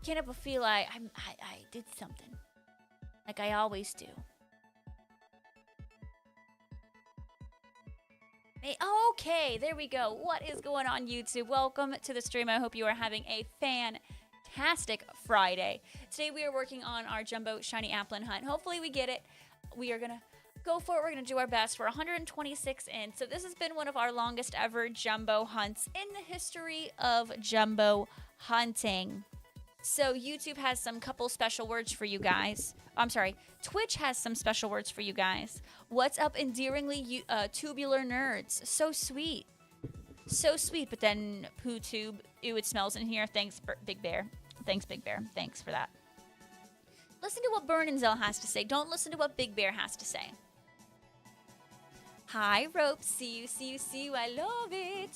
can't help but feel like I did something. Like I always do. Okay, there we go. What is going on, YouTube? Welcome to the stream. I hope you are having a fantastic Friday. Today we are working on our Jumbo Shiny Applin hunt. Hopefully we get it. We are going to go for it. We're going to do our best. We're 126 in. So this has been one of our longest ever Jumbo hunts in the history of Jumbo hunting. So YouTube has some couple special words for you guys. I'm sorry, Twitch has some special words for you guys. What's up, endearingly tubular nerds? So sweet. So sweet, but then poo tube. Ew, it smells in here. Thanks, Big Bear. Thanks, Big Bear. Thanks for that. Listen to what Burnenzel has to say. Don't listen to what Big Bear has to say. Hi, Rope. See you, see you, see you. I love it.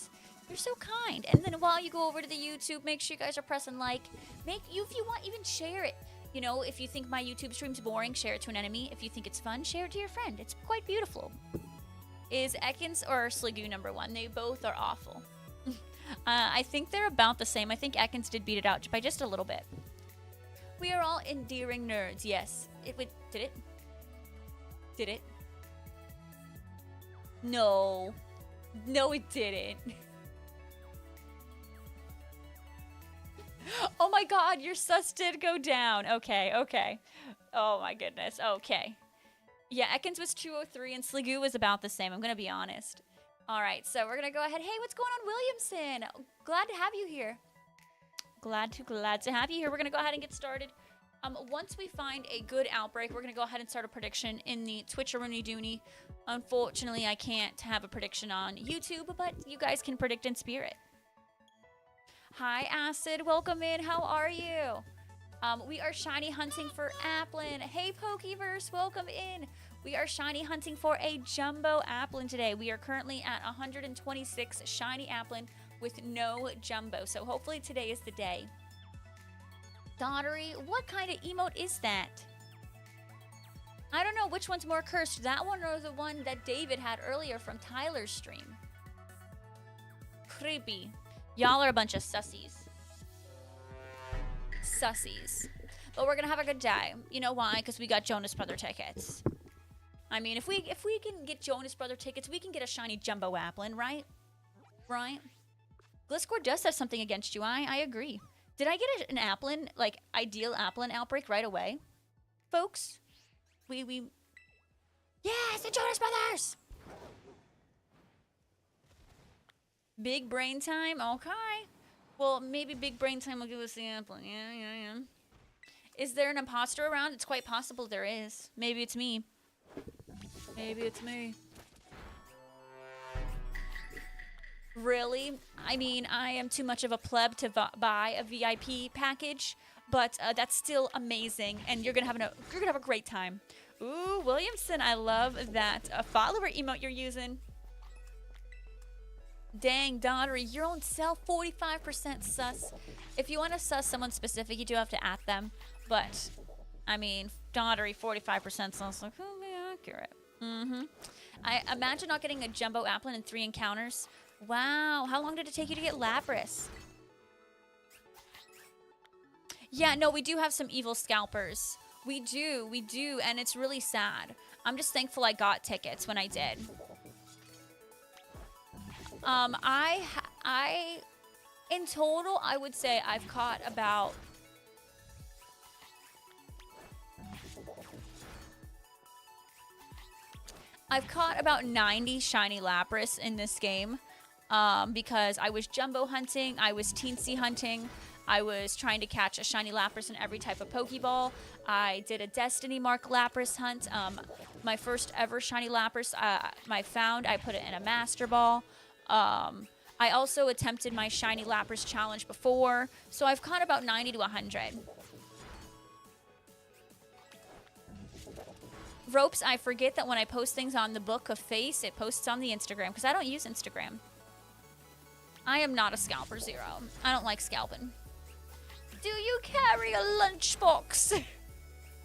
You're so kind. And then while you go over to the YouTube, make sure you guys are pressing like. If you want, even share it. You know, if you think my YouTube stream's boring, share it to an enemy. If you think it's fun, share it to your friend. It's quite beautiful. Is Ekans or Sliggoo number one? They both are awful. I think they're about the same. I think Ekans did beat it out by just a little bit. We are all endearing nerds. Yes. Did it? Did it? No. No, it didn't. Oh my god, your sus did go down. Okay, okay. Oh my goodness, okay. Yeah, Ekans was 203 and Sliggoo was about the same, I'm gonna be honest. Alright, so we're gonna go ahead. Hey, what's going on, Williamson? Glad to have you here. Glad to have you here. We're gonna go ahead and get started. Once we find a good outbreak, we're gonna go ahead and start a prediction in the Twitcheroony Dooney. Unfortunately, I can't have a prediction on YouTube, but you guys can predict in spirit. Hi, Acid. Welcome in. How are you? We are shiny hunting for Applin. Hey, Pokeverse. Welcome in. We are shiny hunting for a Jumbo Applin today. We are currently at 126 shiny Applin with no Jumbo. So hopefully today is the day. Dottery, what kind of emote is that? I don't know which one's more cursed. That one or the one that David had earlier from Tyler's stream. Creepy. Y'all are a bunch of sussies. Sussies. But we're gonna have a good day. You know why? Because we got Jonas Brother tickets. I mean, if we can get Jonas Brother tickets, we can get a shiny Jumbo Applin, right? Right? Gliscor does have something against you. I agree. Did I get an Applin, like, ideal Applin outbreak right away? Folks? Yes, the Jonas Brothers! Big brain time? Okay. Well, maybe big brain time will give us the apple. Yeah. Is there an imposter around? It's quite possible there is. Maybe it's me. Maybe it's me. Really? I mean, I am too much of a pleb to buy a VIP package, but that's still amazing, and you're gonna have a great time. Ooh, Williamson, I love that follower emote you're using. Dang, Dottery, your own self, 45% sus. If you want to sus someone specific, you do have to at them. But, I mean, Dottery, 45% sus, like, oh, be accurate. I imagine not getting a Jumbo Applin in 3 encounters. Wow, how long did it take you to get Lapras? Yeah, no, we do have some evil scalpers. We do, and it's really sad. I'm just thankful I got tickets when I did. In total, I would say I've caught about... I've caught about 90 shiny Lapras in this game, because I was Jumbo hunting, I was Teensy hunting, I was trying to catch a shiny Lapras in every type of Pokeball. I did a Destiny Mark Lapras hunt. My first ever shiny Lapras, I put it in a Master Ball. I also attempted my shiny Lapras challenge before, so I've caught about 90 to 100. Ropes, I forget that when I post things on the Book of Face, it posts on the Instagram, because I don't use Instagram. I am not a scalper zero. I don't like scalping. Do you carry a lunchbox?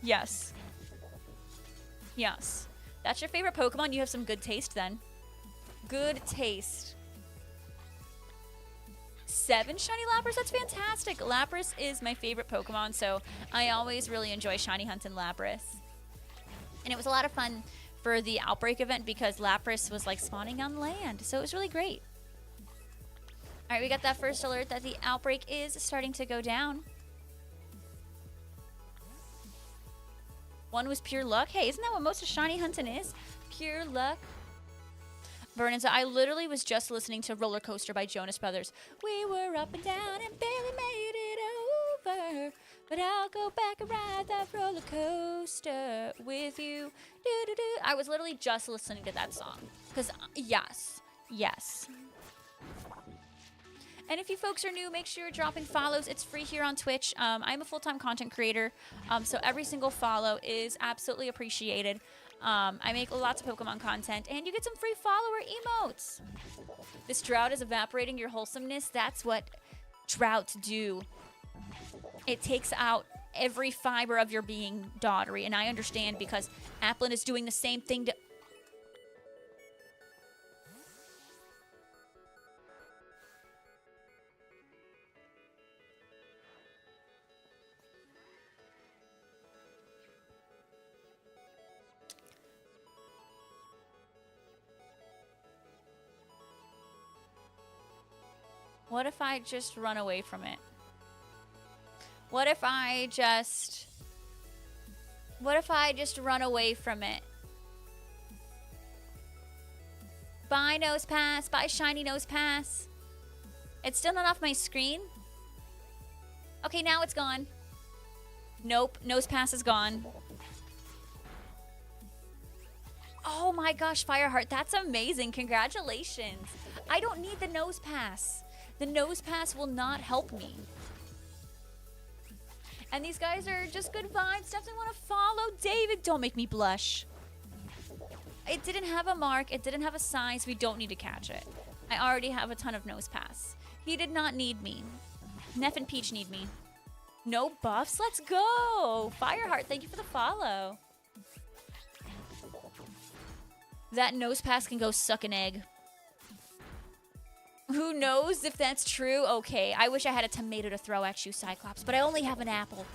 Yes. Yes. That's your favorite Pokemon? You have some good taste then. Good taste. 7 shiny Lapras. That's fantastic. Lapras is my favorite Pokemon, so I always really enjoy shiny hunting Lapras. And it was a lot of fun for the Outbreak event because Lapras was like spawning on land, so it was really great. All right, we got that first alert that the Outbreak is starting to go down. One was pure luck. Hey, isn't that what most of shiny hunting is? Pure luck. Vernon said, I literally was just listening to Roller Coaster by Jonas Brothers. We were up and down and barely made it over. But I'll go back and ride that roller coaster with you. Do-do-do. I was literally just listening to that song. Because, yes. Yes. And if you folks are new, make sure you're dropping follows. It's free here on Twitch. I'm a full-time content creator, so every single follow is absolutely appreciated. I make lots of Pokemon content, and you get some free follower emotes. This drought is evaporating your wholesomeness. That's what droughts do. It takes out every fiber of your being, Daughtery, and I understand because Applin is doing the same thing to... What if I just run away from it? What if I just run away from it? Bye, Nosepass. Bye, shiny Nosepass. It's still not off my screen. Okay, now it's gone. Nope, Nosepass is gone. Oh my gosh, Fireheart, that's amazing. Congratulations. I don't need the Nosepass. The Nosepass will not help me. And these guys are just good vibes. Definitely want to follow David. Don't make me blush. It didn't have a mark. It didn't have a size. We don't need to catch it. I already have a ton of Nosepass. He did not need me. Neff and Peach need me. No buffs? Let's go. Fireheart, thank you for the follow. That Nosepass can go suck an egg. Who knows if that's true? Okay, I wish I had a tomato to throw at you, Cyclops, but I only have an apple.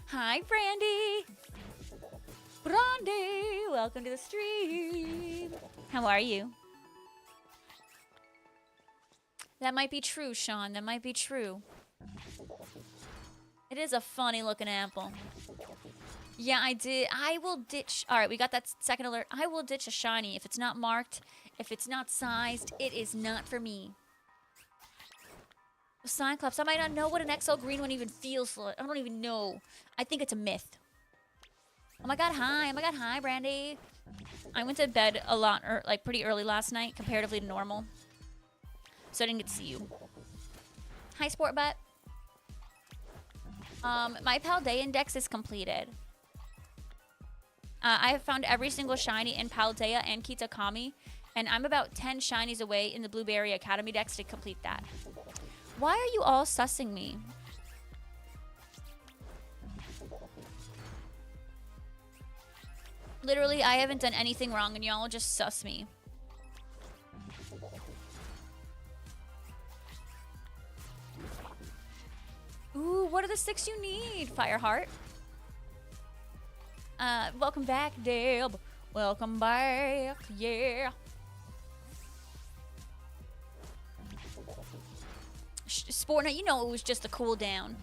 Hi, Brandy. Brandy, welcome to the stream. How are you? That might be true, Sean. That might be true. It is a funny looking apple. Yeah, I did. I will ditch. All right, we got that second alert. I will ditch a shiny if it's not marked. If it's not sized, it is not for me. Cyclops, I might not know what an XL green one even feels like. I don't even know. I think it's a myth. Oh my god, hi. Oh my god, hi, Brandy. I went to bed a lot, like pretty early last night, comparatively to normal. So I didn't get to see you. Hi, Sport Butt. My Paldea index is completed. I have found every single shiny in Paldea and Kitakami, and I'm about 10 shinies away in the Blueberry Academy Dex to complete that. Why are you all sussing me? Literally, I haven't done anything wrong, and y'all just suss me. Ooh, what are the 6 you need, Fireheart? Welcome back, Deb. Welcome back, yeah. Sport, now you know it was just a cooldown.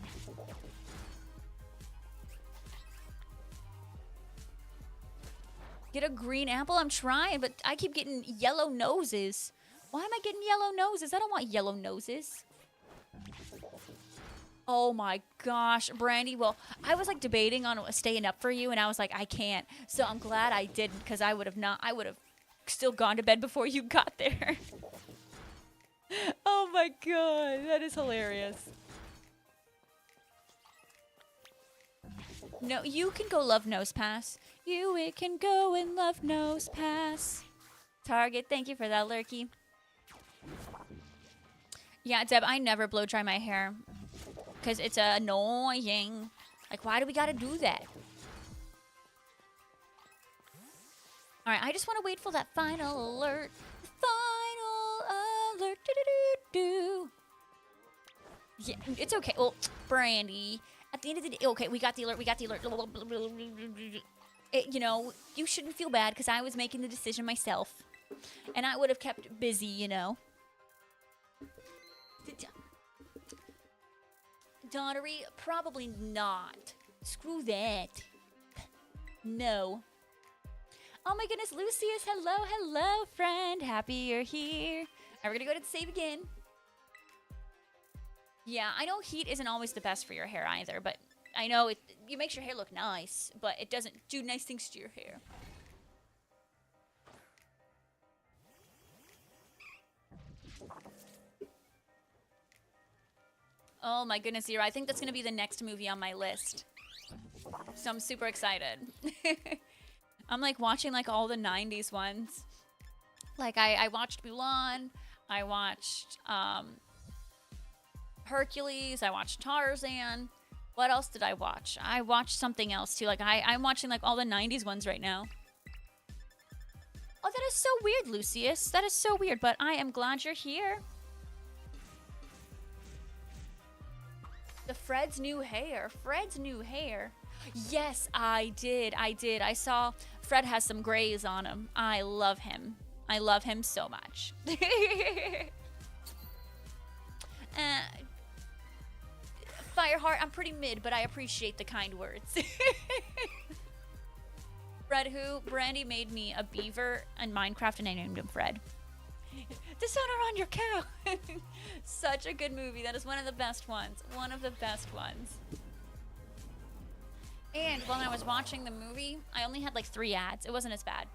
Get a green apple? I'm trying, but I keep getting yellow noses. Why am I getting yellow noses? I don't want yellow noses. Oh my gosh, Brandy. Well, I was like debating on staying up for you, and I was like, I can't. So I'm glad I didn't, because I would have not. I would have still gone to bed before you got there. Oh my god, that is hilarious. No, you can go love Nosepass. You can go and love Nosepass. Target, thank you for that, Lurky. Yeah, Deb, I never blow dry my hair. Because it's annoying. Like, why do we gotta do that? Alright, I just want to wait for that final alert. The final alert. Do-do-do-do. Yeah, it's okay. Well, Brandy, at the end of the day, okay, we got the alert. We got the alert. You know, you shouldn't feel bad because I was making the decision myself, and I would have kept busy. You know. Donnery, probably not. Screw that. No. Oh my goodness, Lucius, hello, friend. Happy you're here. Alright, we're gonna go to save again. Yeah, I know heat isn't always the best for your hair either, but I know it makes your hair look nice, but it doesn't do nice things to your hair. Oh my goodness, Zero. I think that's gonna be the next movie on my list. So I'm super excited. I'm like watching like all the 90s ones. Like I watched Mulan, I watched Hercules, I watched Tarzan. What else did I watch? I watched something else too. Like I'm watching like all the 90s ones right now. Oh, that is so weird, Lucius. That is so weird, but I am glad you're here. The Fred's new hair. Fred's new hair. Yes, I did. I saw Fred has some grays on him. I love him. I love him so much. Fireheart, I'm pretty mid, but I appreciate the kind words. Fred who? Brandy made me a beaver in Minecraft and I named him Fred. Dishonor on your cow. Such a good movie. That is one of the best ones. One of the best ones. And when I was watching the movie, I only had like 3 ads. It wasn't as bad.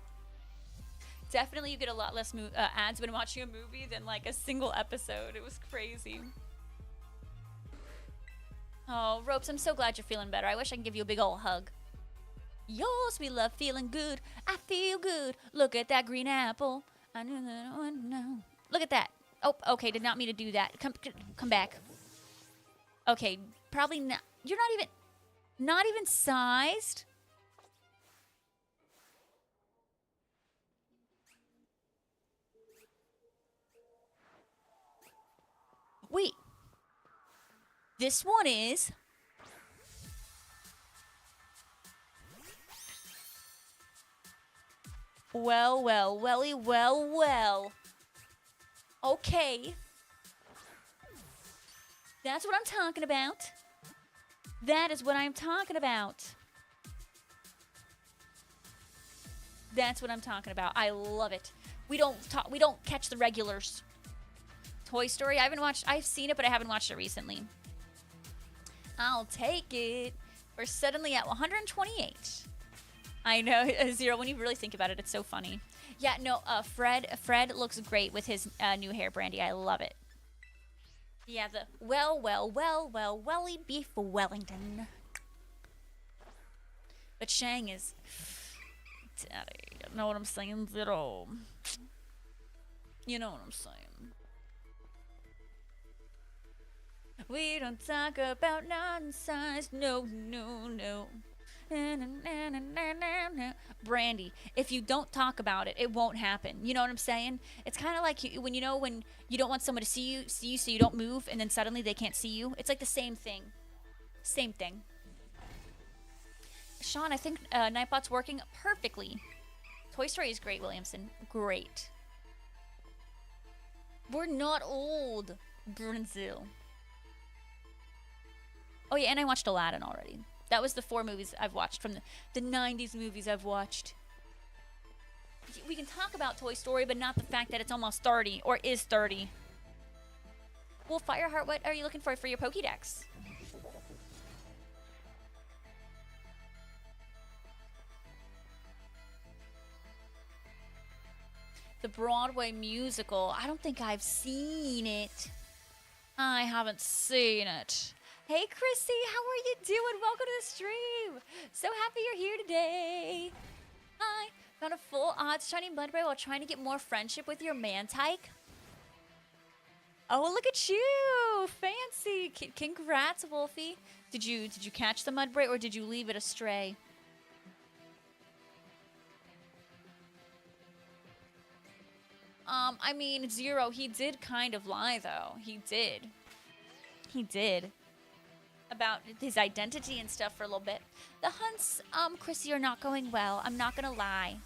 Definitely you get a lot less ads when watching a movie than like a single episode. It was crazy. Oh, Ropes, I'm so glad you're feeling better. I wish I could give you a big old hug. Yours, we love feeling good. I feel good. Look at that green apple. I knew that I wouldn't know. Look at that. Oh, okay, did not mean to do that. Come back. Okay, probably not. You're not even sized. Wait. This one is. Well, welly, well. Okay. That's what I'm talking about. That is what I'm talking about. That's what I'm talking about. I love it. We don't catch the regulars. Toy Story, I've seen it, but I haven't watched it recently. I'll take it. We're suddenly at 128. I know, Zero, when you really think about it, it's so funny. Yeah, no, Fred looks great with his new hair, Brandy. I love it. Yeah, the welly beef Wellington. But Shang is, Daddy, you know what I'm saying, Zero? You know what I'm saying. We don't talk about nonsense. No. Brandy, if you don't talk about it, it won't happen. You know what I'm saying? It's kind of like when you don't want someone to see you, so you don't move, and then suddenly they can't see you. It's like the same thing. Same thing. Sean, I think Nightbot's working perfectly. Toy Story is great, Williamson. Great. We're not old, Brazil. Oh yeah, and I watched Aladdin already. That was the 4 movies I've watched from the 90s movies I've watched. We can talk about Toy Story, but not the fact that it's almost 30, or is 30. Well, Fireheart, what are you looking for your Pokédex? The Broadway musical. I don't think I've seen it. I haven't seen it. Hey, Chrissy, how are you doing? Welcome to the stream. So happy you're here today. Hi. Found a full odds shiny Mudbray while trying to get more friendship with your Mantike. Oh, look at you. Fancy. Congrats, Wolfie. Did you catch the Mudbray or did you leave it astray? I mean, Zero, he did kind of lie, though. He did. He did. About his identity and stuff for a little bit. The hunts, Chrissy, are not going well. I'm not gonna lie.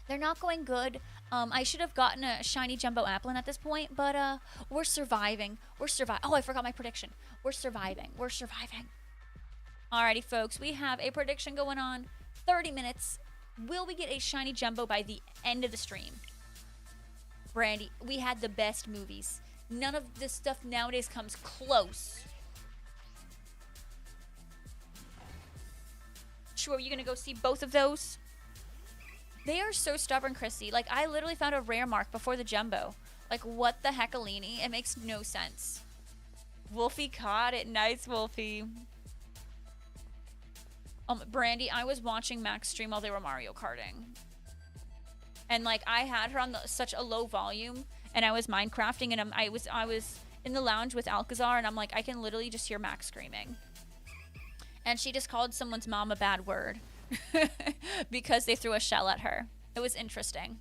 They're not going good. I should have gotten a shiny jumbo applin at this point, but we're surviving. We're surviving. Oh, I forgot my prediction. We're surviving. We're surviving. Alrighty, folks. We have a prediction going on. 30 minutes. Will we get a shiny jumbo by the end of the stream? Brandy, we had the best movies. None of this stuff nowadays comes close. Sure, are you gonna go see both of those? They are so stubborn, Chrissy. Like, I literally found a rare mark before the jumbo. Like, what the heckalini? It makes no sense. Wolfie caught it. Nice, Wolfie. Brandy, I was watching Max stream while they were Mario Karting. And, like, I had her on such a low volume, and I was Minecrafting, and I was in the lounge with Alcazar, and I'm like, I can literally just hear Max screaming. And she just called someone's mom a bad word. Because they threw a shell at her. It was interesting.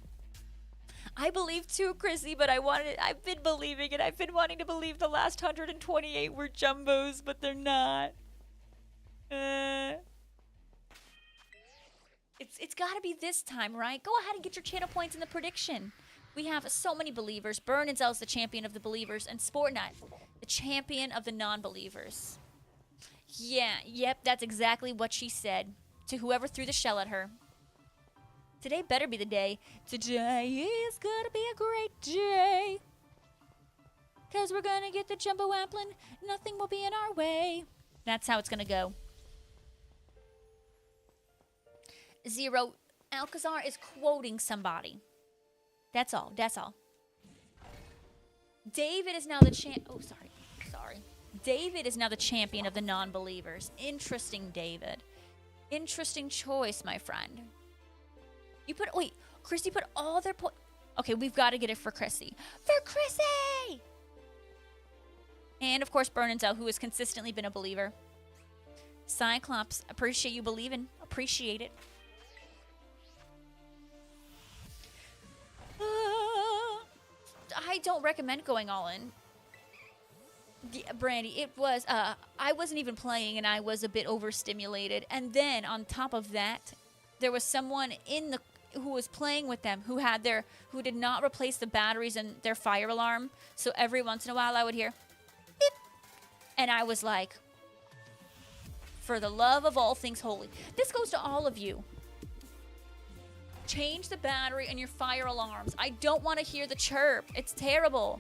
I believe too, Chrissy, but I've been believing it. I've been wanting to believe the last 128 were jumbos, but they're not. It's gotta be this time, right? Go ahead and get your channel points in the prediction. We have so many believers. Burn and Zell's the champion of the believers, and Sportnut, the champion of the non-believers. Yeah, yep, that's exactly what she said to whoever threw the shell at her. Today better be the day. Today is gonna be a great day. 'Cause we're gonna get the jumbo applin. Nothing will be in our way. That's how it's gonna go. Zero. Alcazar is quoting somebody. That's all. That's all. David is now the Oh, sorry. David is now the champion of the non-believers. Interesting, David. Interesting choice, my friend. Wait, Chrissy put all their Okay, we've got to get it for Chrissy. For Chrissy! And, of course, Burn and Zell, who has consistently been a believer. Cyclops, appreciate you believing. Appreciate it. I don't recommend going all in. Brandy, it was, I wasn't even playing and I was a bit overstimulated. And then on top of that, there was someone who was playing with them who did not replace the batteries in their fire alarm. So every once in a while I would hear, beep. And I was like, for the love of all things holy. This goes to all of you. Change the battery in your fire alarms. I don't want to hear the chirp. It's terrible.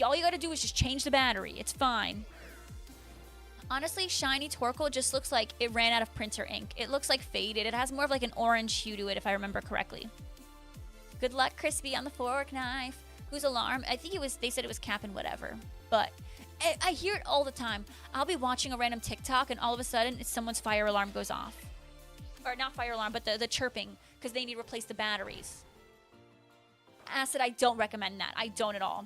All you gotta do is just change the battery. It's fine. Honestly, Shiny Torkoal just looks like it ran out of printer ink. It looks like faded. It has more of like an orange hue to it, if I remember correctly. Good luck, Crispy, on the fork knife. Whose alarm? I think they said it was Cap and whatever. But I hear it all the time. I'll be watching a random TikTok and all of a sudden someone's fire alarm goes off. Or not fire alarm, but the chirping, because they need to replace the batteries. Acid, I don't recommend that. I don't at all.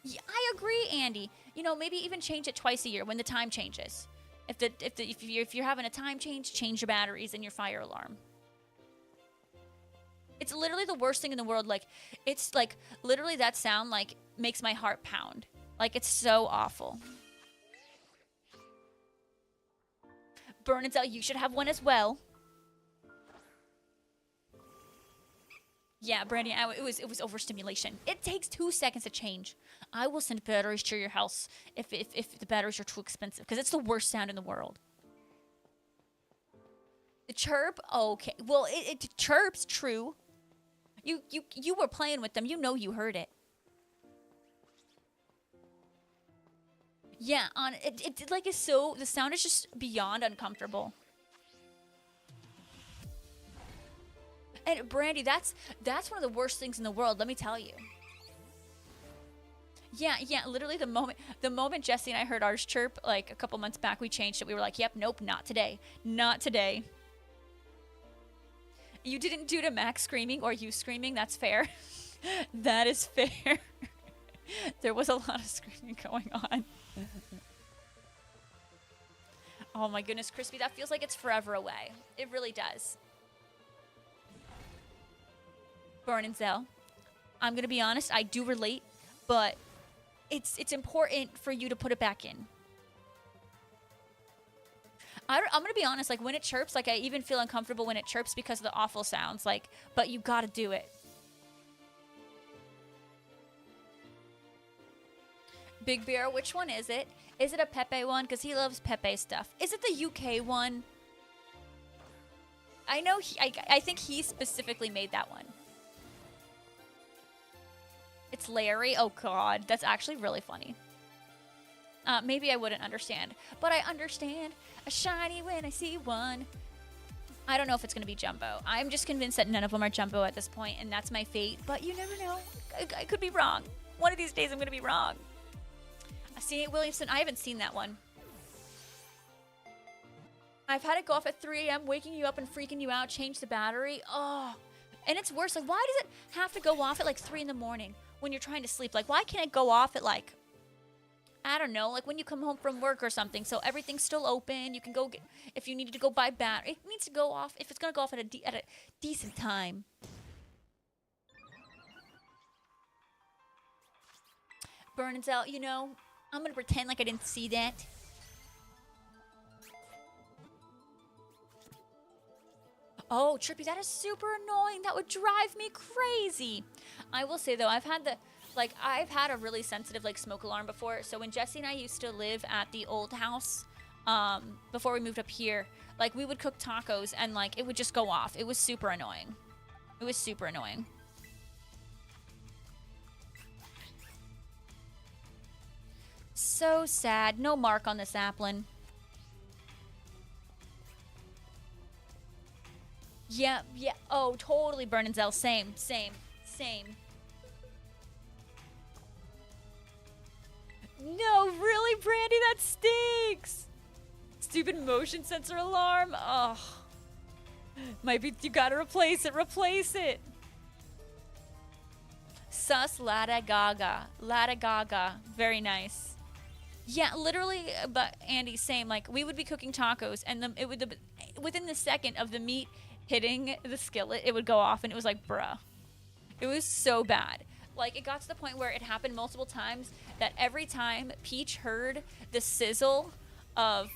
Yeah, I agree, Andy. You know, maybe even change it twice a year when the time changes. If you're having a time change your batteries and your fire alarm. It's literally the worst thing in the world. Like, it's like literally that sound like makes my heart pound. Like, it's so awful. Burn and Zell, you should have one as well. Yeah, Brandy, it was overstimulation. It takes 2 seconds to change. I will send batteries to your house if the batteries are too expensive, because it's the worst sound in the world. The chirp? Okay. Well, it chirps, true. You were playing with them. You know you heard it. Yeah, it like is so, the sound is just beyond uncomfortable. And Brandy, that's one of the worst things in the world, let me tell you. Yeah, literally the moment Jesse and I heard ours chirp, like a couple months back, we changed it. We were like, yep, nope, not today. Not today. You didn't do to Max screaming or you screaming, that's fair. That is fair. There was a lot of screaming going on. Oh my goodness, Crispy, that feels like it's forever away. It really does. Burn and Zell. I'm gonna be honest, I do relate, but it's important for you to put it back in. I'm gonna be honest, like when it chirps, like I even feel uncomfortable when it chirps because of the awful sounds, like, but you gotta do it. Big Bear, which one is it? Is it a Pepe one? Because he loves Pepe stuff. Is it the UK one? I know, I think he specifically made that one. It's Larry. Oh, God. That's actually really funny. Maybe I wouldn't understand. But I understand. A shiny when I see one. I don't know if it's going to be Jumbo. I'm just convinced that none of them are Jumbo at this point, and that's my fate. But you never know. I could be wrong. One of these days I'm going to be wrong. St. Williamson. I haven't seen that one. I've had it go off at 3 a.m., waking you up and freaking you out, change the battery. Oh. And it's worse. Like, why does it have to go off at like 3 in the morning when you're trying to sleep? Like, why can't it go off at like, I don't know, like when you come home from work or something, so everything's still open. You can go get, if you needed to go buy battery, it needs to go off, if it's going to go off at a decent time. Burnins out, you know, I'm going to pretend like I didn't see that. Oh, Trippy, that is super annoying. That would drive me crazy. I will say, though, I've had a really sensitive, like, smoke alarm before. So when Jesse and I used to live at the old house, before we moved up here, like, we would cook tacos and, like, it would just go off. It was super annoying. It was super annoying. So sad. No mark on this Applin. Yeah. Oh, totally, Bernanzel. Same. No, really, Brandy? That stinks. Stupid motion sensor alarm. Oh. Might be, you gotta replace it. Replace it. Sus Lada Gaga. Very nice. Yeah, literally, but Andy, same. Like, we would be cooking tacos, and within the second of the meat hitting the skillet, it would go off, and it was like, bruh. It was so bad. Like, it got to the point where it happened multiple times that every time Peach heard the sizzle of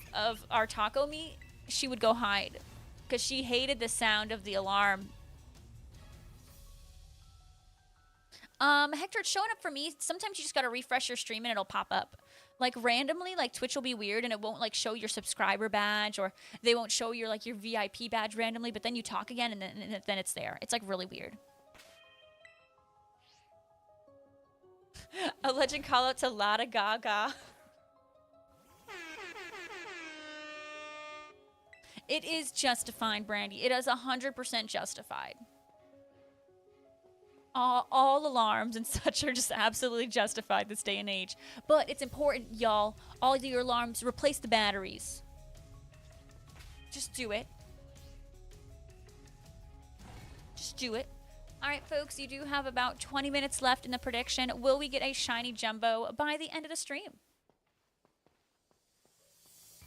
our taco meat, she would go hide because she hated the sound of the alarm. Hector, it's showing up for me. Sometimes you just gotta refresh your stream and it'll pop up. Like, randomly, like, Twitch will be weird and it won't, like, show your subscriber badge, or they won't show your, like, your VIP badge randomly, but then you talk again and then it's there. It's, like, really weird. A legend call out to Lada Gaga. It is justified, Brandy. It is 100% justified. All alarms and such are just absolutely justified this day and age. But it's important, y'all. All of your alarms, replace the batteries. Just do it. Just do it. All right, folks, you do have about 20 minutes left in the prediction. Will we get a shiny Jumbo by the end of the stream?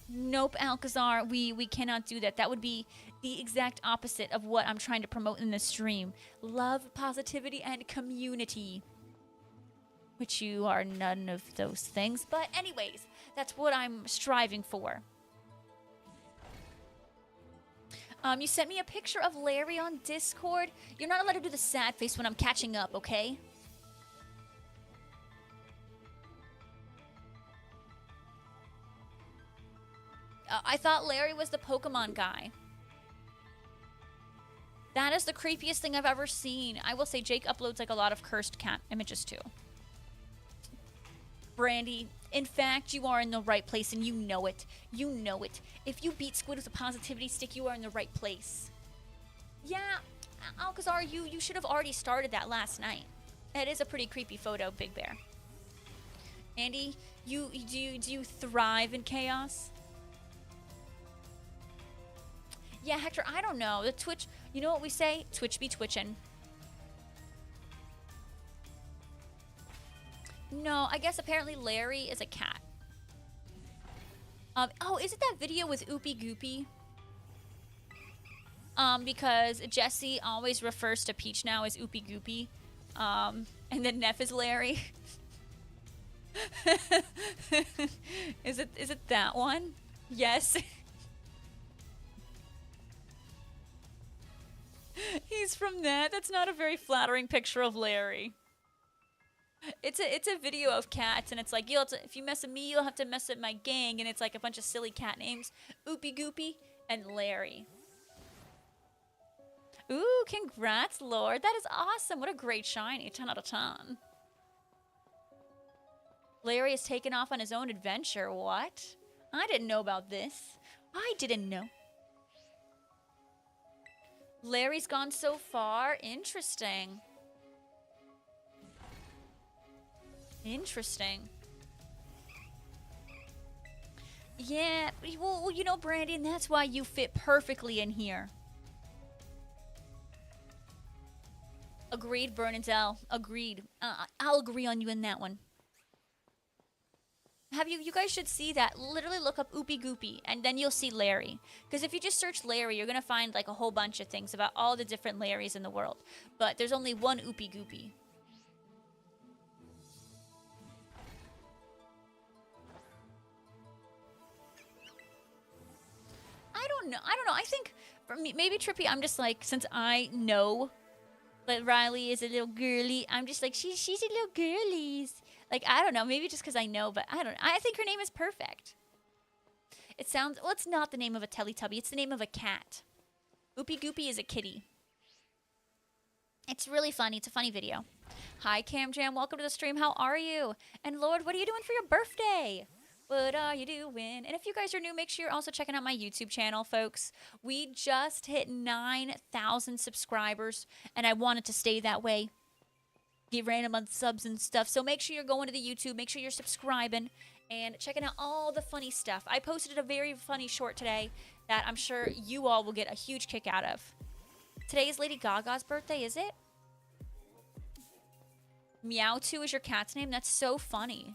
Nope, Alcazar, we cannot do that. That would be the exact opposite of what I'm trying to promote in this stream. Love, positivity, and community. Which you are none of those things. But anyways, that's what I'm striving for. You sent me a picture of Larry on Discord. You're not allowed to do the sad face when I'm catching up, okay? I thought Larry was the Pokemon guy. That is the creepiest thing I've ever seen. I will say Jake uploads like a lot of cursed cat images too. Brandy, in fact, you are in the right place and you know it. You know it. If you beat Squid with a positivity stick, you are in the right place. Yeah, Alcazar, you should have already started that last night. It is a pretty creepy photo, Big Bear. Andy, do you thrive in chaos? Yeah, Hector, I don't know. The Twitch, you know what we say? Twitch be twitching. No, I guess apparently Larry is a cat. Oh, is it that video with Oopie Goopy? Because Jesse always refers to Peach now as Oopie Goopy. And then Neff is Larry. Is it that one? Yes. He's from that. That's not a very flattering picture of Larry. It's a video of cats, and it's like, if you mess with me, you'll have to mess with my gang, and it's like a bunch of silly cat names. Oopie Goopy and Larry. Ooh, congrats, Lord. That is awesome. What a great shiny. 10 out of 10. Larry has taken off on his own adventure. What? I didn't know about this. I didn't know. Larry's gone so far. Interesting. Interesting. Yeah, well, you know, Brandon, that's why you fit perfectly in here. Agreed, Bernadelle. Agreed. I'll agree on you in that one. You guys should see that. Literally look up Oopie Goopy, and then you'll see Larry. Because if you just search Larry, you're going to find like a whole bunch of things about all the different Larrys in the world. But there's only one Oopie Goopy. I don't know. I think, for me, maybe Trippy, I'm just like, since I know that Riley is a little girly, I'm just like, she's a little girlies. Like, I don't know. Maybe just because I know, but I don't know. I think her name is perfect. It sounds... Well, it's not the name of a Teletubby. It's the name of a cat. Oopie Goopy is a kitty. It's really funny. It's a funny video. Hi, Cam Jam. Welcome to the stream. How are you? And Lord, what are you doing for your birthday? What are you doing? And if you guys are new, make sure you're also checking out my YouTube channel, folks. We just hit 9,000 subscribers, and I want it to stay that way. Get random on subs and stuff. So make sure you're going to the YouTube. Make sure you're subscribing and checking out all the funny stuff. I posted a very funny short today that I'm sure you all will get a huge kick out of. Today is Lady Gaga's birthday, is it? Meowth is your cat's name? That's so funny.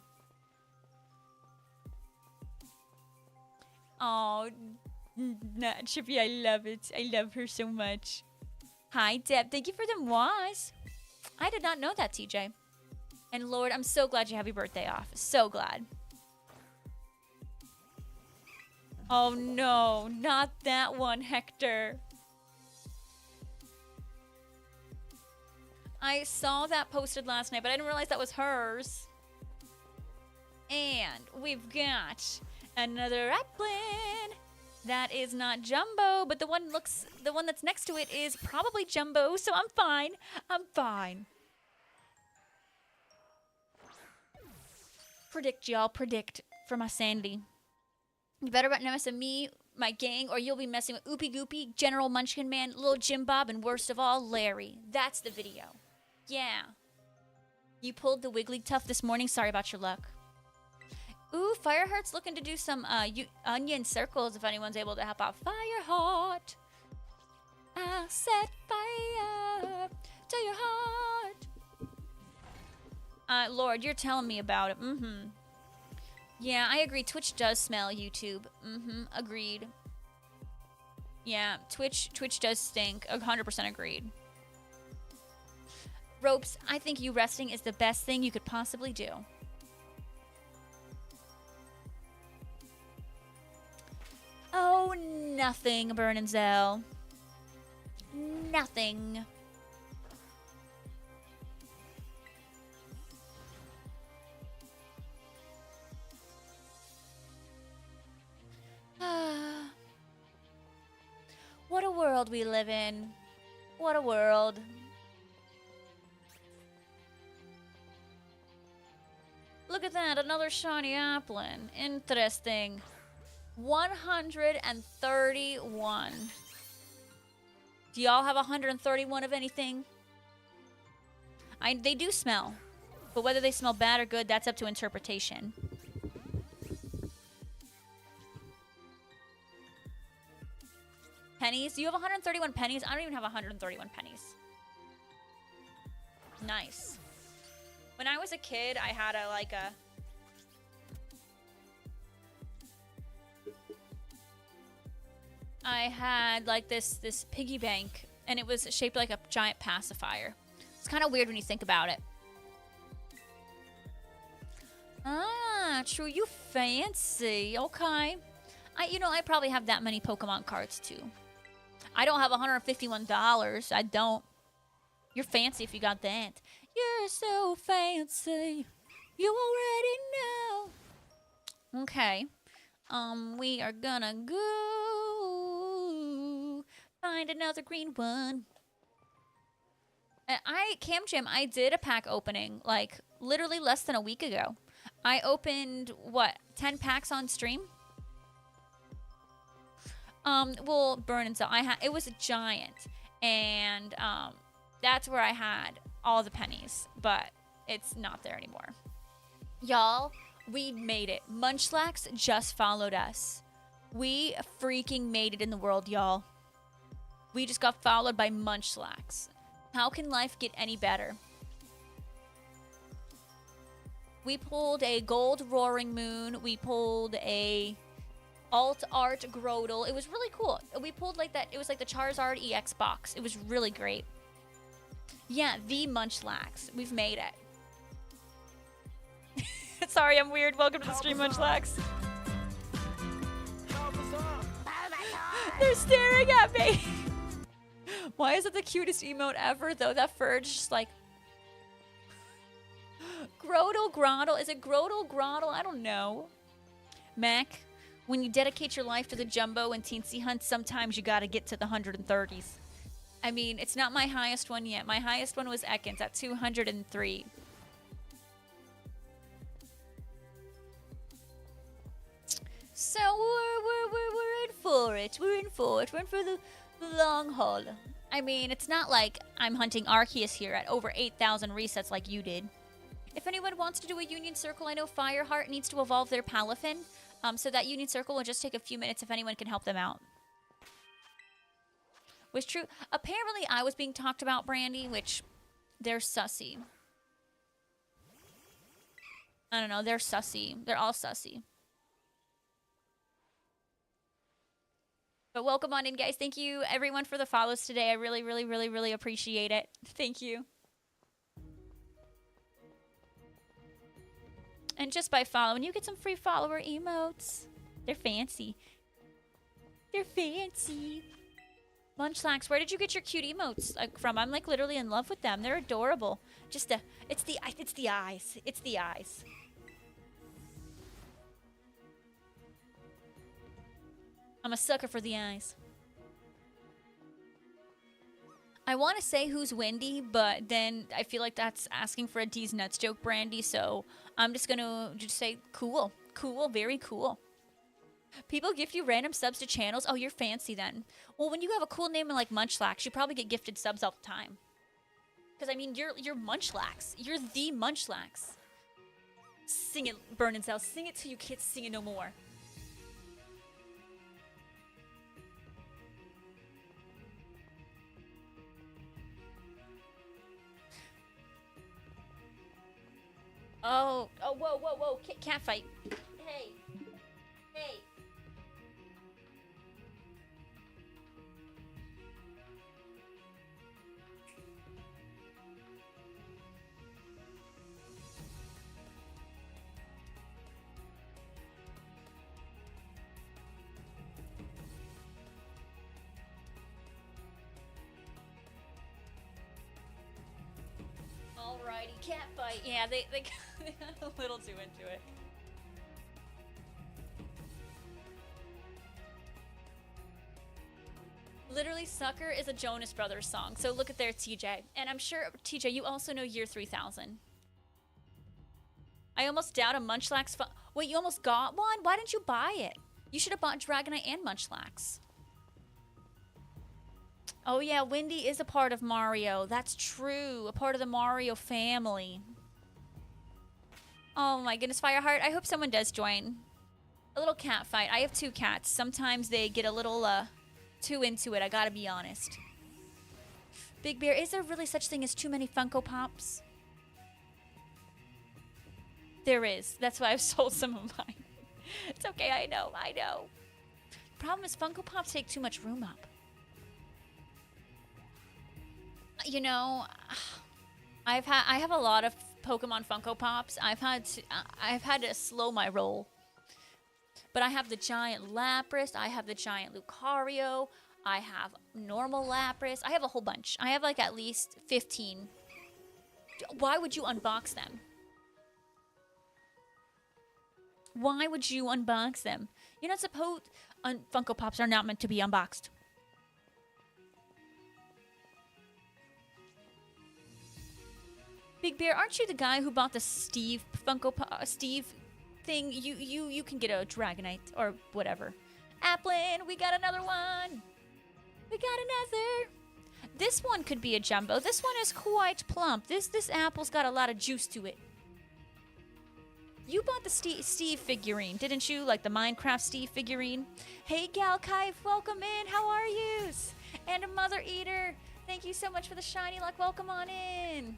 Oh, Chippy, I love it. I love her so much. Hi, Deb. Thank you for the mois. I did not know that, TJ. And Lord, I'm so glad you have your birthday off. So glad. Oh no, not that one, Hector. I saw that posted last night, but I didn't realize that was hers. And we've got another Applin. That is not Jumbo, but the one that's next to it is probably Jumbo, so I'm fine. I'm fine. Predict, y'all. Predict for my sanity. You better not mess with me, my gang, or you'll be messing with Oopie Goopy, General Munchkin Man, Little Jim Bob, and worst of all, Larry. That's the video. Yeah. You pulled the Wigglytuff this morning. Sorry about your luck. Ooh, Fireheart's looking to do some onion circles if anyone's able to help out. Fireheart, I set fire to your heart. Lord, you're telling me about it. Mm-hmm. Yeah, I agree. Twitch does smell YouTube. Mm-hmm. Agreed. Yeah, Twitch does stink. 100% agreed. Ropes, I think you resting is the best thing you could possibly do. Oh, nothing, Bernanzel. Nothing. What a world we live in. What a world. Look at that, another shiny Applin. Interesting. 131. Do y'all have 131 of anything? They do smell. But whether they smell bad or good, that's up to interpretation. Pennies? Do you have 131 pennies? I don't even have 131 pennies. Nice. When I was a kid, I had I had like this piggy bank, and it was shaped like a giant pacifier. It's kind of weird when you think about it. Ah, true. You fancy. Okay. I probably have that many Pokemon cards too. I don't have $151. I don't. You're fancy if you got that. You're so fancy. You already know. Okay. We are gonna go find another green one. And Cam Jam, I did a pack opening like literally less than a week ago. I opened what, 10 packs on stream? Well, Burn and Sell. It was a giant, and that's where I had all the pennies, but it's not there anymore. Y'all, we made it. Munchlax just followed us. We freaking made it in the world, y'all. We just got followed by Munchlax. How can life get any better? We pulled a gold Roaring Moon. We pulled a Alt Art Grodel. It was really cool. We pulled like that. It was like the Charizard EX box. It was really great. Yeah, the Munchlax. We've made it. Sorry, I'm weird. Welcome to the stream, Munchlax. They're staring at me. Why is it the cutest emote ever, though? That Furge just like... Grodel, Groddle. Is it Grodel, Groddle? I don't know. Mac, when you dedicate your life to the Jumbo and Teensy Hunt, sometimes you gotta get to the 130s. I mean, it's not my highest one yet. My highest one was Ekans at 203. So we're in for it. We're in for it. We're in for the long haul. I mean, it's not like I'm hunting Arceus here at over 8,000 resets like you did. If anyone wants to do a Union Circle, I know Fireheart needs to evolve their Palafin. So that Union Circle will just take a few minutes if anyone can help them out. Was true. Apparently, I was being talked about, Brandy, which they're sussy. I don't know. They're sussy. They're all sussy. But welcome on in, guys. Thank you, everyone, for the follows today. I really, really, really, really appreciate it. Thank you. And just by following, you get some free follower emotes. They're fancy. They're fancy. Munchlax, where did you get your cute emotes from? I'm like literally in love with them. They're adorable. Just it's the eyes. It's the eyes. I'm a sucker for the eyes. I want to say who's Wendy, but then I feel like that's asking for a D's Nuts joke, Brandy, so I'm just going to just say cool. Cool, very cool. People gift you random subs to channels? Oh, you're fancy then. Well, when you have a cool name like Munchlax, you probably get gifted subs all the time. Because, I mean, you're Munchlax. You're the Munchlax. Sing it, Burn and Sell. Sing it till you can't sing it no more. Oh, whoa. Can't fight. Hey. Alrighty, cat fight. Yeah, they got a little too into it. Literally, Sucker is a Jonas Brothers song, so look at there, TJ. And I'm sure, TJ, you also know Year 3000. I almost doubt a Munchlax Wait, you almost got one? Why didn't you buy it? You should have bought Dragonite and Munchlax. Oh yeah, Wendy is a part of Mario. That's true. A part of the Mario family. Oh my goodness, Fireheart. I hope someone does join. A little cat fight. I have 2 cats. Sometimes they get a little too into it, I gotta be honest. Big Bear, is there really such thing as too many Funko Pops? There is. That's why I've sold some of mine. It's okay, I know. Problem is Funko Pops take too much room up. You know, I have a lot of Pokemon Funko Pops. I've had to slow my roll. But I have the giant Lapras, I have the giant Lucario, I have normal Lapras. I have a whole bunch. I have like at least 15. Why would you unbox them? Why would you unbox them? You're not supposed... Funko Pops are not meant to be unboxed. Big Bear, aren't you the guy who bought the Steve Funko Pop... Steve thing? You can get a Dragonite or whatever. Applin, we got another one. We got another. This one could be a jumbo. This one is quite plump. This apple's got a lot of juice to it. You bought the Steve figurine, didn't you? Like the Minecraft Steve figurine. Hey, Galkaif, welcome in. How are you? And a Mother Eater. Thank you so much for the shiny luck. Welcome on in.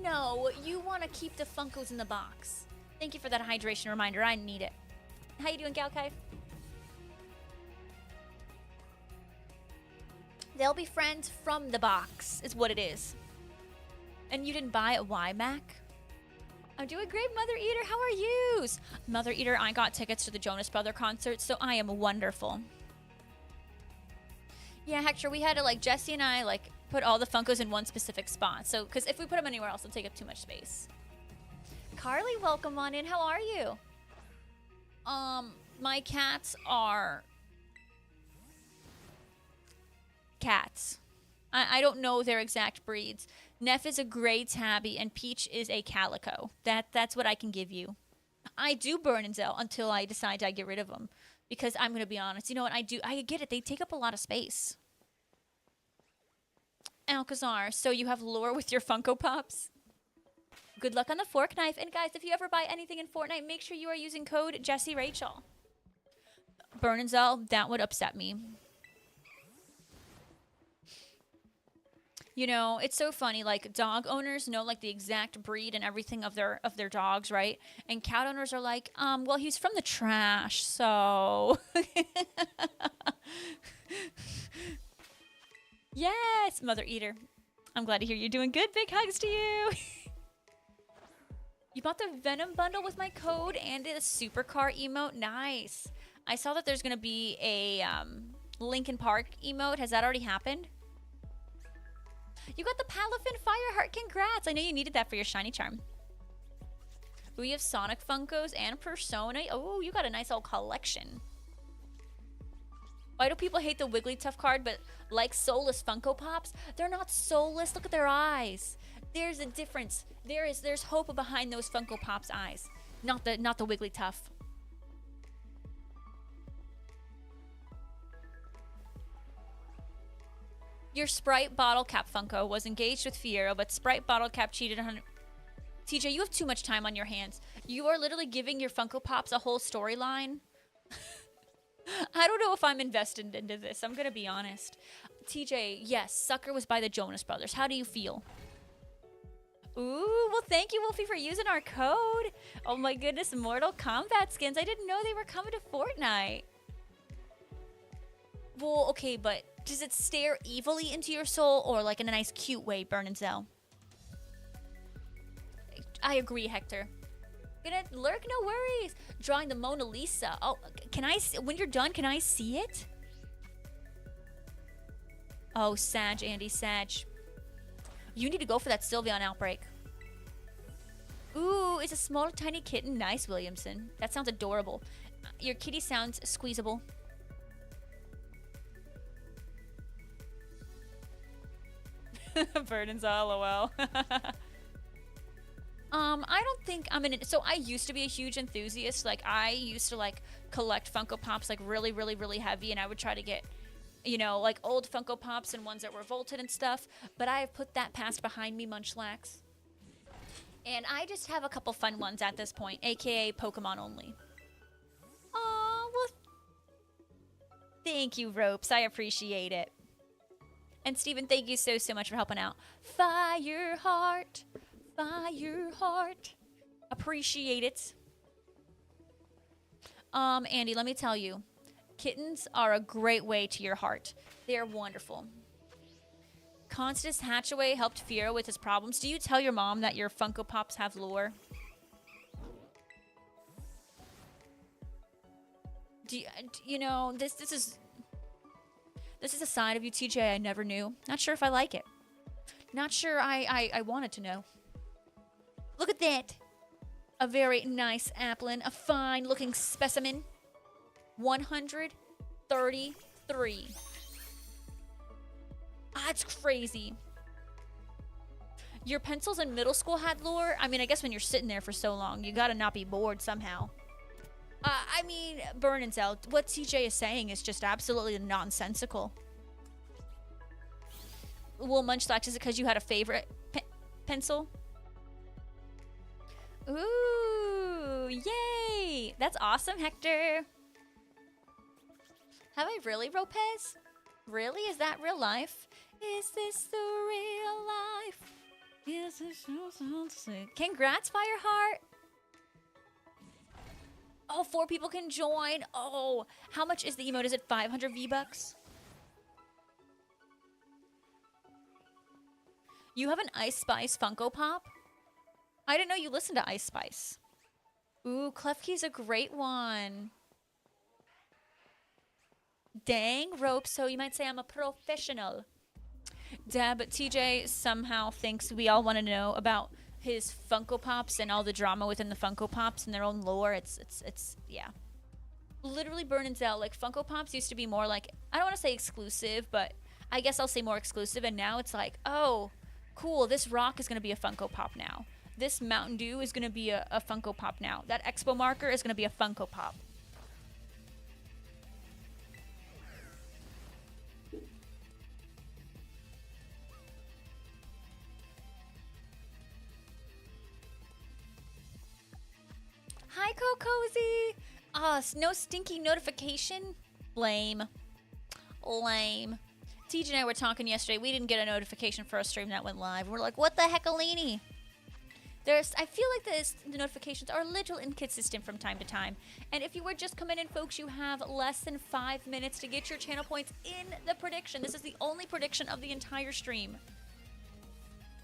No, you want to keep the Funkos in the box. Thank you for that hydration reminder. I need it. How you doing, Galkaif? They'll be friends from the box, is what it is. And you didn't buy a YMAC? I'm doing great, Mother Eater. How are you? Mother Eater, I got tickets to the Jonas Brother concert, so I am wonderful. Yeah, Hector, we had to, like, Jesse and I, like, put all the Funkos in one specific spot. So, because if we put them anywhere else, it'll take up too much space. Carly, welcome on in. How are you? My cats are... cats. I don't know their exact breeds. Neff is a gray tabby and Peach is a calico. That's what I can give you. I do burn and Zell until I decide I get rid of them. Because I'm going to be honest. You know what? I get it. They take up a lot of space. Alcazar, so you have lore with your Funko Pops? Good luck on the fork knife. And guys, if you ever buy anything in Fortnite, make sure you are using code JessieRachel. Burn and Zell, that would upset me. You know, it's so funny, like, dog owners know, like, the exact breed and everything of their dogs, right? And cat owners are like, well, he's from the trash, so... Yes, Mother Eater. I'm glad to hear you're doing good. Big hugs to you. You bought the Venom bundle with my code and a supercar emote? Nice. I saw that there's going to be a Linkin Park emote. Has that already happened? You got the Palafin Fireheart. Congrats. I know you needed that for your shiny charm. We have Sonic Funkos and Persona. Oh, you got a nice old collection. Why do people hate the Wigglytuff card but like soulless Funko Pops? They're not soulless. Look at their eyes. There's a difference. There's hope behind those Funko Pops' eyes. Not the Wigglytuff. Your Sprite bottle cap Funko was engaged with Fiero, but Sprite bottle cap cheated on... TJ, you have too much time on your hands. You are literally giving your Funko Pops a whole storyline. I don't know if I'm invested into this. I'm going to be honest. TJ, yes, Sucker was by the Jonas Brothers. How do you feel? Ooh, well, thank you, Wolfie, for using our code. Oh my goodness, Mortal Kombat skins. I didn't know they were coming to Fortnite. Well, okay, but does it stare evilly into your soul or like in a nice, cute way, Burn and Zell? I agree, Hector. Gonna lurk, no worries. Drawing the Mona Lisa. Oh, can I see, when you're done, can I see it? Oh, Sag, Andy, Sag. You need to go for that Sylveon outbreak. Ooh, it's a small, tiny kitten. Nice, Williamson. That sounds adorable. Your kitty sounds squeezable. Burdens, lol. I don't think I'm in it. So I used to be a huge enthusiast. Like, I used to, like, collect Funko Pops, like, really, really, really heavy. And I would try to get, you know, like, old Funko Pops and ones that were vaulted and stuff. But I have put that past behind me, Munchlax. And I just have a couple fun ones at this point, a.k.a. Pokemon only. Aw, well, thank you, Ropes. I appreciate it. And Steven, thank you so, so much for helping out. Fireheart. Fireheart. Appreciate it. Andy, let me tell you. Kittens are a great way to your heart. They're wonderful. Constance Hatchaway helped Fiero with his problems. Do you tell your mom that your Funko Pops have lore? You know, this is a side of you, TJ, I never knew. Not sure if I like it. Not sure I wanted to know. Look at that. A very nice Applin. A fine-looking specimen. 133. That's crazy. Your pencils in middle school had lore? I mean, I guess when you're sitting there for so long, you gotta not be bored somehow. I mean, Burn and Zell, what TJ is saying is just absolutely nonsensical. Well, Munchlax, is it because you had a favorite pencil? Ooh, yay! That's awesome, Hector. Have I really, Ropez? Really? Is that real life? Is this the real life? Yes, it sure sounds sick. Congrats, Fireheart! Oh, 4 people can join. Oh, how much is the emote? Is it 500 V-Bucks? You have an Ice Spice Funko Pop? I didn't know you listened to Ice Spice. Ooh, Klefki's a great one. Dang, Rope, so you might say I'm a professional. Deb, TJ somehow thinks we all want to know about his Funko Pops and all the drama within the Funko Pops and their own lore. It's yeah. Literally Burn and Zell, like Funko Pops used to be more like, I don't want to say exclusive, but I guess I'll say more exclusive, and now it's like, oh, cool, this rock is going to be a Funko Pop now. This Mountain Dew is going to be a Funko Pop now. That Expo marker is going to be a Funko Pop. Hi, Cocozy. No stinky notification? Lame. Lame. TJ and I were talking yesterday. We didn't get a notification for a stream that went live. We're like, what the heck, Alini? I feel like the notifications are a little inconsistent from time to time. And if you were just coming in, folks, you have less than 5 minutes to get your channel points in the prediction. This is the only prediction of the entire stream.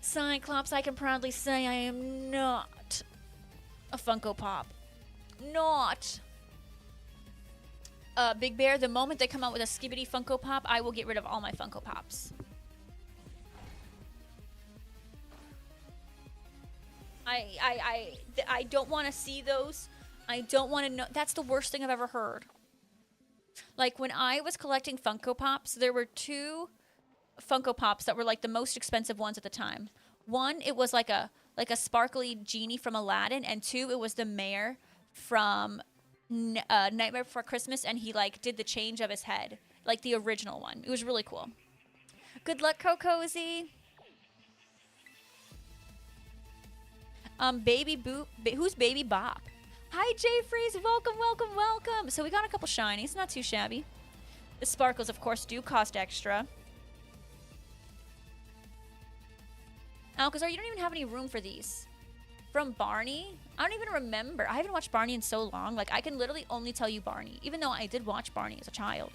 Cyclops, I can proudly say I am not a Funko Pop. Not. Big Bear, the moment they come out with a Skibidi Funko Pop, I will get rid of all my Funko Pops. I don't want to see those. I don't want to know. That's the worst thing I've ever heard. Like, when I was collecting Funko Pops, there were 2 Funko Pops that were, like, the most expensive ones at the time. One, it was like a sparkly genie from Aladdin, and 2, it was the mayor from Nightmare Before Christmas, and he, like, did the change of his head. Like, the original one. It was really cool. Good luck, Cocozy. Baby Boop. Who's Baby Bop? Hi, Jay Freeze. Welcome, welcome, welcome. So we got a couple shinies. Not too shabby. The sparkles, of course, do cost extra. Alcazar, you don't even have any room for these. From Barney? I don't even remember. I haven't watched Barney in so long. Like, I can literally only tell you Barney, even though I did watch Barney as a child.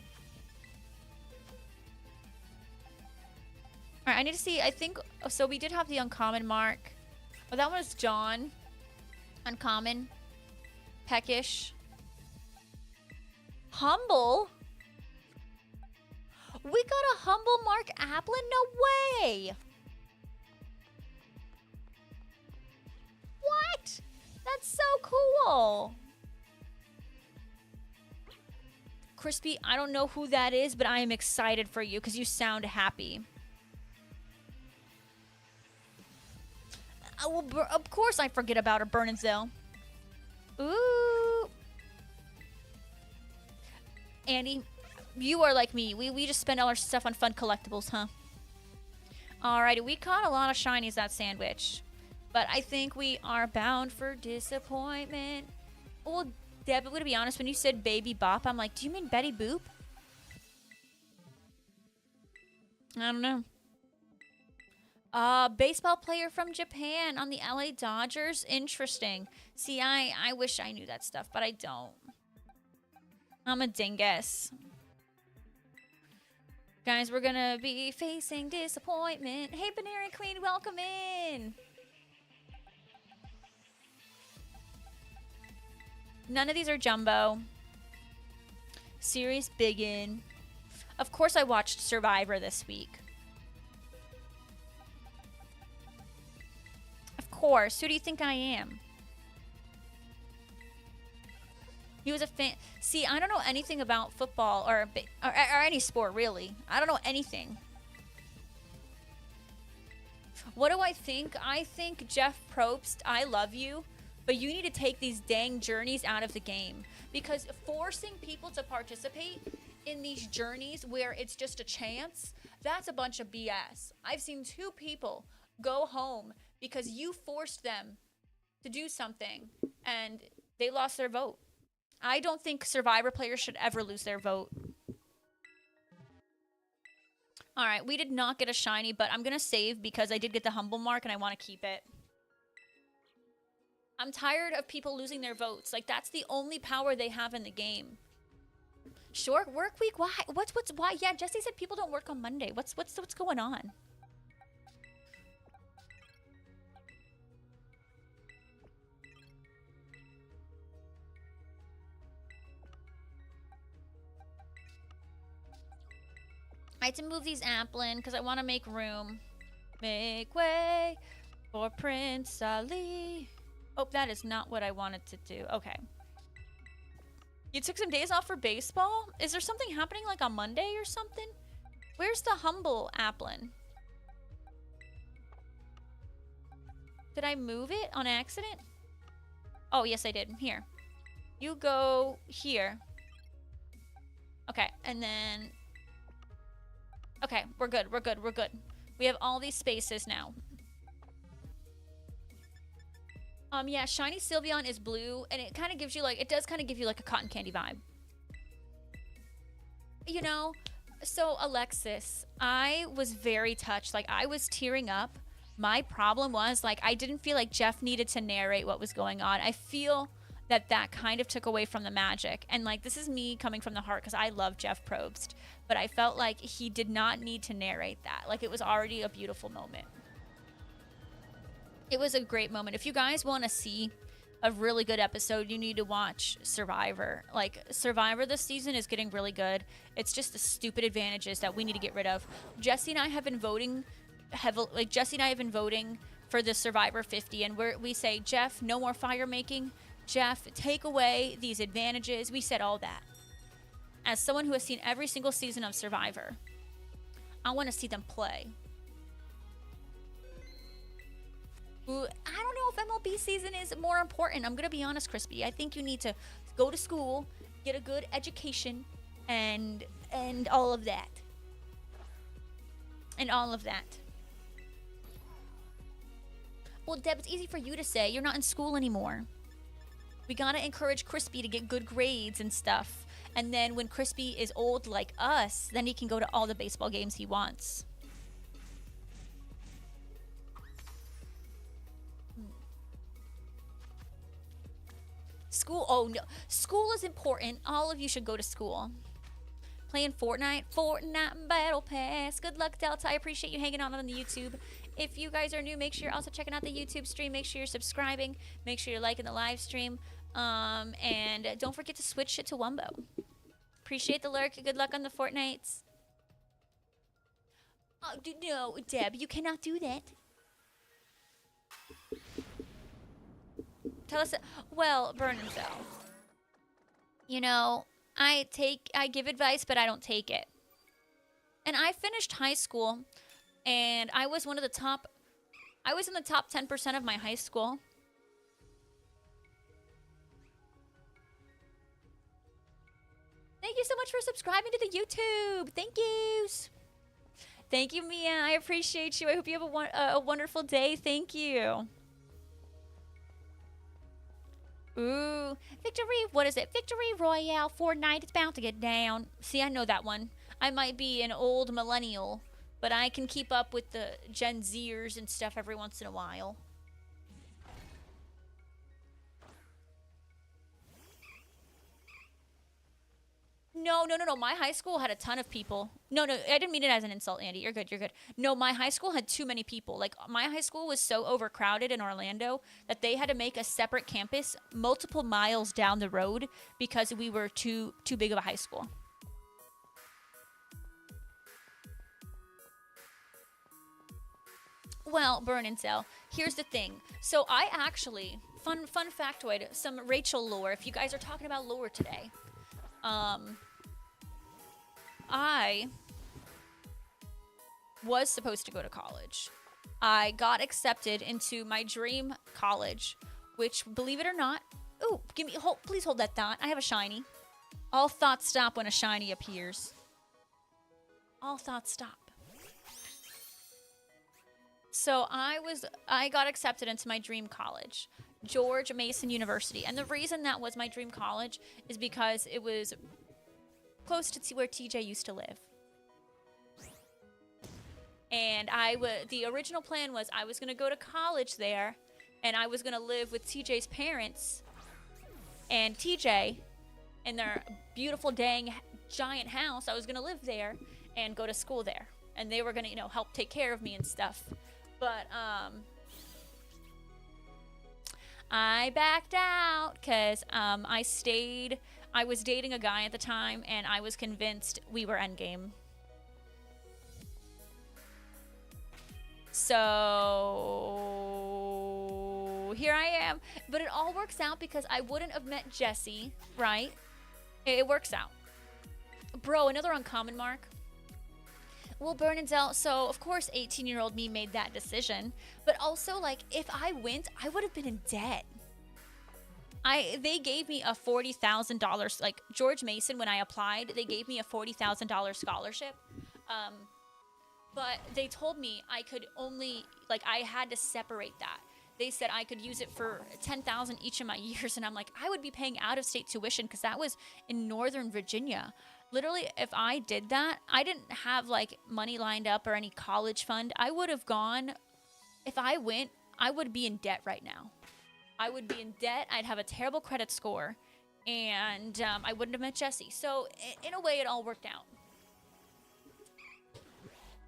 All right, I need to see. I think, so we did have the uncommon mark. Oh, that one was John. Uncommon. Peckish. Humble? We got a humble Mark Applin? No way! What? That's so cool. Crispy, I don't know who that is, but I am excited for you because you sound happy. Well, of course I forget about her, Burn and Zell. Ooh. Andy, you are like me. We just spend all our stuff on fun collectibles, huh? Alrighty, we caught a lot of shinies that sandwich. But I think we are bound for disappointment. Well, Deb, to be honest, when you said Baby Bop, I'm like, do you mean Betty Boop? I don't know. Baseball player from Japan on the LA Dodgers. Interesting. See, I wish I knew that stuff, but I don't. I'm a dingus. Guys, we're gonna be facing disappointment. Hey, Banary Queen, welcome in. None of these are jumbo. Series Biggin. Of course I watched Survivor this week. Of course. Who do you think I am? He was a fan. See, I don't know anything about football or any sport, really. I don't know anything. What do I think? I think Jeff Probst, I love you, but you need to take these dang journeys out of the game. Because forcing people to participate in these journeys where it's just a chance, that's a bunch of BS. I've seen 2 people go home because you forced them to do something and they lost their vote. I don't think Survivor players should ever lose their vote. All right, we did not get a shiny, but I'm going to save because I did get the humble mark and I want to keep it. I'm tired of people losing their votes. Like, that's the only power they have in the game. Short work week? Why? Why? Yeah, Jesse said people don't work on Monday. What's going on? I had to move these Applin because I want to make room. Make way for Prince Ali. Oh, that is not what I wanted to do. Okay. You took some days off for baseball? Is there something happening like on Monday or something? Where's the humble Applin? Did I move it on accident? Oh, yes, I did. Here. You go here. Okay, and then... Okay, we're good, we're good, we're good. We have all these spaces now. Yeah, Shiny Sylveon is blue, and it kind of gives you, like, it does kind of give you, like, a cotton candy vibe. You know, so, Alexis, I was very touched. Like, I was tearing up. My problem was, like, I didn't feel like Jeff needed to narrate what was going on. I feel that kind of took away from the magic. And, like, this is me coming from the heart because I love Jeff Probst. But I felt like he did not need to narrate that. Like, it was already a beautiful moment. It was a great moment. If you guys want to see a really good episode, you need to watch Survivor. Like, Survivor this season is getting really good. It's just the stupid advantages that we need to get rid of. Jesse and I have been voting for the Survivor 50, and we say, Jeff, no more fire making. Jeff, take away these advantages. We said all that. As someone who has seen every single season of Survivor, I want to see them play. Ooh, I don't know if MLB season is more important. I'm going to be honest, Crispy. I think you need to go to school, get a good education, and all of that. And all of that. Well, Deb, it's easy for you to say. You're not in school anymore. We got to encourage Crispy to get good grades and stuff. And then when Crispy is old like us, then he can go to all the baseball games he wants. School, oh no. School is important. All of you should go to school. Playing Fortnite Battle Pass. Good luck, Delta. I appreciate you hanging out on the YouTube. If you guys are new, make sure you're also checking out the YouTube stream. Make sure you're subscribing. Make sure you're liking the live stream. And don't forget to switch it to Wumbo. Appreciate the lurk. Good luck on the Fortnites. Oh, no, Deb, you cannot do that. Tell us. Well, Bernenfell. You know, I give advice, but I don't take it. And I finished high school, and I was in the top 10% of my high school. Thank you so much for subscribing to the YouTube. Thank yous. Thank you, Mia. I appreciate you. I hope you have a wonderful day. Thank you. Ooh. Victory. What is it? Victory Royale Fortnite. It's bound to get down. See, I know that one. I might be an old millennial, but I can keep up with the Gen Zers and stuff every once in a while. No, no, no, no. My high school had a ton of people. No, no, I didn't mean it as an insult, Andy. You're good. You're good. No, my high school had too many people. Like my high school was so overcrowded in Orlando that they had to make a separate campus multiple miles down the road because we were too big of a high school. Well, burn and sell. Here's the thing. So I actually fun factoid, some Rachel lore. If you guys are talking about lore today, um, I was supposed to go to college. I got accepted into my dream college, which, believe it or not, ooh, please hold that thought. I have a shiny. All thoughts stop when a shiny appears. All thoughts stop. So I got accepted into my dream college, George Mason University. And the reason that was my dream college is because it was close to where TJ used to live. And the original plan was I was going to go to college there, and I was going to live with TJ's parents and TJ in their beautiful dang giant house. I was going to live there and go to school there. And they were going to, help take care of me and stuff. But I backed out because I was dating a guy at the time, and I was convinced we were endgame. So here I am. But it all works out because I wouldn't have met Jesse, right? It works out. Bro, another uncommon mark. Well, Bernadette, so of course 18-year-old me made that decision, but also like if I went, I would have been in debt. They gave me a $40,000, like George Mason, when I applied, they gave me a $40,000 scholarship. But they told me I could only, like I had to separate that. They said I could use it for $10,000 each of my years, and I'm like, I would be paying out-of-state tuition because that was in Northern Virginia. Literally, if I did that, I didn't have like money lined up or any college fund. I would have gone, if I went, I would be in debt right now. I would be in debt. I'd have a terrible credit score, and I wouldn't have met Jesse. So in a way, it all worked out.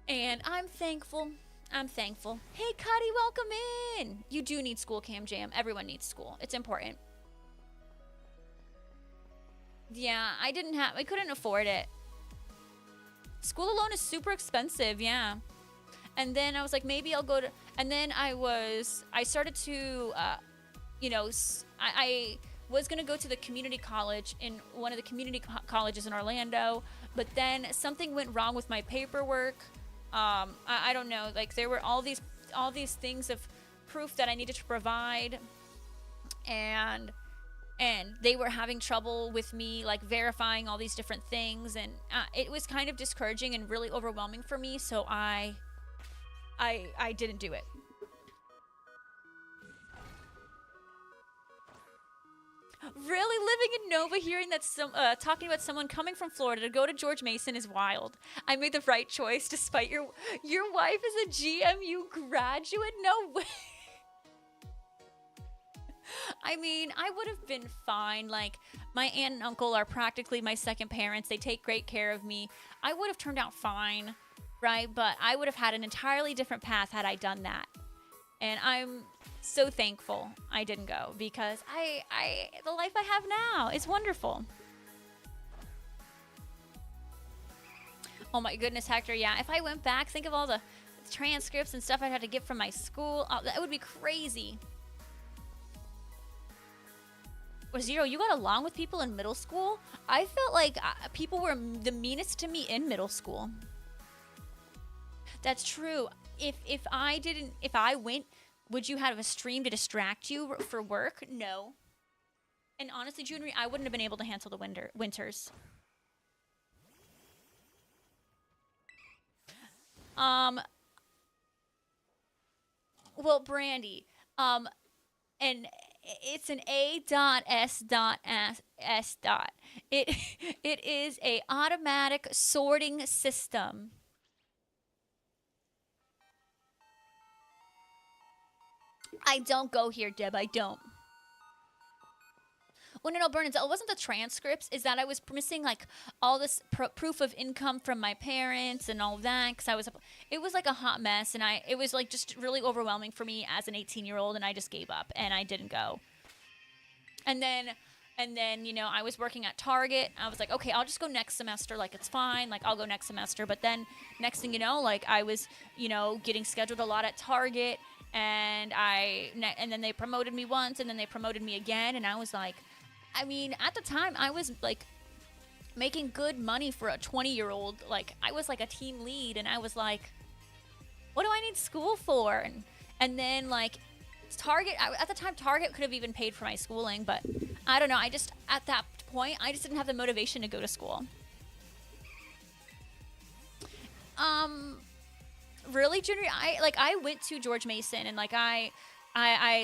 And I'm thankful. I'm thankful. Hey, Cuddy, welcome in. You do need school, Cam Jam. Everyone needs school. It's important. Yeah, I couldn't afford it. School alone is super expensive, yeah. And then I was like, maybe I'll go to, and then I started to, I was going to go to the community college in one of the community colleges in Orlando, but then something went wrong with my paperwork. I don't know, like there were all these things of proof that I needed to provide, and they were having trouble with me like verifying all these different things, and it was kind of discouraging and really overwhelming for me, so I didn't do it. Really, living in Nova, hearing that talking about someone coming from Florida to go to George Mason is wild. I made the right choice despite your wife is a GMU graduate? No way. I mean, I would have been fine. Like, my aunt and uncle are practically my second parents. They take great care of me. I would have turned out fine, right? But I would have had an entirely different path had I done that. And I'm so thankful I didn't go because the life I have now is wonderful. Oh my goodness, Hector. Yeah, if I went back, think of all the transcripts and stuff I'd have to get from my school. Oh, that would be crazy. Zero, you got along with people in middle school? I felt like people were the meanest to me in middle school. That's true. If I went, would you have a stream to distract you for work? No. And honestly, Junior, I wouldn't have been able to handle the winters. Well, Brandy, and it's an A.S.S. It is a automatic sorting system. I don't go here, Deb. I don't. Well, no, Burnins, it wasn't the transcripts. Is that I was missing like all this proof of income from my parents and all that because it was like a hot mess, and it was like just really overwhelming for me as an 18-year-old, and I just gave up and I didn't go. And then I was working at Target. I was like, okay, I'll just go next semester. Like, it's fine. Like, I'll go next semester. But then next thing you know, like, I was, getting scheduled a lot at Target. And then they promoted me once, and then they promoted me again. And I was like, I mean, at the time, I was like making good money for a 20-year-old. Like, I was like a team lead. And I was like, what do I need school for? And then, like, Target, at the time, Target could have even paid for my schooling, but I don't know. At that point, I just didn't have the motivation to go to school. Really, Junior, I went to George Mason, and like I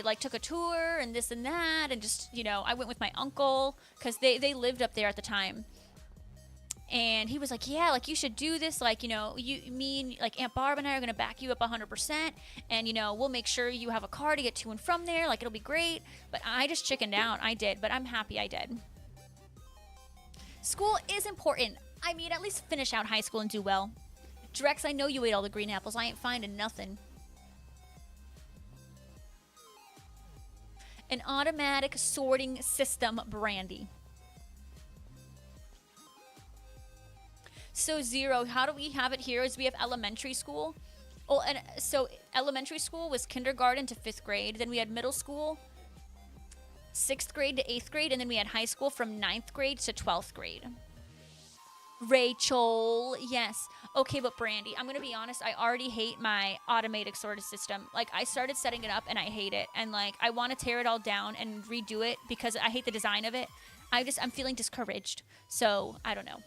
like took a tour and this and that, and just, I went with my uncle because they lived up there at the time. And he was like, yeah, like, you should do this. Like, like, Aunt Barb and I are going to back you up 100%. And, we'll make sure you have a car to get to and from there. Like, it'll be great. But I just chickened out. I did. But I'm happy I did. School is important. I mean, at least finish out high school and do well. Drex, I know you ate all the green apples. I ain't finding nothing. An automatic sorting system, Brandy. So Zero, how do we have it here is we have elementary school. Oh, and so elementary school was kindergarten to 5th grade. Then we had middle school, 6th grade to 8th grade. And then we had high school from 9th grade to 12th grade. Rachel, yes. Okay, but Brandy, I'm going to be honest. I already hate my automatic sorted system. Like, I started setting it up and I hate it. And like, I want to tear it all down and redo it because I hate the design of it. I'm feeling discouraged. So, I don't know.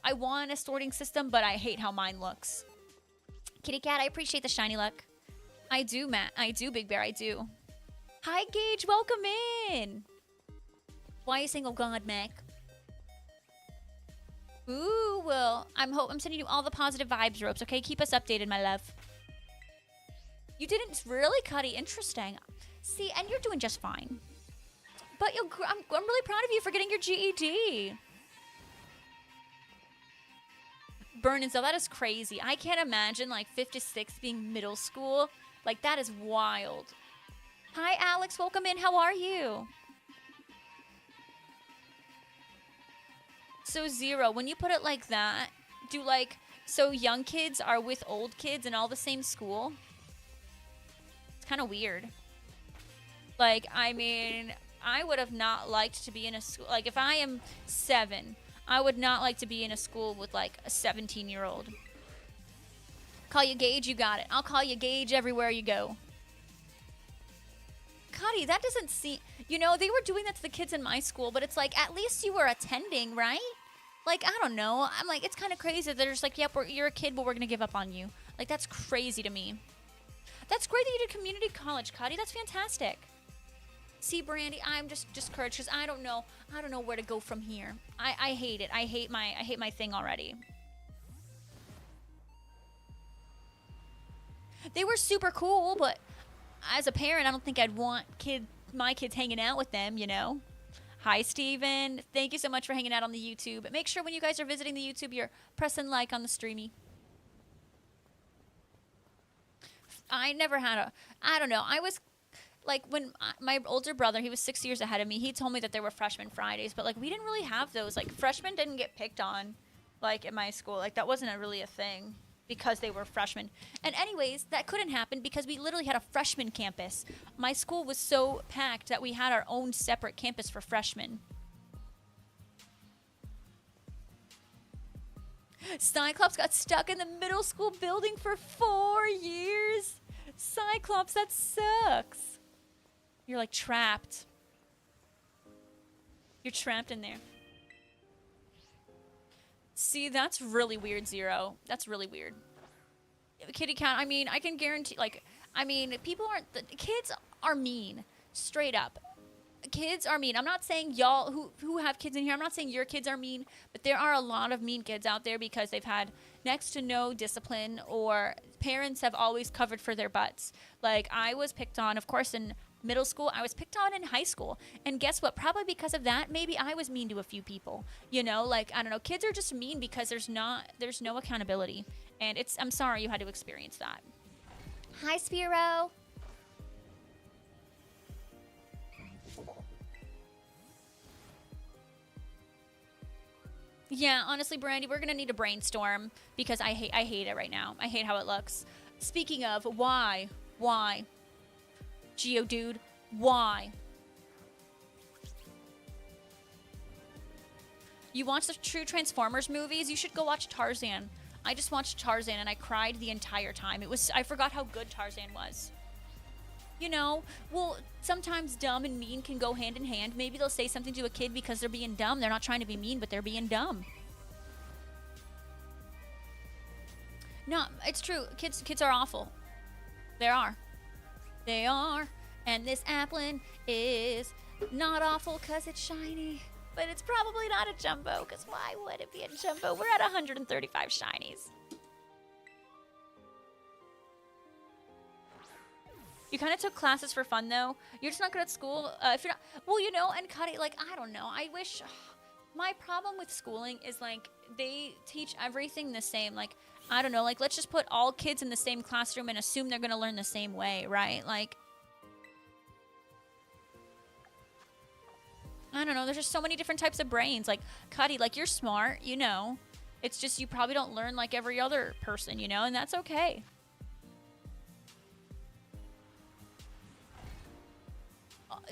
I want a sorting system, but I hate how mine looks. Kitty Cat, I appreciate the shiny luck. I do, Matt. I do, Big Bear. I do. Hi, Gage. Welcome in. Why are you saying, oh, God, Mac? Ooh, well, I'm sending you all the positive vibes, Ropes, okay? Keep us updated, my love. You didn't really, Cuddy. Interesting. See, and you're doing just fine. But I'm really proud of you for getting your GED. Burn-ins, though, that is crazy. I can't imagine, like, 56 being middle school. Like, that is wild. Hi, Alex. Welcome in. How are you? So, Zero, when you put it like that, so young kids are with old kids in all the same school? It's kind of weird. Like, I mean, I would have not liked to be in a school. Like, if I am 7, I would not like to be in a school with, like, a 17-year-old. Call you Gage, you got it. I'll call you Gage everywhere you go. Cuddy, that doesn't seem... they were doing that to the kids in my school, but it's like, at least you were attending, right? Like, I don't know. I'm like, it's kind of crazy that they're just like, yep, you're a kid, but we're going to give up on you. Like, that's crazy to me. That's great that you did community college, Cuddy. That's fantastic. See, Brandy, I'm just discouraged because I don't know where to go from here. I hate it. I hate my thing already. They were super cool, but as a parent, I don't think I'd want my kids hanging out with them, Hi, Steven. Thank you so much for hanging out on the YouTube. Make sure when you guys are visiting the YouTube, you're pressing like on the streamy. I never had I don't know. I was... Like, when my older brother, he was 6 years ahead of me, he told me that there were freshman Fridays. But, like, we didn't really have those. Like, freshmen didn't get picked on, like, in my school. Like, that wasn't really a thing because they were freshmen. And anyways, that couldn't happen because we literally had a freshman campus. My school was so packed that we had our own separate campus for freshmen. Cyclops got stuck in the middle school building for 4 years. Cyclops, that sucks. You're like trapped. You're trapped in there. See, that's really weird, Zero. That's really weird. Kitty Cat, I mean, I can guarantee, people aren't, kids are mean. Straight up. Kids are mean. I'm not saying y'all who have kids in here, I'm not saying your kids are mean, but there are a lot of mean kids out there because they've had next to no discipline or parents have always covered for their butts. Like, I was picked on, of course, in middle school. I was picked on in high school. And guess what? Probably because of that, maybe I was mean to a few people. You know, like, I don't know. Kids are just mean because there's no accountability. And I'm sorry you had to experience that. Hi, Spiro. Yeah, honestly, Brandy, we're gonna need a brainstorm because I hate it right now. I hate how it looks. Speaking of, why? Geodude, why? You watch the true Transformers movies? You should go watch Tarzan. I just watched Tarzan and I cried the entire time. I forgot how good Tarzan was. You know, well, sometimes dumb and mean can go hand in hand. Maybe they'll say something to a kid because they're being dumb. They're not trying to be mean, but they're being dumb. No, it's true. Kids are awful. They are. And this Applin is not awful because it's shiny. But it's probably not a jumbo, because why would it be a jumbo? We're at 135 shinies. You kind of took classes for fun, though. You're just not good at school. If you're not, well, you know, and Cuddy, like, I don't know. I wish. My problem with schooling is like they teach everything the same. Like, I don't know. Like, let's just put all kids in the same classroom and assume they're gonna learn the same way, right? Like, I don't know. There's just so many different types of brains. Like, Cuddy, like, you're smart, you know. It's just you probably don't learn like every other person, you know, and that's okay.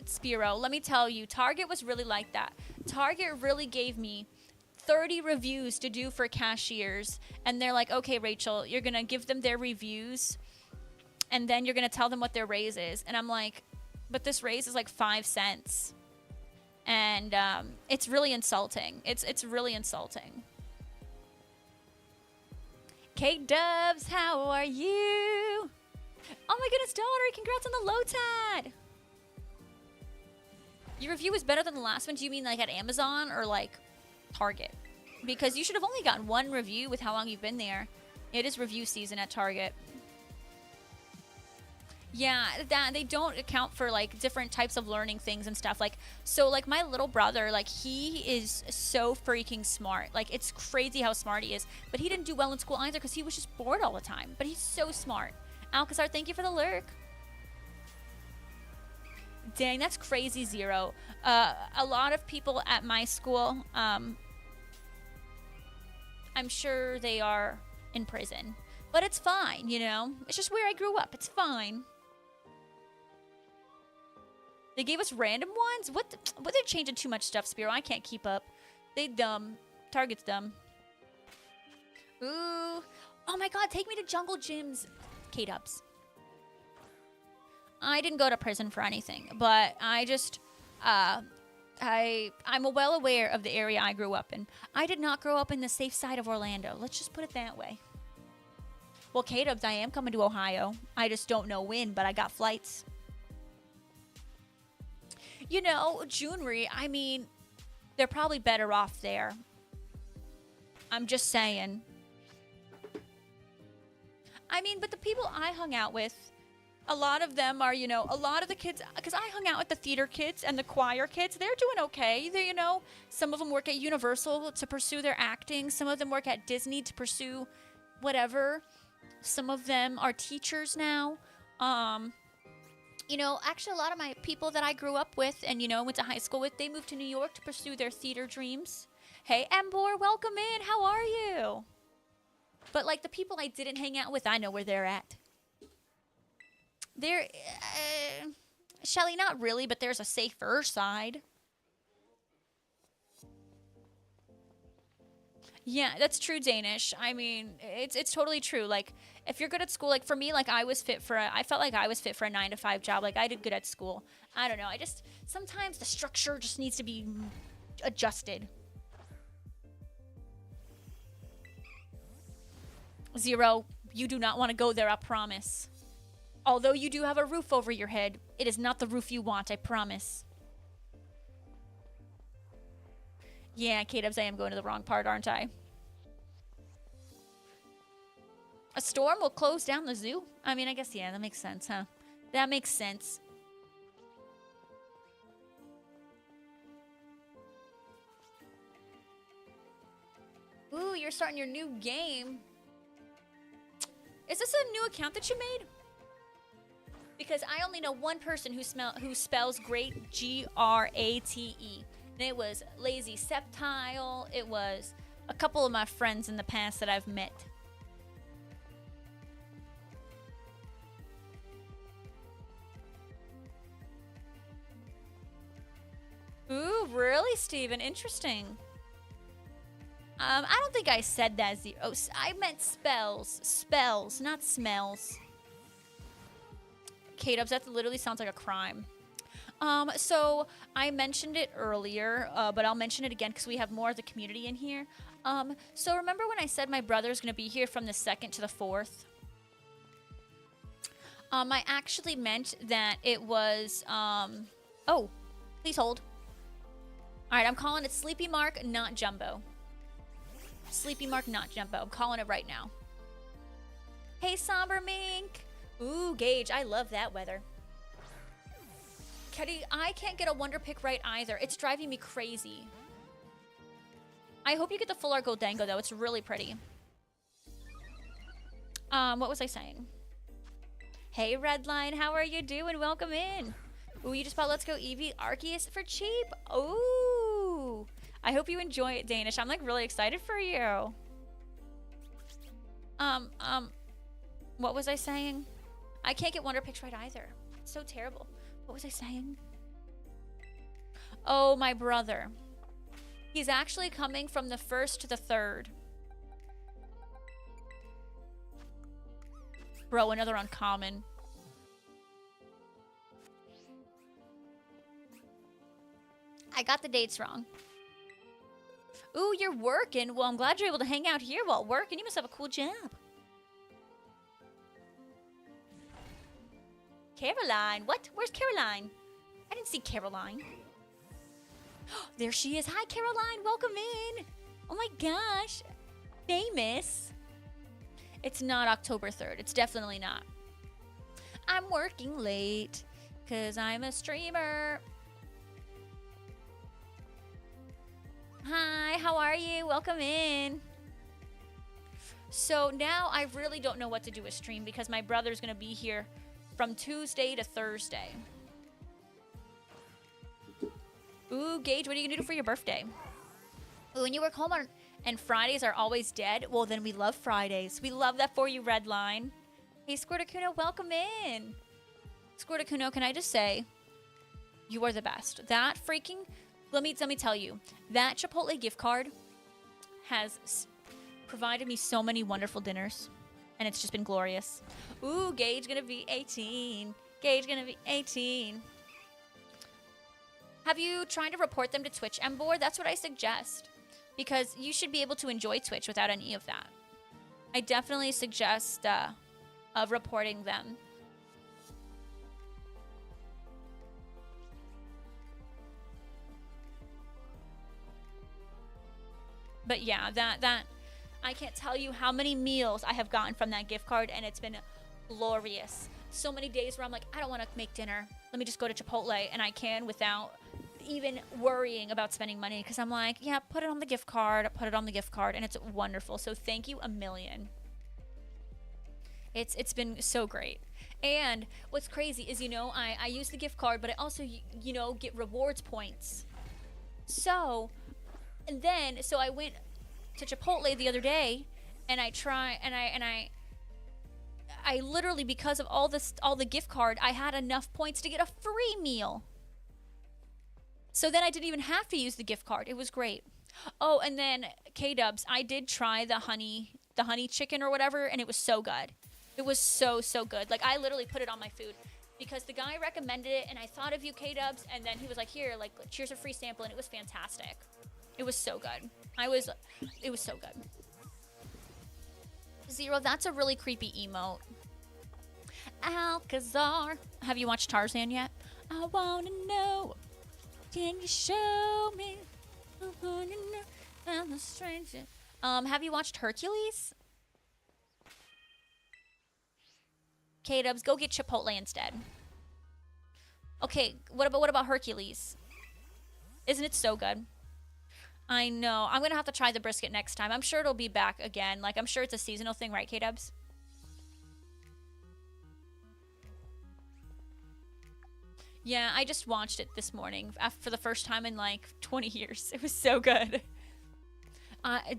Spiro, let me tell you, Target was really like that. Target really gave me 30 reviews to do for cashiers, and they're like, okay, Rachel, you're gonna give them their reviews, and then you're gonna tell them what their raise is. And I'm like, but this raise is like 5 cents. And it's really insulting. It's really insulting. Kate Dubs, how are you? Oh my goodness, Dollary, congrats on the low tad. Your review was better than the last one. Do you mean like at Amazon or like Target? Because you should have only gotten one review with how long you've been there. It is review season at Target. Yeah, that they don't account for like different types of learning things and stuff. Like, so like my little brother, like he is so freaking smart. Like, it's crazy how smart he is. But he didn't do well in school either because he was just bored all the time. But he's so smart. Alcazar, thank you for the lurk. Dang, that's crazy, Zero. A lot of people at my school, I'm sure they are in prison. But it's fine, you know? It's just where I grew up. It's fine. They gave us random ones? What they're changing too much stuff, Spiro. I can't keep up. They dumb. Target's dumb. Ooh. Oh my god, take me to Jungle Gyms. K-Dubs. I didn't go to prison for anything, but I just, I'm well aware of the area I grew up in. I did not grow up in the safe side of Orlando. Let's just put it that way. Well, K-Dubs, I am coming to Ohio. I just don't know when, but I got flights. You know, Junri, I mean, they're probably better off there. I'm just saying. I mean, but the people I hung out with, a lot of them are, you know, a lot of the kids, because I hung out with the theater kids and the choir kids. They're doing okay. They, you know, some of them work at Universal to pursue their acting. Some of them work at Disney to pursue whatever. Some of them are teachers now. You know, actually, a lot of my people that I grew up with and, you know, went to high school with, they moved to New York to pursue their theater dreams. Hey, Embor, welcome in. How are you? But, like, the people I didn't hang out with, I know where they're at. They're, Shelly, not really, but there's a safer side. Yeah, that's true, Danish. I mean, it's totally true. Like, if you're good at school, like for me, like I felt like I was fit for a 9-to-5 job. Like I did good at school. I don't know. Sometimes the structure just needs to be adjusted. Zero, you do not want to go there, I promise. Although you do have a roof over your head, it is not the roof you want, I promise. Yeah, K-Dubs, I am going to the wrong part, aren't I? A storm will close down the zoo? I mean, I guess, yeah, that makes sense, huh? That makes sense. Ooh, you're starting your new game. Is this a new account that you made? Because I only know one person who spells great, G-R-A-T-E. And it was Lazy Septile. It was a couple of my friends in the past that I've met. Ooh, really, Steven? Interesting. I don't think I said that. Oh, I meant spells. Spells, not smells. K-Dubs, that literally sounds like a crime. So I mentioned it earlier, but I'll mention it again because we have more of the community in here. So remember when I said my brother's going to be here from the 2nd to the 4th? I actually meant that it was, oh, please hold. All right, I'm calling it Sleepy Mark, not Jumbo. Sleepy Mark, not Jumbo. I'm calling it right now. Hey, Somber Mink. Ooh, Gage, I love that weather. Ketty, I can't get a Wonder Pick right either. It's driving me crazy. I hope you get the full art Goldango, though. It's really pretty. What was I saying? Hey, Redline, how are you doing? Welcome in. Ooh, you just bought Let's Go Eevee Arceus for cheap. Ooh. I hope you enjoy it, Danish. I'm, like, really excited for you. What was I saying? I can't get Wonder Picks right either. It's so terrible. What was I saying? Oh, my brother. He's actually coming from the 1st to the 3rd. Bro, another uncommon. I got the dates wrong. Ooh, you're working. Well, I'm glad you're able to hang out here while working. You must have a cool job. Caroline. What? Where's Caroline? I didn't see Caroline. There she is. Hi, Caroline. Welcome in. Oh my gosh. Famous. It's not October 3rd. It's definitely not. I'm working late because I'm a streamer. Hi, how are you? Welcome in. So now I really don't know what to do with stream because my brother's going to be here from Tuesday to Thursday. Ooh, Gage, what are you going to do for your birthday? Ooh, when you work home and Fridays are always dead, well, then we love Fridays. We love that for you, Redline. Hey, Squirtacuno, welcome in. Squirtacuno, can I just say, you are the best. That freaking... Let me tell you, that Chipotle gift card has provided me so many wonderful dinners, and it's just been glorious. Ooh, Gage gonna be 18. Gage gonna be 18. Have you tried to report them to Twitch, Embor? That's what I suggest, because you should be able to enjoy Twitch without any of that. I definitely suggest of reporting them. But yeah, that I can't tell you how many meals I have gotten from that gift card, and it's been glorious. So many days where I'm like, I don't want to make dinner. Let me just go to Chipotle, and I can without even worrying about spending money, because I'm like, yeah, put it on the gift card, and it's wonderful. So thank you a million. It's been so great. And what's crazy is, you know, I use the gift card, but I also, you know, get rewards points. So... And then, so I went to Chipotle the other day, and I literally, because of all the gift card, I had enough points to get a free meal. So then I didn't even have to use the gift card. It was great. Oh, and then K-Dubs, I did try the honey chicken or whatever, and it was so good. It was so good. Like, I literally put it on my food because the guy recommended it, and I thought of you, K-Dubs, and then he was like, here, like, here's a free sample, and it was fantastic. It was so good. It was so good. Zero, that's a really creepy emote. Alcazar. Have you watched Tarzan yet? I wanna know. Can you show me? I wanna know. I'm a stranger. Have you watched Hercules? K-Dubs, go get Chipotle instead. Okay, what about Hercules? Isn't it so good? I know. I'm gonna have to try the brisket next time. I'm sure it'll be back again. Like, I'm sure it's a seasonal thing, right, K-Dubs? Yeah, I just watched it this morning for the first time in like 20 years. It was so good.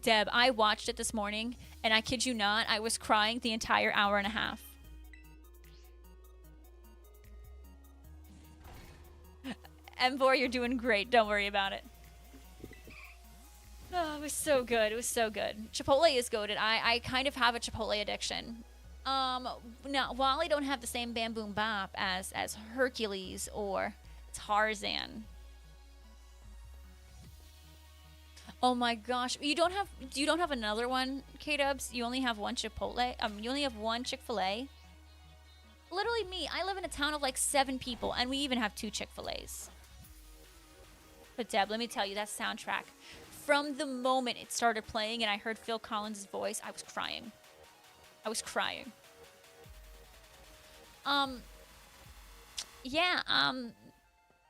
Deb, I watched it this morning, and I kid you not, I was crying the entire hour and a half. Emvor, you're doing great. Don't worry about it. Oh, it was so good. It was so good. Chipotle is goated. I kind of have a Chipotle addiction. Now, while I don't have the same Bam Boom Bop as Hercules or Tarzan. Oh my gosh, you don't have another one, K-Dubs? You only have one Chipotle? You only have one Chick-fil-A? Literally me. I live in a town of like 7 people, and we even have 2 Chick-fil-A's. But Deb, let me tell you, that soundtrack, from the moment it started playing and I heard Phil Collins' voice, I was crying. I was crying. Yeah,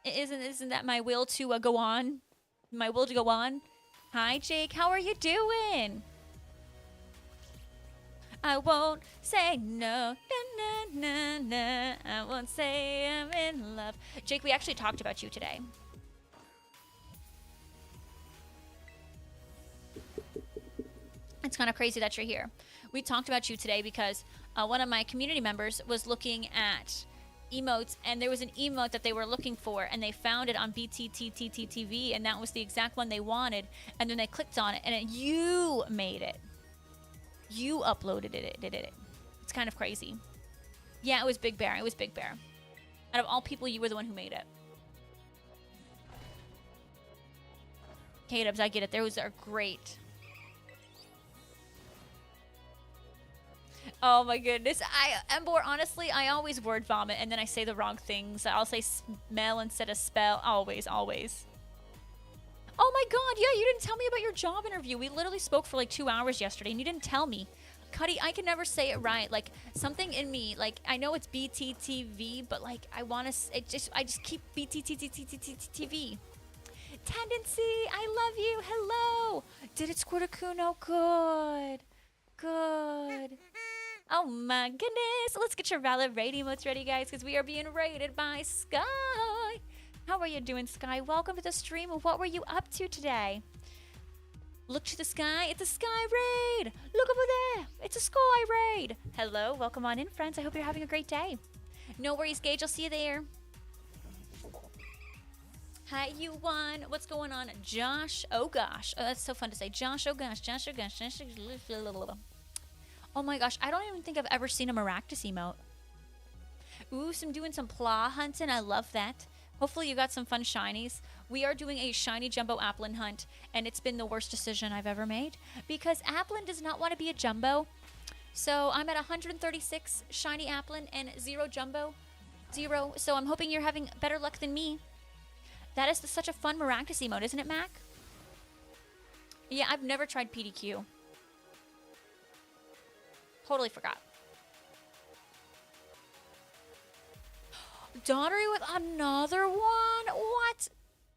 isn't that my will to go on? My will to go on? Hi, Jake. How are you doing? I won't say no. Na, na, na, na. I won't say I'm in love. Jake, we actually talked about you today. It's kind of crazy that you're here. We talked about you today because one of my community members was looking at emotes, and there was an emote that they were looking for, and they found it on BTTTTV, and that was the exact one they wanted, and then they clicked on it, and you made it. You uploaded it, did it. It's kind of crazy. Yeah, it was Big Bear. It was Big Bear. Out of all people, you were the one who made it. K-Dubs, I get it. Those are great. Oh my goodness. Embor, honestly, I always word vomit and then I say the wrong things. I'll say smell instead of spell. Always, always. Oh my god, yeah, you didn't tell me about your job interview. We literally spoke for like 2 hours yesterday and you didn't tell me. Cuddy, I can never say it right. Like, something in me, like, I know it's BTTV, but like, I just keep BTTTTV. Tendency, I love you. Hello. Did it squirt a kuno? Good. Good. Oh my goodness. Let's get your valid raid emotes ready, guys, because we are being raided by Sky. How are you doing, Sky? Welcome to the stream. What were you up to today? Look to the sky. It's a Sky raid. Look over there. It's a Sky raid. Hello. Welcome on in, friends. I hope you're having a great day. No worries, Gage. I'll see you there. Hi, you won. What's going on? Josh. Oh, gosh. Oh, that's so fun to say. Josh. Oh, gosh. Josh. Oh, gosh. Josh. Oh my gosh, I don't even think I've ever seen a Maractus emote. Ooh, doing some pla hunting. I love that. Hopefully you got some fun shinies. We are doing a shiny jumbo Applin hunt, and it's been the worst decision I've ever made because Applin does not want to be a jumbo. So I'm at 136 shiny Applin and 0 jumbo. 0. So I'm hoping you're having better luck than me. That is such a fun Maractus emote, isn't it, Mac? Yeah, I've never tried PDQ. Totally forgot. Daughtery with another one? What?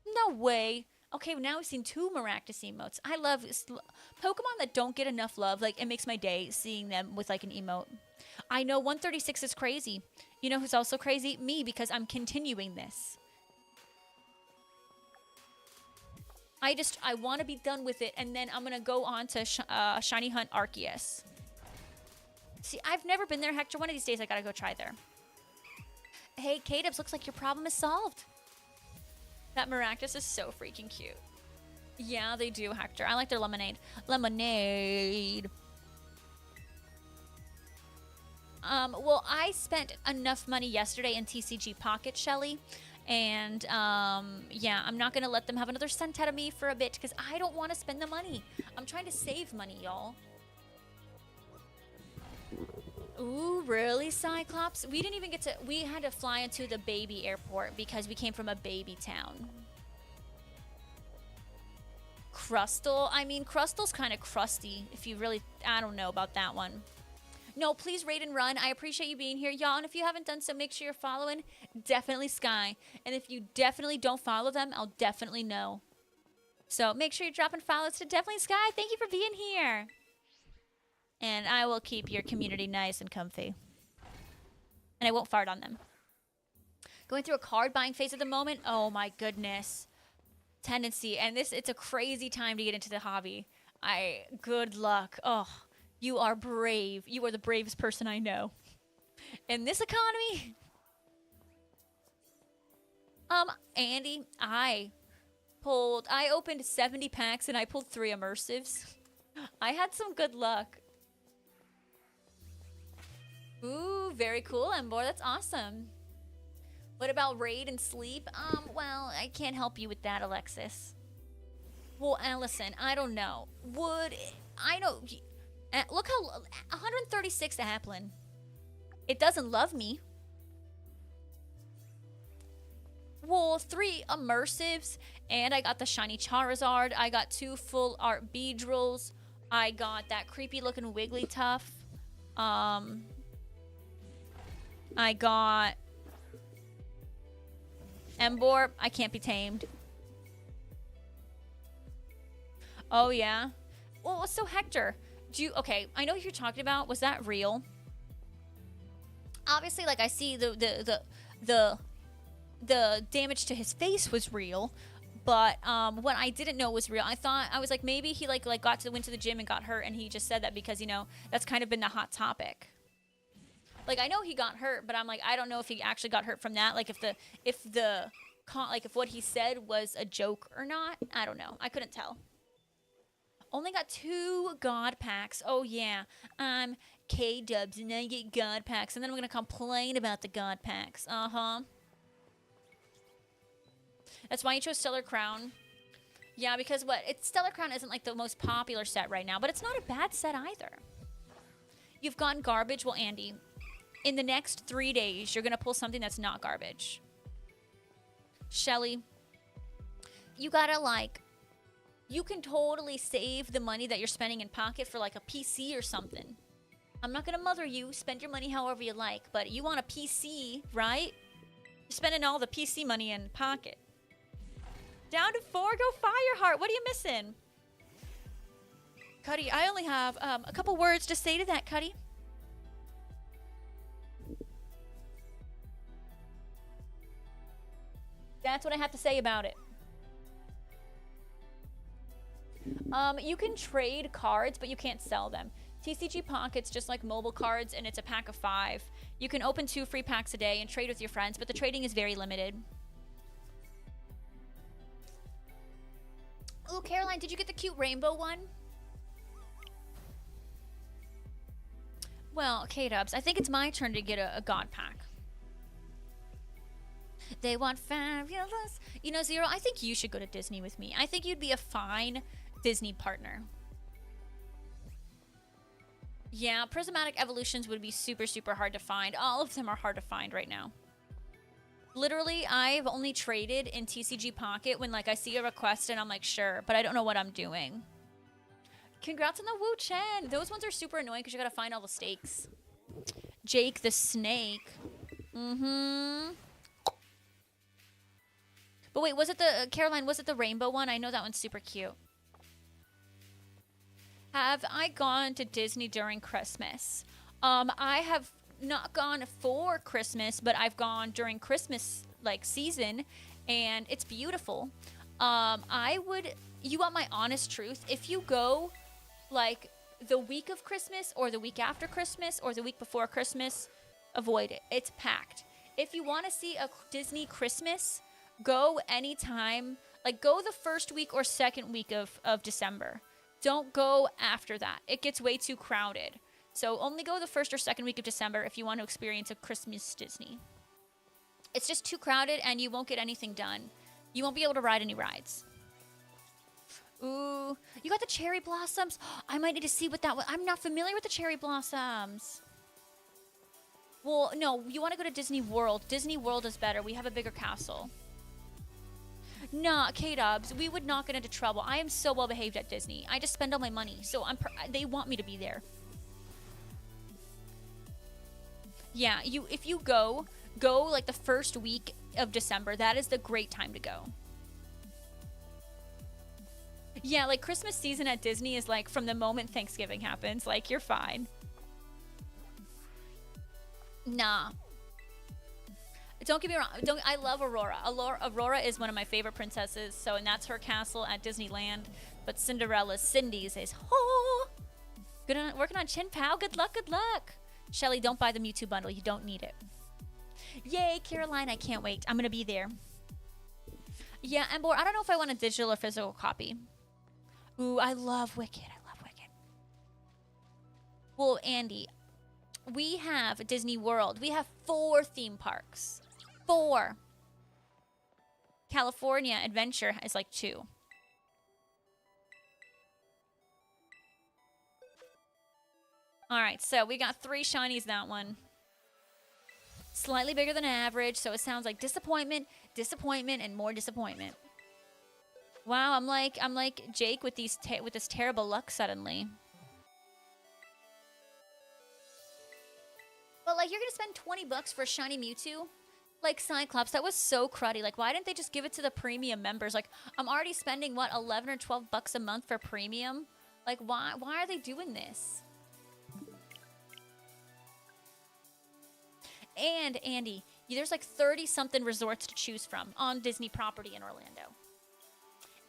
No way. Okay, now we've seen 2 Maractus emotes. I love Pokemon that don't get enough love. Like, it makes my day seeing them with, like, an emote. I know 136 is crazy. You know who's also crazy? Me, because I'm continuing this. I want to be done with it, and then I'm going to go on to Shiny Hunt Arceus. See, I've never been there, Hector. One of these days, I gotta go try there. Hey, K-Dubs, looks like your problem is solved. That Maractus is so freaking cute. Yeah, they do, Hector. I like their lemonade. Lemonade. Well, I spent enough money yesterday in TCG Pocket, Shelly. And, yeah, I'm not gonna let them have another cent out of me for a bit because I don't want to spend the money. I'm trying to save money, y'all. Ooh, really, Cyclops? We didn't even get to... We had to fly into the baby airport because we came from a baby town. Crustle? I mean, Crustal's kind of crusty, if you really... I don't know about that one. No, please rate and run. I appreciate you being here, y'all. And if you haven't done so, make sure you're following definitely Sky. And if you definitely don't follow them, I'll definitely know. So make sure you're dropping follows to Definitely Sky. Thank you for being here. And I will keep your community nice and comfy. And I won't fart on them. Going through a card buying phase at the moment. Oh my goodness. Tendency. And it's a crazy time to get into the hobby. Good luck. Oh, you are brave. You are the bravest person I know. In this economy. Andy, I opened 70 packs and I pulled 3 immersives. I had some good luck. Ooh, very cool, Embor. That's awesome. What about raid and sleep? Well, I can't help you with that, Alexis. Well, Allison, I don't know. I know. Look how 136 Applin. It doesn't love me. Well, 3 immersives, and I got the shiny Charizard. I got 2 full art Beedrills. I got that creepy looking Wigglytuff. I got Embor. I can't be tamed. Oh yeah. Well, so Hector, okay, I know what you're talking about. Was that real? Obviously, like I see the damage to his face was real, but what I didn't know was real. I was like, maybe he went to the gym and got hurt, and he just said that because, you know, that's kind of been the hot topic. Like, I know he got hurt, but I'm like, I don't know if he actually got hurt from that. Like, if what he said was a joke or not. I don't know. I couldn't tell. Only got 2 God packs. Oh yeah, I'm K-dubs and I get God packs, and then I'm gonna complain about the God packs. That's why you chose Stellar Crown. Yeah, because Stellar Crown isn't like the most popular set right now, but it's not a bad set either. You've gotten garbage. Well, Andy, in the next 3 days, you're gonna pull something that's not garbage. Shelly, you gotta you can totally save the money that you're spending in pocket for like a PC or something. I'm not gonna mother you. Spend your money however you like, but you want a PC, right? You're spending all the PC money in pocket. Down to 4, go Fireheart. What are you missing? Cuddy, I only have a couple words to say to that, Cuddy. That's what I have to say about it. You can trade cards, but you can't sell them. TCG Pocket's just like mobile cards, and it's a pack of 5. You can open 2 free packs a day and trade with your friends, but the trading is very limited. Ooh, Caroline, did you get the cute rainbow one? Well, K-Dubs, I think it's my turn to get a God pack. They want fabulous. You know, Zero, I think you should go to Disney with me. I think you'd be a fine Disney partner. Yeah, Prismatic Evolutions would be super, super hard to find. All of them are hard to find right now. Literally, I've only traded in TCG Pocket when, like, I see a request and I'm like, sure, but I don't know what I'm doing. Congrats on the Wu Chen. Those ones are super annoying because you gotta find all the stakes. Jake the Snake. Mm-hmm. But wait, was it the, Caroline, was it the rainbow one? I know that one's super cute. Have I gone to Disney during Christmas? I have not gone for Christmas, but I've gone during Christmas, like, season, and it's beautiful. You want my honest truth? If you go, like, the week of Christmas or the week after Christmas or the week before Christmas, avoid it. It's packed. If you want to see a Disney Christmas, go anytime. Like, go the first week or second week of December. Don't go after that. It gets way too crowded. So only go the first or second week of December if you want to experience a Christmas Disney. It's just too crowded and you won't get anything done. You won't be able to ride any rides. Ooh, you got the cherry blossoms? I might need to see what that was. I'm not familiar with the cherry blossoms. Well, no, you want to go to Disney World. Disney World is better. We have a bigger castle. Nah, K-Dubs, we would not get into trouble. I am so well behaved at Disney. I just spend all my money, so they want me to be there. Yeah, if you go like the first week of December. That is the great time to go. Yeah, like Christmas season at Disney is like from the moment Thanksgiving happens. Like, you're fine. Nah. Don't get me wrong. I love Aurora. Aurora is one of my favorite princesses. So, and that's her castle at Disneyland. But Cinderella's, Cindy's is, oh, good on, working on Chin Pao. Good luck, good luck. Shelly, don't buy the Mewtwo bundle. You don't need it. Yay, Caroline. I can't wait. I'm going to be there. Yeah, Embor, I don't know if I want a digital or physical copy. Ooh, I love Wicked. I love Wicked. Well, Andy, we have Disney World. We have 4 theme parks. 4. California Adventure is like 2. All right, so we got 3 shinies that one. Slightly bigger than average, so it sounds like disappointment, disappointment, and more disappointment. Wow, I'm like Jake with this terrible luck suddenly. But like, you're gonna spend 20 bucks for a shiny Mewtwo? Like, Cyclops, that was so cruddy. Like, why didn't they just give it to the premium members? Like, I'm already spending what, 11 or 12 bucks a month for premium? Like, why are they doing this? And Andy, there's like 30-something resorts to choose from on Disney property in Orlando.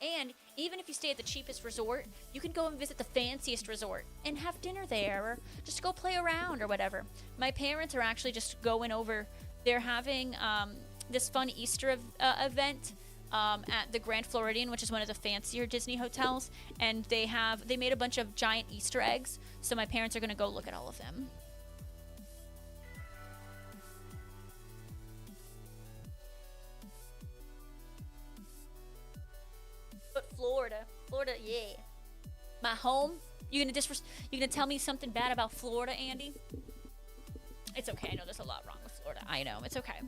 And even if you stay at the cheapest resort, you can go and visit the fanciest resort and have dinner there, or just go play around or whatever. My parents are actually just going over. They're having this fun Easter event at the Grand Floridian, which is one of the fancier Disney hotels, and they made a bunch of giant Easter eggs. So my parents are going to go look at all of them. But Florida, yeah. My home? You gonna tell me something bad about Florida, Andy? It's okay. I know there's a lot wrong with Florida. I know. It's okay.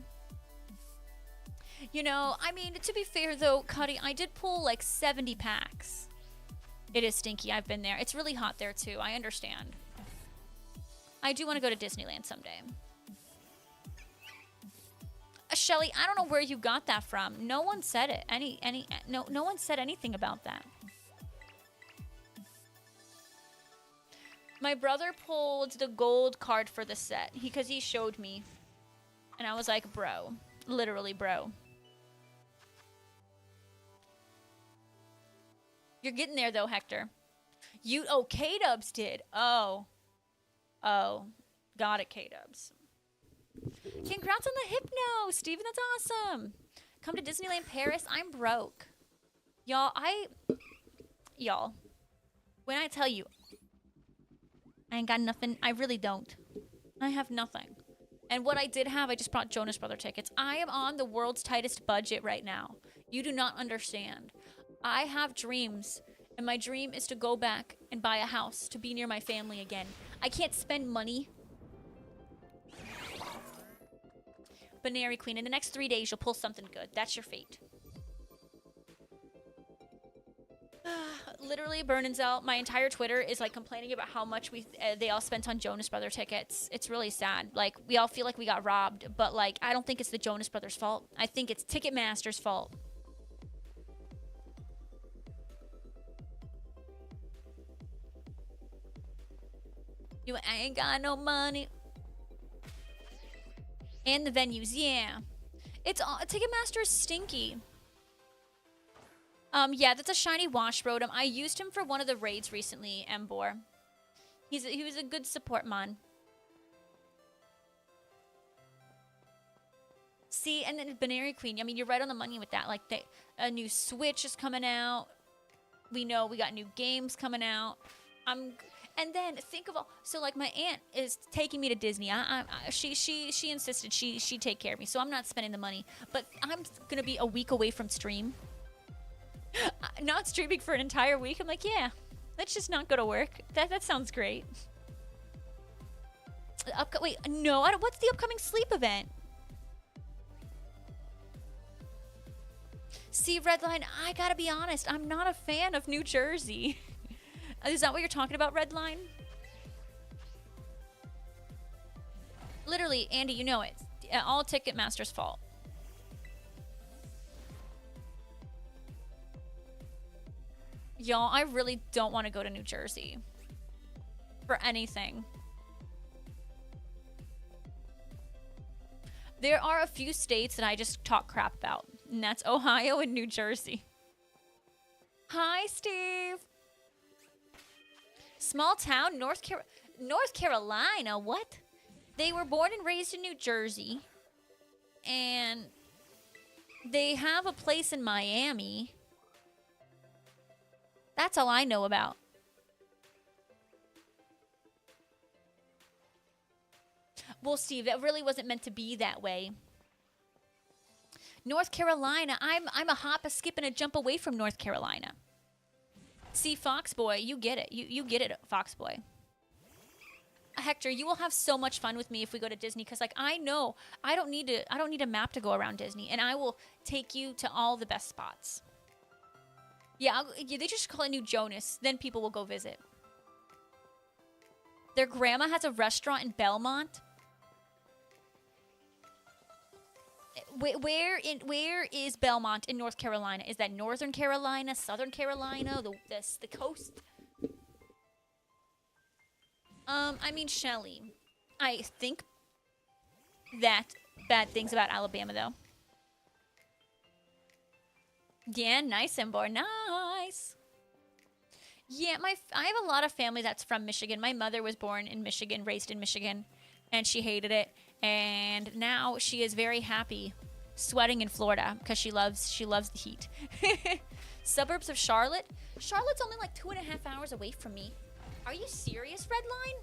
You know, I mean, to be fair though, Cuddy, I did pull like 70 packs. It is stinky. I've been there. It's really hot there too. I understand. I do want to go to Disneyland someday. Shelly, I don't know where you got that from. No one said it. No one said anything about that. My brother pulled the gold card for the set because he showed me. And I was like, bro. Literally, bro. You're getting there, though, Hector. Oh, K-Dubs did. Oh. Got it, K-Dubs. Congrats on the Hypno, Steven. That's awesome. Come to Disneyland Paris. I'm broke. Y'all, when I tell you, I ain't got nothing. I really don't. I have nothing. And what I did have, I just brought Jonas Brother tickets. I am on the world's tightest budget right now. You do not understand. I have dreams, and my dream is to go back and buy a house to be near my family again. I can't spend money. Binary Queen, in the next 3 days, you'll pull something good. That's your fate. Literally, Bernanzel, my entire Twitter is like complaining about how much they all spent on Jonas Brother tickets. It's really sad. Like, we all feel like we got robbed, but like, I don't think it's the Jonas Brothers' fault. I think it's Ticketmaster's fault. You ain't got no money. And the venues, yeah. It's all Ticketmaster is stinky. Yeah, that's a shiny Wash Rotom. I used him for one of the raids recently, Embor. He was a good support mon. See, and then Binary Queen. I mean, you're right on the money with that. Like, a new Switch is coming out. We know we got new games coming out. And then think of all. So like, my aunt is taking me to Disney. She insisted she take care of me. So I'm not spending the money. But I'm gonna be a week away from stream. Not streaming for an entire week. I'm like, yeah, let's just not go to work. That sounds great. Wait, no, I don't. What's the upcoming sleep event? See, Redline, I gotta be honest. I'm not a fan of New Jersey. Is that what you're talking about, Redline? Literally, Andy, you know it. All Ticketmaster's fault. Y'all, I really don't want to go to New Jersey. For anything. There are a few states that I just talk crap about. And that's Ohio and New Jersey. Hi, Steve. Small town, North Carolina. What? They were born and raised in New Jersey. And they have a place in Miami. That's all I know about. Well, Steve, that really wasn't meant to be that way. North Carolina, I'm a hop, a skip, and a jump away from North Carolina. See, Foxboy, you get it. You get it, Foxboy. Hector, you will have so much fun with me if we go to Disney, because like I know I don't need a map to go around Disney, and I will take you to all the best spots. Yeah, they just call it New Jonas. Then people will go visit. Their grandma has a restaurant in Belmont. Where is Belmont in North Carolina? Is that Northern Carolina, Southern Carolina, the coast? I mean, Shelly. I think that bad things about Alabama, though. Yeah, nice, Embor. Nice. Yeah, I have a lot of family that's from Michigan. My mother was born in Michigan, raised in Michigan, and she hated it. And now she is very happy sweating in Florida because she loves the heat. Suburbs of Charlotte? Charlotte's only like 2.5 hours away from me. Are you serious, Redline?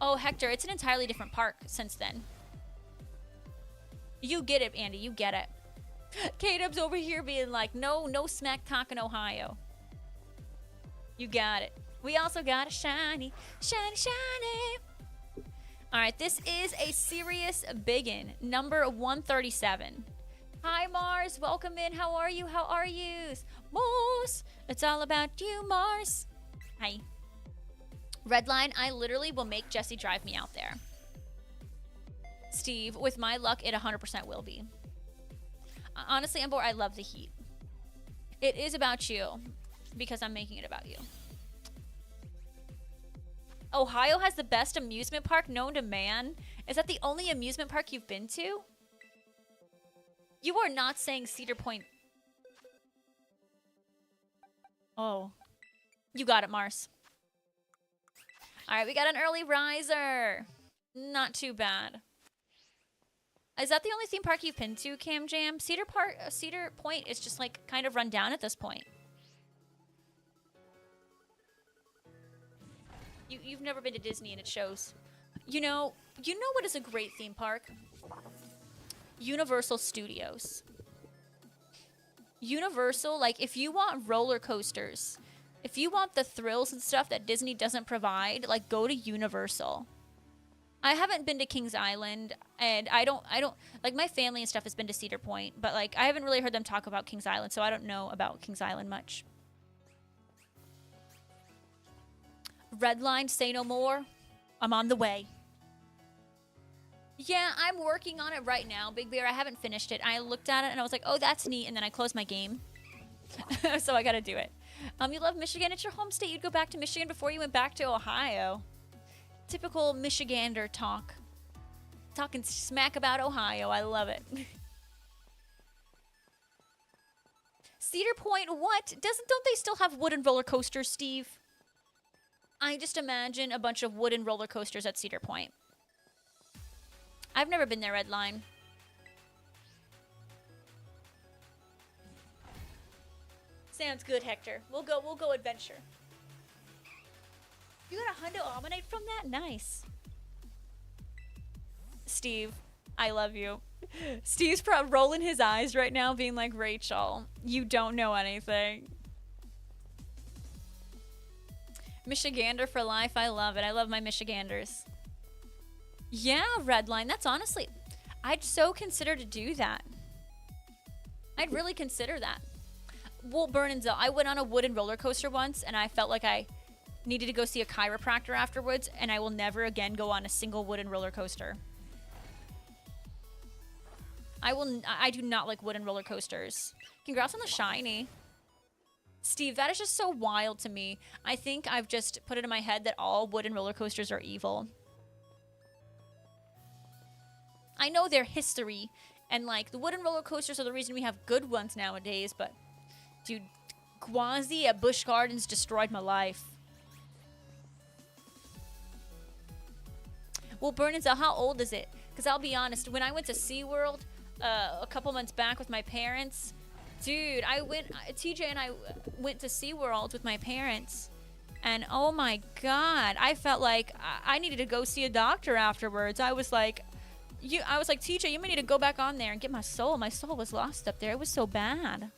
Oh, Hector, it's an entirely different park since then. You get it, Andy. You get it. K-Dub's over here being like, no smack talk in Ohio. You got it. We also got a shiny. All right, this is a serious biggin. Number 137. Hi, Mars. Welcome in. How are you? How are yous? Mars. It's all about you, Mars. Hi. Redline, I literally will make Jesse drive me out there. Steve, with my luck, it 100% will be. Honestly, Embor, I love the heat. It is about you because I'm making it about you. Ohio has the best amusement park known to man. Is that the only amusement park you've been to? You are not saying Cedar Point. Oh. You got it, Mars. All right, we got an early riser. Not too bad. Is that the only theme park you've been to, Cam Jam? Cedar Point is just like kind of run down at this point. You've never been to Disney and it shows. You know what is a great theme park? Universal Studios. Universal, like if you want roller coasters, if you want the thrills and stuff that Disney doesn't provide, like go to Universal. I haven't been to Kings Island, and I don't like my family and stuff has been to Cedar Point, but like I haven't really heard them talk about Kings Island, so I don't know about Kings Island much. Redline, say no more. I'm on the way. Yeah, I'm working on it right now, Big Bear. I haven't finished it. I looked at it and I was like, oh, that's neat, and then I closed my game. So I gotta do it. You love Michigan. It's your home state. You'd go back to Michigan before you went back to Ohio. Typical Michigander talk. Talking smack about Ohio. I love it. Cedar Point, what? Don't they still have wooden roller coasters, Steve? I just imagine a bunch of wooden roller coasters at Cedar Point. I've never been there, Redline. Sounds good, Hector. We'll go adventure. You got a Hundo Almanite from that? Nice. Steve, I love you. Steve's rolling his eyes right now, being like, Rachel, you don't know anything. Michigander for life. I love it. I love my Michiganders. Yeah, Redline. That's honestly... I'd so consider to do that. I'd really consider that. Well, Bernanzell, I went on a wooden roller coaster once, and I felt like I needed to go see a chiropractor afterwards, and I will never again go on a single wooden roller coaster. I do not like wooden roller coasters. Congrats on the shiny. Steve, that is just so wild to me. I think I've just put it in my head that all wooden roller coasters are evil. I know their history, and like the wooden roller coasters are the reason we have good ones nowadays, but dude, Gwazi at Busch Gardens destroyed my life. Well, Bernadette, how old is it? Because I'll be honest, when I went to SeaWorld a couple months back with my parents, dude, TJ and I went to SeaWorld with my parents, and oh my God, I felt like I needed to go see a doctor afterwards. I was like, TJ, you may need to go back on there and get my soul. My soul was lost up there. It was so bad.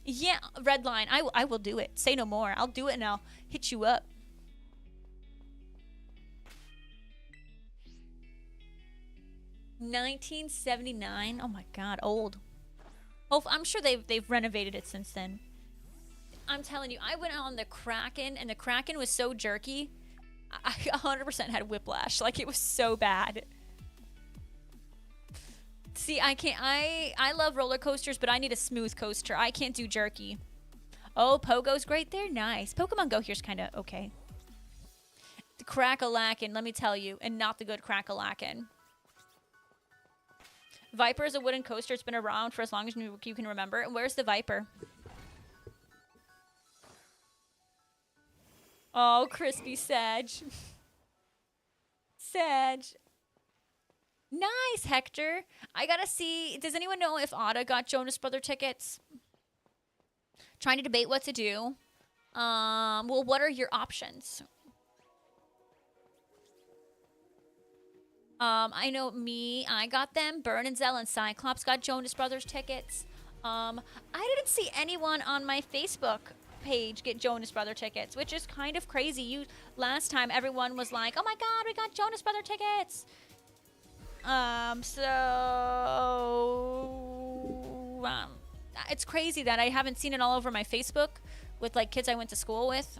Yeah, Redline, I will do it. Say no more. I'll do it and I'll hit you up. $1979. Oh my God, old. Oh, I'm sure they've renovated it since then. I'm telling you, I went on the Kraken, and the Kraken was so jerky. I 100% had whiplash. Like, it was so bad. See, I can't. I love roller coasters, but I need a smooth coaster. I can't do jerky. Oh, Pogo's great there. Nice. Pokemon Go here's kind of okay. The Crack-a-Lackin', let me tell you, and not the good Crack-a-Lackin'. Viper is a wooden coaster. It's been around for as long as you can remember. And where's the Viper? Oh, crispy Sag. Sag. Nice, Hector. I gotta see. Does anyone know if Ada got Jonas Brother tickets? Trying to debate what to do. Well, what are your options? I know I got them. Burn and Zell and Cyclops got Jonas Brothers tickets. I didn't see anyone on my Facebook page get Jonas Brother tickets, which is kind of crazy. Last time everyone was like, oh my God, we got Jonas Brother tickets. It's crazy that I haven't seen it all over my Facebook with like kids I went to school with.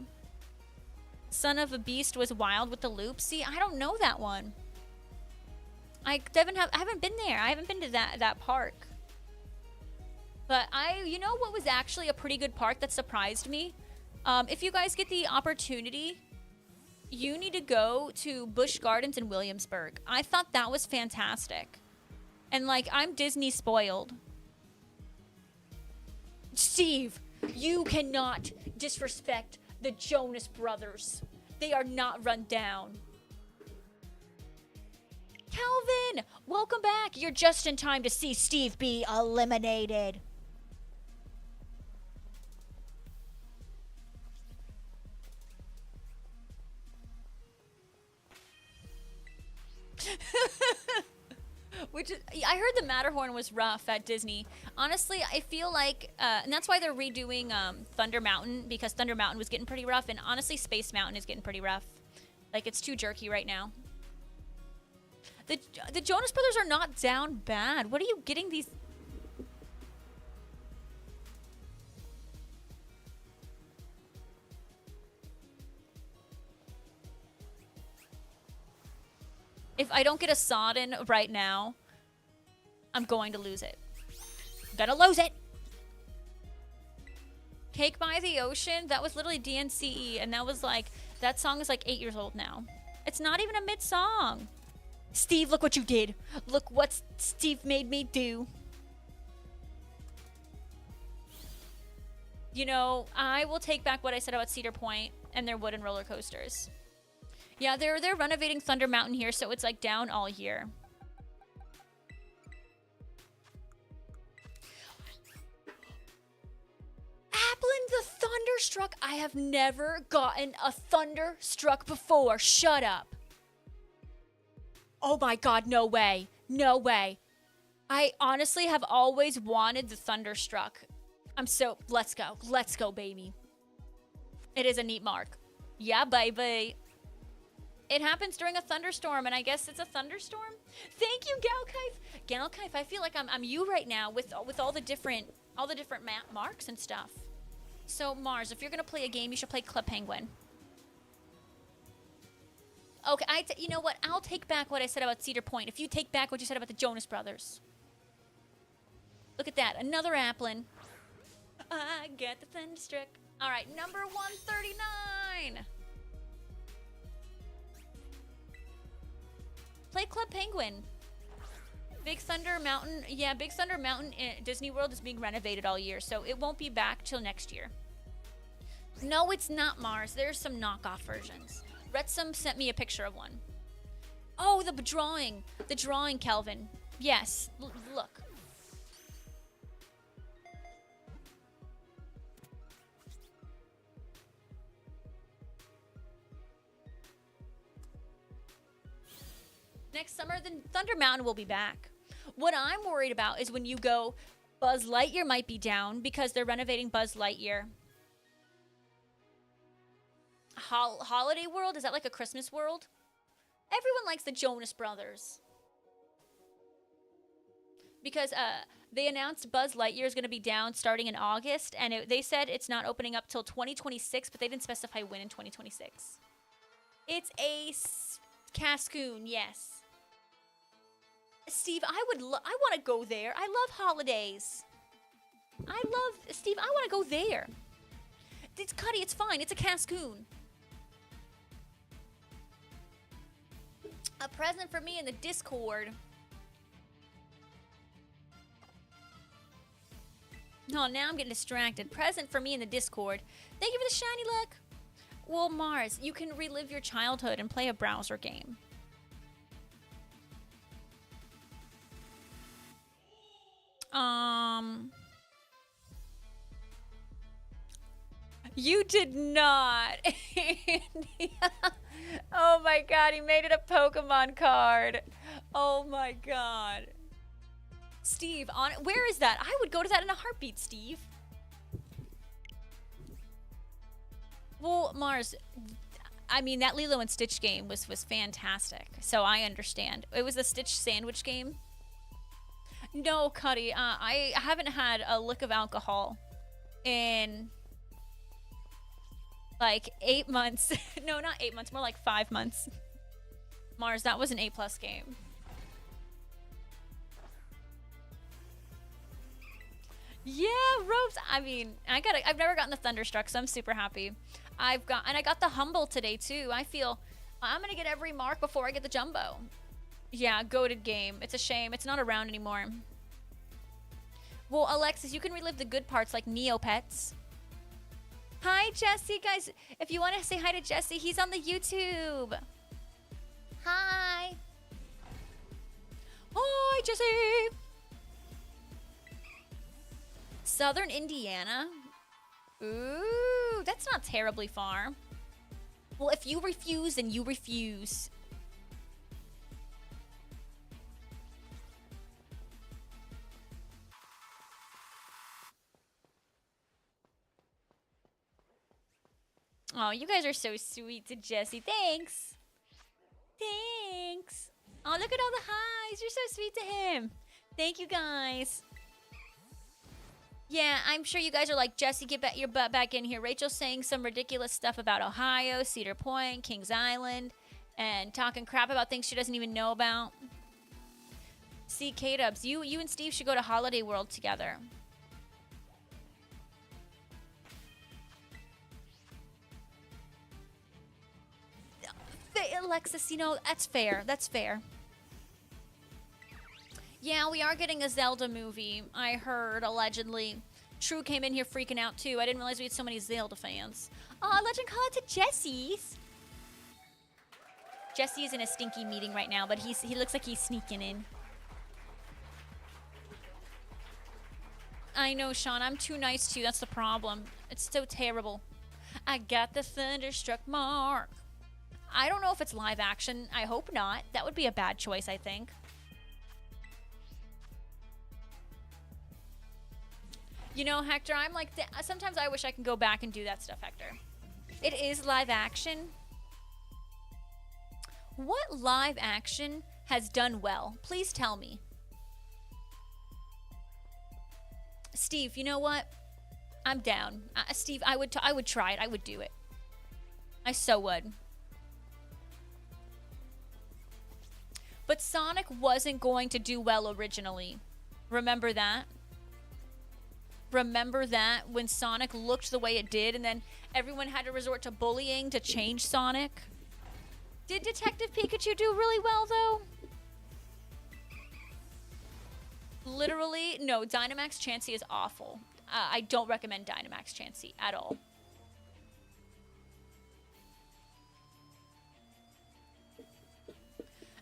Son of a Beast was wild with the loop. See, I don't know that one. I haven't been there. I haven't been to that park. But you know what was actually a pretty good park that surprised me? If you guys get the opportunity, you need to go to Busch Gardens in Williamsburg. I thought that was fantastic. And like, I'm Disney spoiled. Steve, you cannot disrespect the Jonas Brothers. They are not run down. Calvin, welcome back. You're just in time to see Steve be eliminated. I heard the Matterhorn was rough at Disney. Honestly, I feel like, and that's why they're redoing Thunder Mountain, because Thunder Mountain was getting pretty rough, and honestly, Space Mountain is getting pretty rough. Like, it's too jerky right now. The Jonas Brothers are not down bad. What are you getting these? If I don't get a Sodden right now, I'm going to lose it. Gonna lose it. Cake by the Ocean, that was literally DNCE, and that was like, that song is like 8 years old now. It's not even a mid-song. Steve, look what you did. Look what Steve made me do. You know, I will take back what I said about Cedar Point and their wooden roller coasters. Yeah, they're renovating Thunder Mountain here, so it's like down all year. Applin the Thunderstruck. I have never gotten a Thunderstruck before. Shut up. Oh my God, no way. No way. I honestly have always wanted the Thunderstruck. Let's go. Let's go, baby. It is a neat mark. Yeah, baby. It happens during a thunderstorm, and I guess it's a thunderstorm? Thank you, Galkife. Galkife, I feel like I'm you right now with all the different marks and stuff. So, Mars, if you're going to play a game, you should play Club Penguin. Okay, you know what? I'll take back what I said about Cedar Point. If you take back what you said about the Jonas Brothers. Look at that. Another Applin. I get the thunderstruck. All right, number 139. Play Club Penguin. Big Thunder Mountain. Yeah, Big Thunder Mountain in Disney World is being renovated all year, so it won't be back till next year. No, it's not, Mars. There's some knockoff versions. Retsum sent me a picture of one. Oh, the drawing. The drawing, Kelvin. Yes, look. Next summer, then Thunder Mountain will be back. What I'm worried about is when you go, Buzz Lightyear might be down because they're renovating Buzz Lightyear. Holiday World? Is that like a Christmas world? Everyone likes the Jonas Brothers. Because they announced Buzz Lightyear is going to be down starting in August, and they said it's not opening up till 2026, but they didn't specify when in 2026. It's a Cascoon, yes. Steve, I want to go there. I love holidays. Steve, I want to go there. It's Cuddy, it's fine. It's a Cascoon. A present for me in the Discord. Oh, now I'm getting distracted. Present for me in the Discord. Thank you for the shiny luck. Well, Mars, you can relive your childhood and play a browser game. You did not. Oh my god, he made it a Pokemon card. Oh my god. Steve, where is that? I would go to that in a heartbeat, Steve. Well, Mars, I mean, that Lilo and Stitch game was fantastic, so I understand. It was a Stitch sandwich game. No, Cuddy, I haven't had a lick of alcohol in like 8 months. No, not 8 months, more like 5 months. Mars, that was an A+ game. Yeah, ropes. I mean, I've never gotten the Thunderstruck, so I'm super happy. I got the Humble today too. I feel I'm gonna get every mark before I get the Jumbo. Yeah, goated game. It's a shame it's not around anymore. Well, Alexis, you can relive the good parts like Neopets. Hi, Jesse, guys. If you want to say hi to Jesse, he's on the YouTube. Hi. Hi, Jesse. Southern Indiana? Ooh, that's not terribly far. Well, if you refuse, then you refuse. Oh, you guys are so sweet to Jesse. Thanks. Thanks. Oh, look at all the highs. You're so sweet to him. Thank you, guys. Yeah, I'm sure you guys are like, Jesse, get your butt back in here. Rachel's saying some ridiculous stuff about Ohio, Cedar Point, Kings Island, and talking crap about things she doesn't even know about. See, K-Dubs, you and Steve should go to Holiday World together. Alexis, you know, that's fair. That's fair. Yeah, we are getting a Zelda movie, I heard, allegedly. True came in here freaking out, too. I didn't realize we had so many Zelda fans. Oh, Legend, call it to Jesse's. Jesse is in a stinky meeting right now, but he looks like he's sneaking in. I know, Sean. I'm too nice to you. That's the problem. It's so terrible. I got the Thunderstruck mark. I don't know if it's live action. I hope not. That would be a bad choice, I think. You know, Hector, I'm like, sometimes I wish I can go back and do that stuff, Hector. It is live action. What live action has done well? Please tell me. Steve, you know what? I'm down. Steve, I would try it. I would do it. I so would. But Sonic wasn't going to do well originally. Remember that? remember that when Sonic looked the way it did, and then everyone had to resort to bullying to change Sonic. Did Detective Pikachu do really well, though? Literally, no, Dynamax Chansey is awful. I don't recommend Dynamax Chansey at all.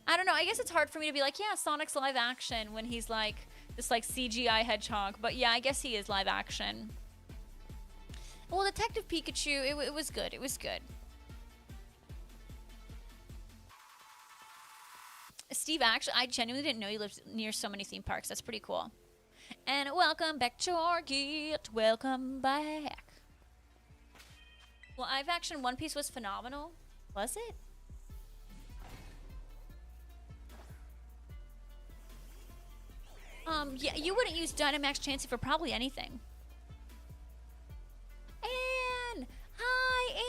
I don't know, I guess it's hard for me to be like, yeah, Sonic's live action when he's like this like CGI hedgehog, but yeah, I guess he is live action. Well, Detective Pikachu, it was good, it was good. Steve, actually, I genuinely didn't know you lived near so many theme parks. That's pretty cool. And welcome back, Target. Welcome back. Well, live action One Piece was phenomenal. Was it? Yeah, you wouldn't use Dynamax Chansey for probably anything. Anne! Hi,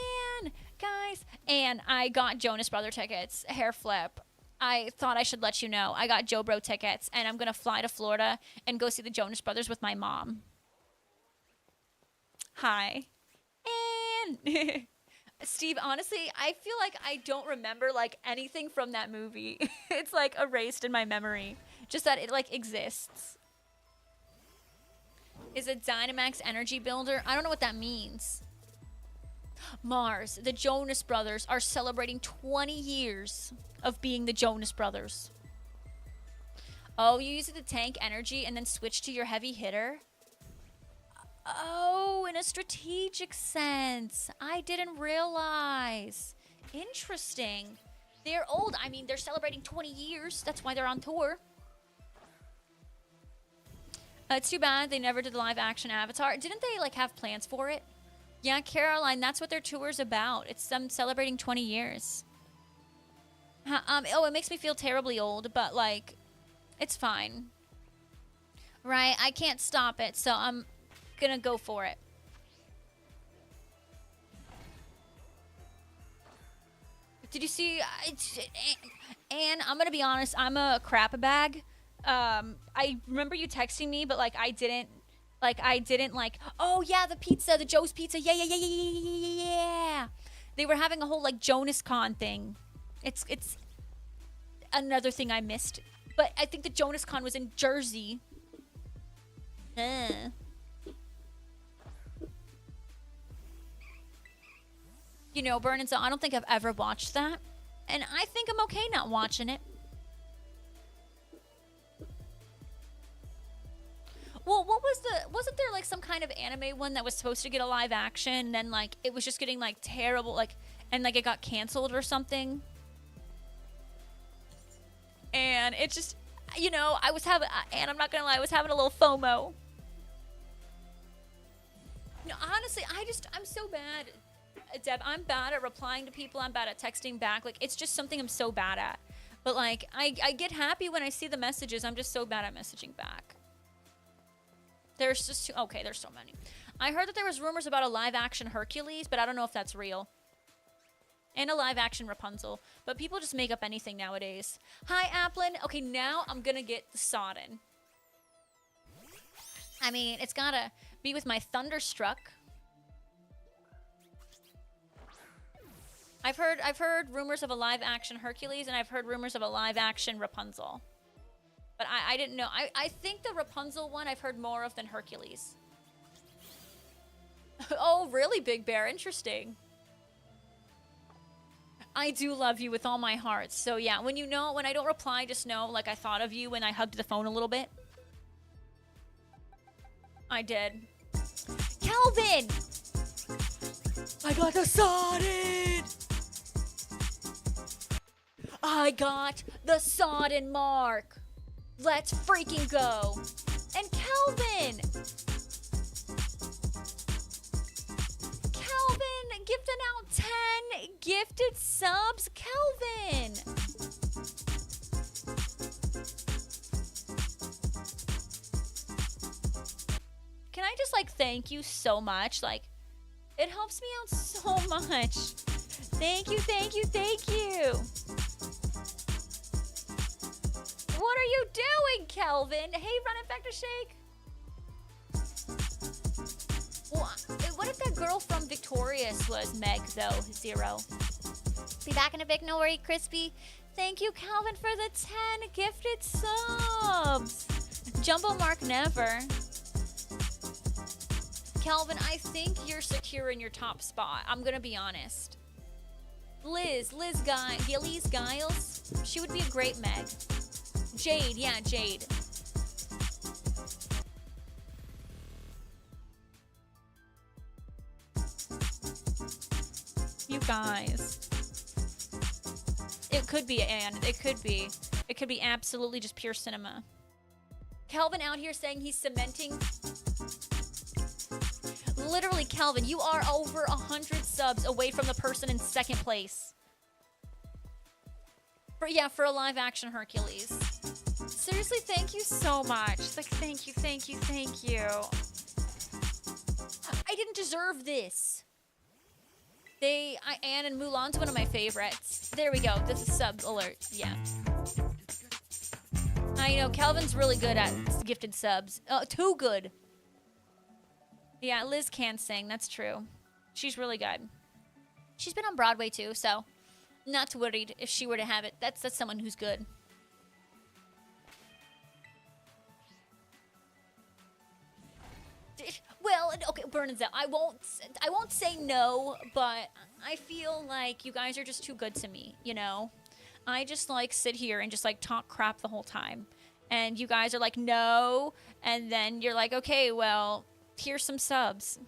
Anne! Guys, Anne, I got Jonas Brother tickets. Hair flip. I thought I should let you know. I got Joe Bro tickets, and I'm going to fly to Florida and go see the Jonas Brothers with my mom. Hi. And Steve, honestly, I feel like I don't remember, like, anything from that movie. It's, like, erased in my memory. Just that it, like, exists. Is a Dynamax energy builder? I don't know what that means. Mars, the Jonas Brothers are celebrating 20 years of being the Jonas Brothers. Oh, you use it to tank energy and then switch to your heavy hitter? Oh, in a strategic sense. I didn't realize. Interesting. They're old. I mean, they're celebrating 20 years. That's why they're on tour. It's too bad they never did the live action Avatar. Didn't they, like, have plans for it? Yeah, Caroline, that's what their tour's about. It's them celebrating 20 years. Oh, it makes me feel terribly old, but, like, it's fine. Right? I can't stop it, so I'm gonna go for it. Did you see... Anne, I'm gonna be honest, I'm a crap bag. I remember you texting me, but, like, I didn't, oh, yeah, the pizza, the Joe's Pizza, yeah. They were having a whole, like, Jonas Con thing. It's another thing I missed. But I think the Jonas Con was in Jersey. You know, Burn and So, I don't think I've ever watched that. And I think I'm okay not watching it. Well, wasn't there, like, some kind of anime one that was supposed to get a live action, and then, like, it was just getting, like, terrible, like, and, like, it got canceled or something? And it just, you know, and I'm not gonna lie, I was having a little FOMO. No, honestly, I'm so bad, Deb, I'm bad at replying to people, I'm bad at texting back, like, it's just something I'm so bad at. But, like, I get happy when I see the messages, I'm just so bad at messaging back. There's just okay, there's so many. I heard that there was rumors about a live-action Hercules, but I don't know if that's real. And a live-action Rapunzel. But people just make up anything nowadays. Hi, Applin. Okay, now I'm gonna get the Sodden. I mean, it's gotta be with my Thunderstruck. I've heard rumors of a live-action Hercules, and I've heard rumors of a live-action Rapunzel. But I didn't know. I think the Rapunzel one I've heard more of than Hercules. Oh, really, Big Bear? Interesting. I do love you with all my heart. So, yeah, when I don't reply, just know, like, I thought of you when I hugged the phone a little bit. I did. Calvin! I got the Sodden! I got the Sodden mark! Let's freaking go. And Calvin! Calvin, gifting out 10 gifted subs. Calvin! Can I just, like, thank you so much? Like, it helps me out so much. Thank you, thank you, thank you. What are you doing, Kelvin? Hey, Run Infector Shake. girl from Victorious was Meg, though. 0. Be back in a bit, no worry, Crispy. Thank you, Calvin, for the 10 gifted subs. Jumbo Mark never. Calvin, I think you're secure in your top spot. I'm gonna be honest. Liz Gillies, Giles, she would be a great Meg. Jade, yeah, Jade. You guys. It could be, Anne. It could be. It could be absolutely just pure cinema. Kelvin out here saying he's cementing. Literally, Kelvin, you are over 100 subs away from the person in second place. For a live action Hercules. Seriously, thank you so much. Like, thank you. I didn't deserve this. Anne and Mulan's one of my favorites. There we go. This is sub alert. Yeah. I know, Kelvin's really good at gifted subs. Too good. Yeah, Liz can sing. That's true. She's really good. She's been on Broadway too, so not too worried if she were to have it. That's someone who's good. Well, okay, Burnins out. I won't say no, but I feel like you guys are just too good to me, you know? I just like sit here and just like talk crap the whole time. And you guys are like, no. And then you're like, okay, well, here's some subs.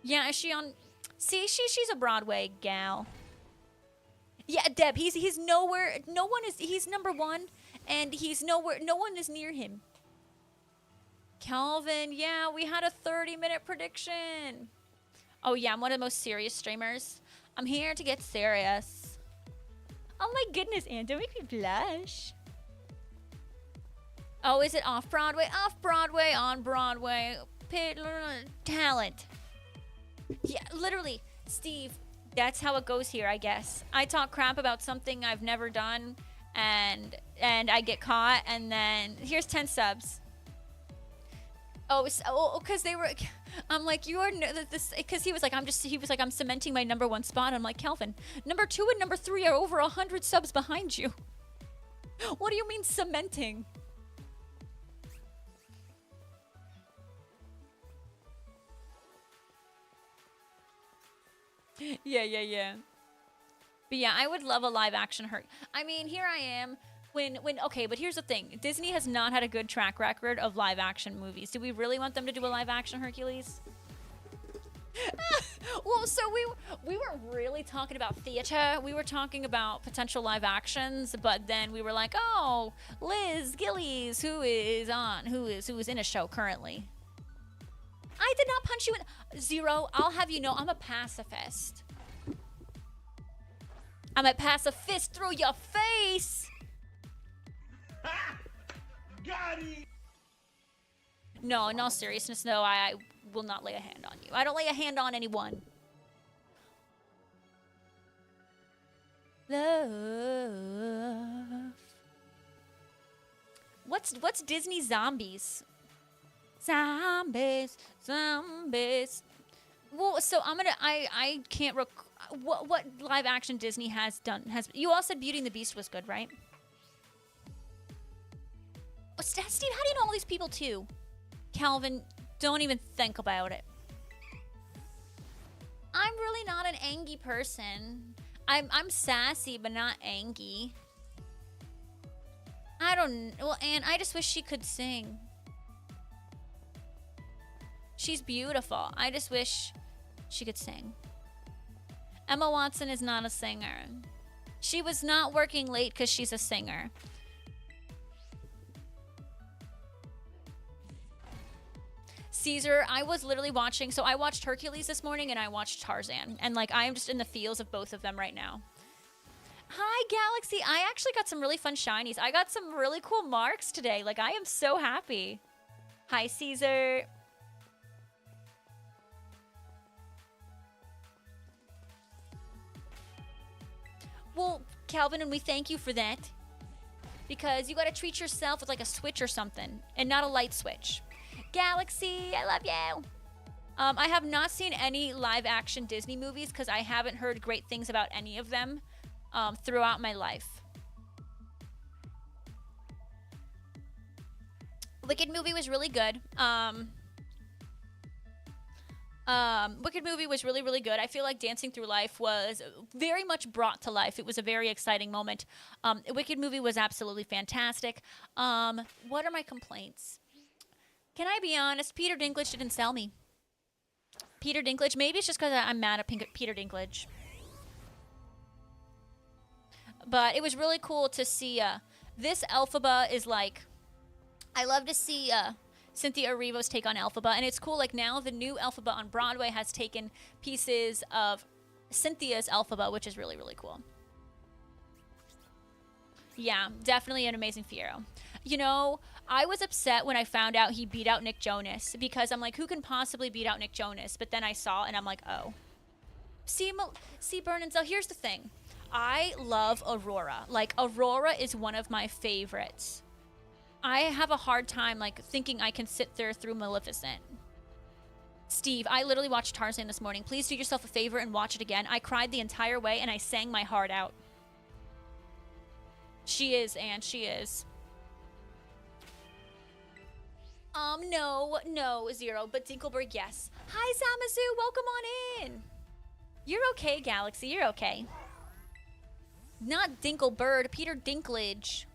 Yeah, is she on? See, she's a Broadway gal. Yeah, Deb, he's nowhere. He's number 1 and he's nowhere. No one is near him. Calvin, yeah, we had a 30-minute prediction. Oh, yeah, I'm one of the most serious streamers. I'm here to get serious. Oh, my goodness, Anne, don't make me blush. Oh, is it off-Broadway? Off-Broadway, on-Broadway. Talent. Yeah, literally, Steve, that's how it goes here, I guess. I talk crap about something I've never done, and I get caught, and then here's 10 subs. Because they were, I'm like, you are this, because he was like, I'm cementing my number 1 spot. I'm like, Kelvin, number 2 and number 3 are over 100 subs behind you. What do you mean cementing? Yeah. But yeah, I would love a live action I mean, here I am. Okay, but here's the thing. Disney has not had a good track record of live action movies. Do we really want them to do a live action Hercules? Well, so we weren't really talking about theater. We were talking about potential live actions, but then we were like, oh, Liz Gillies, who is in a show currently. I did not punch you in 0. I'll have you know, I'm a pacifist. I'm a pacifist through your face. Got it. No, in all seriousness, no, I will not lay a hand on you. I don't lay a hand on anyone. Love. What's Disney zombies? Zombies. Well, so I can't what live action Disney has done. You all said Beauty and the Beast was good, right? Steve, how do you know all these people too? Calvin, don't even think about it. I'm really not an angry person. I'm sassy, but not angry. Well, Anne, I just wish she could sing. She's beautiful. I just wish she could sing. Emma Watson is not a singer. She was not working late because she's a singer. Caesar, I was literally watching, so I watched Hercules this morning and I watched Tarzan. And like, I am just in the feels of both of them right now. Hi, Galaxy. I actually got some really fun shinies. I got some really cool marks today. Like, I am so happy. Hi, Caesar. Well, Calvin, and we thank you for that. Because you gotta treat yourself with like a switch or something, and not a light switch. Galaxy, I love you. I have not seen any live action Disney movies because I haven't heard great things about any of them throughout my life. Wicked movie was really good. Wicked movie was really, really good. I feel like Dancing Through Life was very much brought to life. It was a very exciting moment. Wicked movie was absolutely fantastic. What are my complaints? Can I be honest? Peter Dinklage didn't sell me. Peter Dinklage, maybe it's just because I'm mad at Peter Dinklage. But it was really cool to see this Elphaba is like, I love to see Cynthia Erivo's take on Elphaba, and it's cool, like now the new Elphaba on Broadway has taken pieces of Cynthia's Elphaba, which is really, really cool. Yeah, definitely an amazing Fiyero. You know, I was upset when I found out he beat out Nick Jonas because I'm like, who can possibly beat out Nick Jonas? But then I saw and I'm like, oh. See, Bernanzel, here's the thing. I love Aurora. Like, Aurora is one of my favorites. I have a hard time, like, thinking I can sit there through Maleficent. Steve, I literally watched Tarzan this morning. Please do yourself a favor and watch it again. I cried the entire way and I sang my heart out. She is, Anne. She is. No, Zero, but Dinkelberg, yes. Hi, Samazu, welcome on in. You're okay, Galaxy, you're okay. Not Dinkelbird, Peter Dinklage.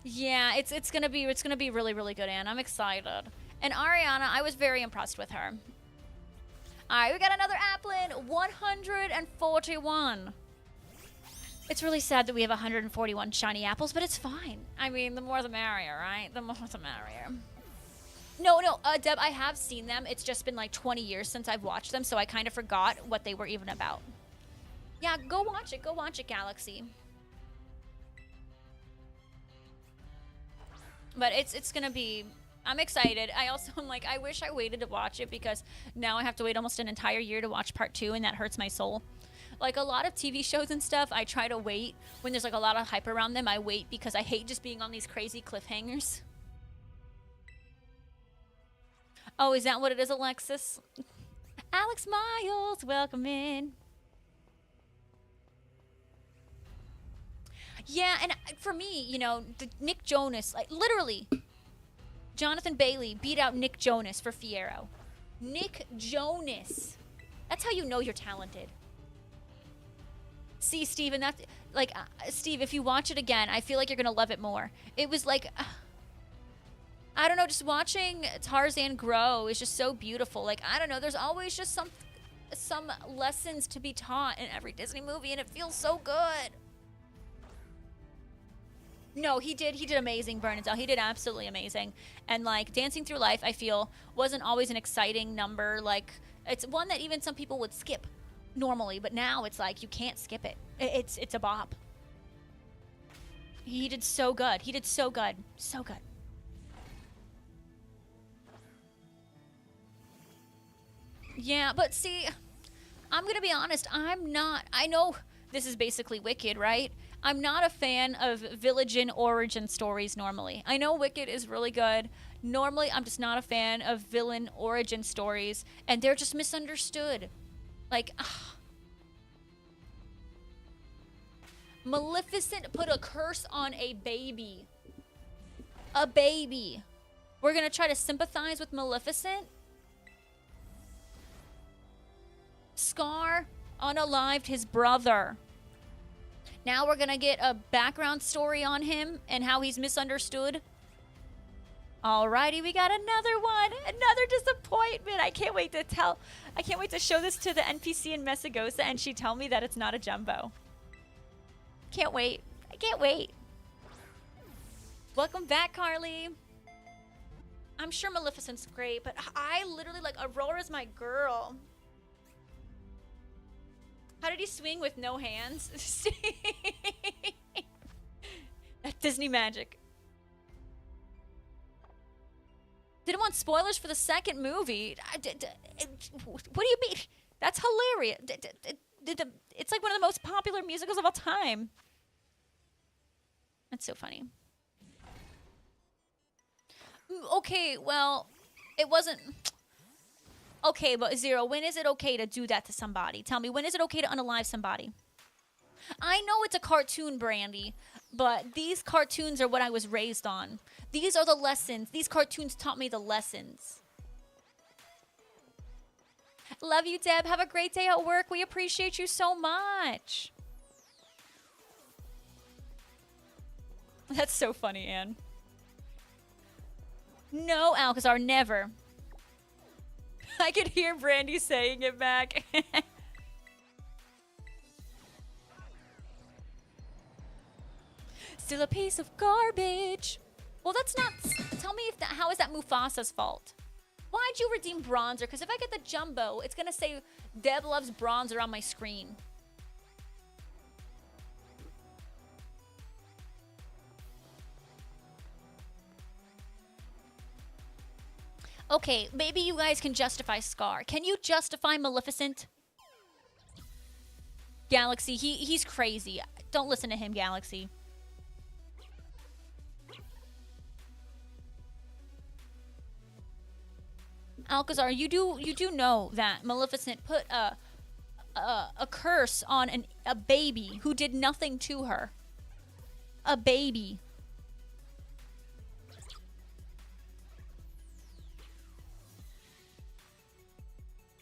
Yeah, it's gonna be really, really good, Anne. I'm excited. And Ariana, I was very impressed with her. Alright, we got another Applin, 141. It's really sad that we have 141 shiny apples, but it's fine. I mean, the more the merrier, right? The more the merrier. No, Deb, I have seen them. It's just been like 20 years since I've watched them, so I kind of forgot what they were even about. Yeah, go watch it. Go watch it, Galaxy. But it's gonna be... I'm excited. I also am like, I wish I waited to watch it because now I have to wait almost an entire year to watch part 2, and that hurts my soul. Like, a lot of TV shows and stuff, I try to wait. When there's, like, a lot of hype around them, I wait because I hate just being on these crazy cliffhangers. Oh, is that what it is, Alexis? Alex Miles, welcome in. Yeah, and for me, you know, Nick Jonas, like, literally, Jonathan Bailey beat out Nick Jonas for Fiyero. Nick Jonas. That's how you know you're talented. See, Steve, and that's, like, Steve, if you watch it again, I feel like you're going to love it more. It was like, I don't know, just watching Tarzan grow is just so beautiful. Like, I don't know, there's always just some lessons to be taught in every Disney movie, and it feels so good. No, he did amazing, Bernadette. He did absolutely amazing. And, like, Dancing Through Life, I feel, wasn't always an exciting number. Like, it's one that even some people would skip normally, but now it's like you can't skip it. It's a bop. He did so good. He did so good. So good. Yeah, but see, I'm gonna be honest, I know this is basically Wicked, right? I'm not a fan of villain origin stories normally. I know Wicked is really good. Normally, I'm just not a fan of villain origin stories, and they're just misunderstood. Like, Maleficent put a curse on a baby. A baby. We're gonna try to sympathize with Maleficent? Scar unalived his brother. Now we're gonna get a background story on him and how he's misunderstood. Alrighty, we got another one. Another disappointment. I can't wait to show this to the NPC in Messagosa and she tell me that it's not a jumbo. Can't wait. I can't wait. Welcome back, Carly. I'm sure Maleficent's great, but I literally, like, Aurora's my girl. How did he swing with no hands? That's Disney magic. Didn't want spoilers for the second movie. What do you mean? That's hilarious. It's like one of the most popular musicals of all time. That's so funny. Okay, well, it wasn't... Okay, but Zero, when is it okay to do that to somebody? Tell me, when is it okay to unalive somebody? I know it's a cartoon, Brandy, but these cartoons are what I was raised on. These are the lessons. These cartoons taught me the lessons. Love you, Deb. Have a great day at work. We appreciate you so much. That's so funny, Anne. No, Alcazar, never. I could hear Brandy saying it back. Still a piece of garbage. Well, that's not... Tell me if that... How is that Mufasa's fault? Why'd you redeem Bronzer? Because if I get the Jumbo, it's going to say Deb loves Bronzer on my screen. Okay, maybe you guys can justify Scar. Can you justify Maleficent? Galaxy, he's crazy. Don't listen to him, Galaxy. Alcazar, you do know that Maleficent put a curse on a baby who did nothing to her. A baby.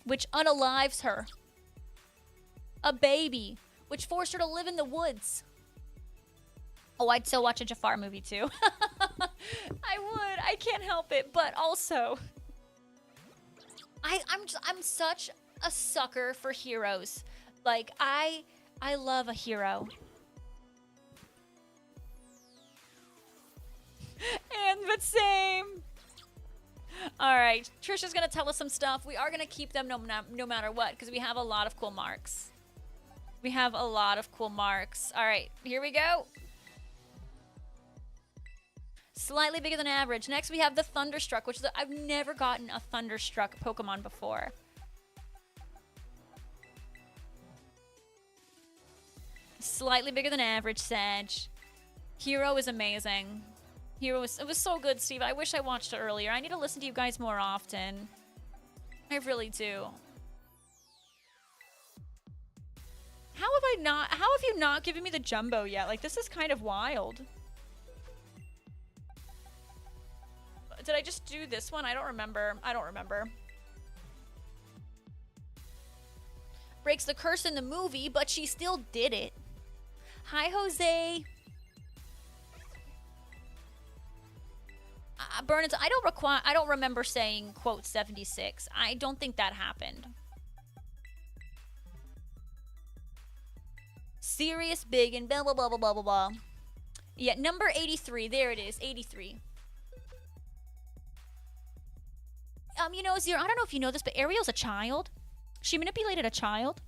Which unalives her. A baby. Which forced her to live in the woods. Oh, I'd still watch a Jafar movie too. I would. I can't help it. But also... I'm such a sucker for heroes. Like, I love a hero. And but same. All right, Trisha's gonna tell us some stuff. We are gonna keep them no matter what, because we have a lot of cool marks. We have a lot of cool marks. All right, here we go. Slightly bigger than average. Next, we have the Thunderstruck, which I've never gotten a Thunderstruck Pokemon before. Slightly bigger than average, Sag. Hero is amazing. It was so good, Steve. I wish I watched it earlier. I need to listen to you guys more often. I really do. How have you not given me the Jumbo yet? Like, this is kind of wild. Did I just do this one? I don't remember. Breaks the curse in the movie, but she still did it. Hi, Jose. Burnins, I don't remember saying quote 76. I don't think that happened. Serious big and blah blah blah blah blah blah blah. Yeah, number 83. There it is, 83. You know, Zero, I don't know if you know this, but Ariel's a child. She manipulated a child.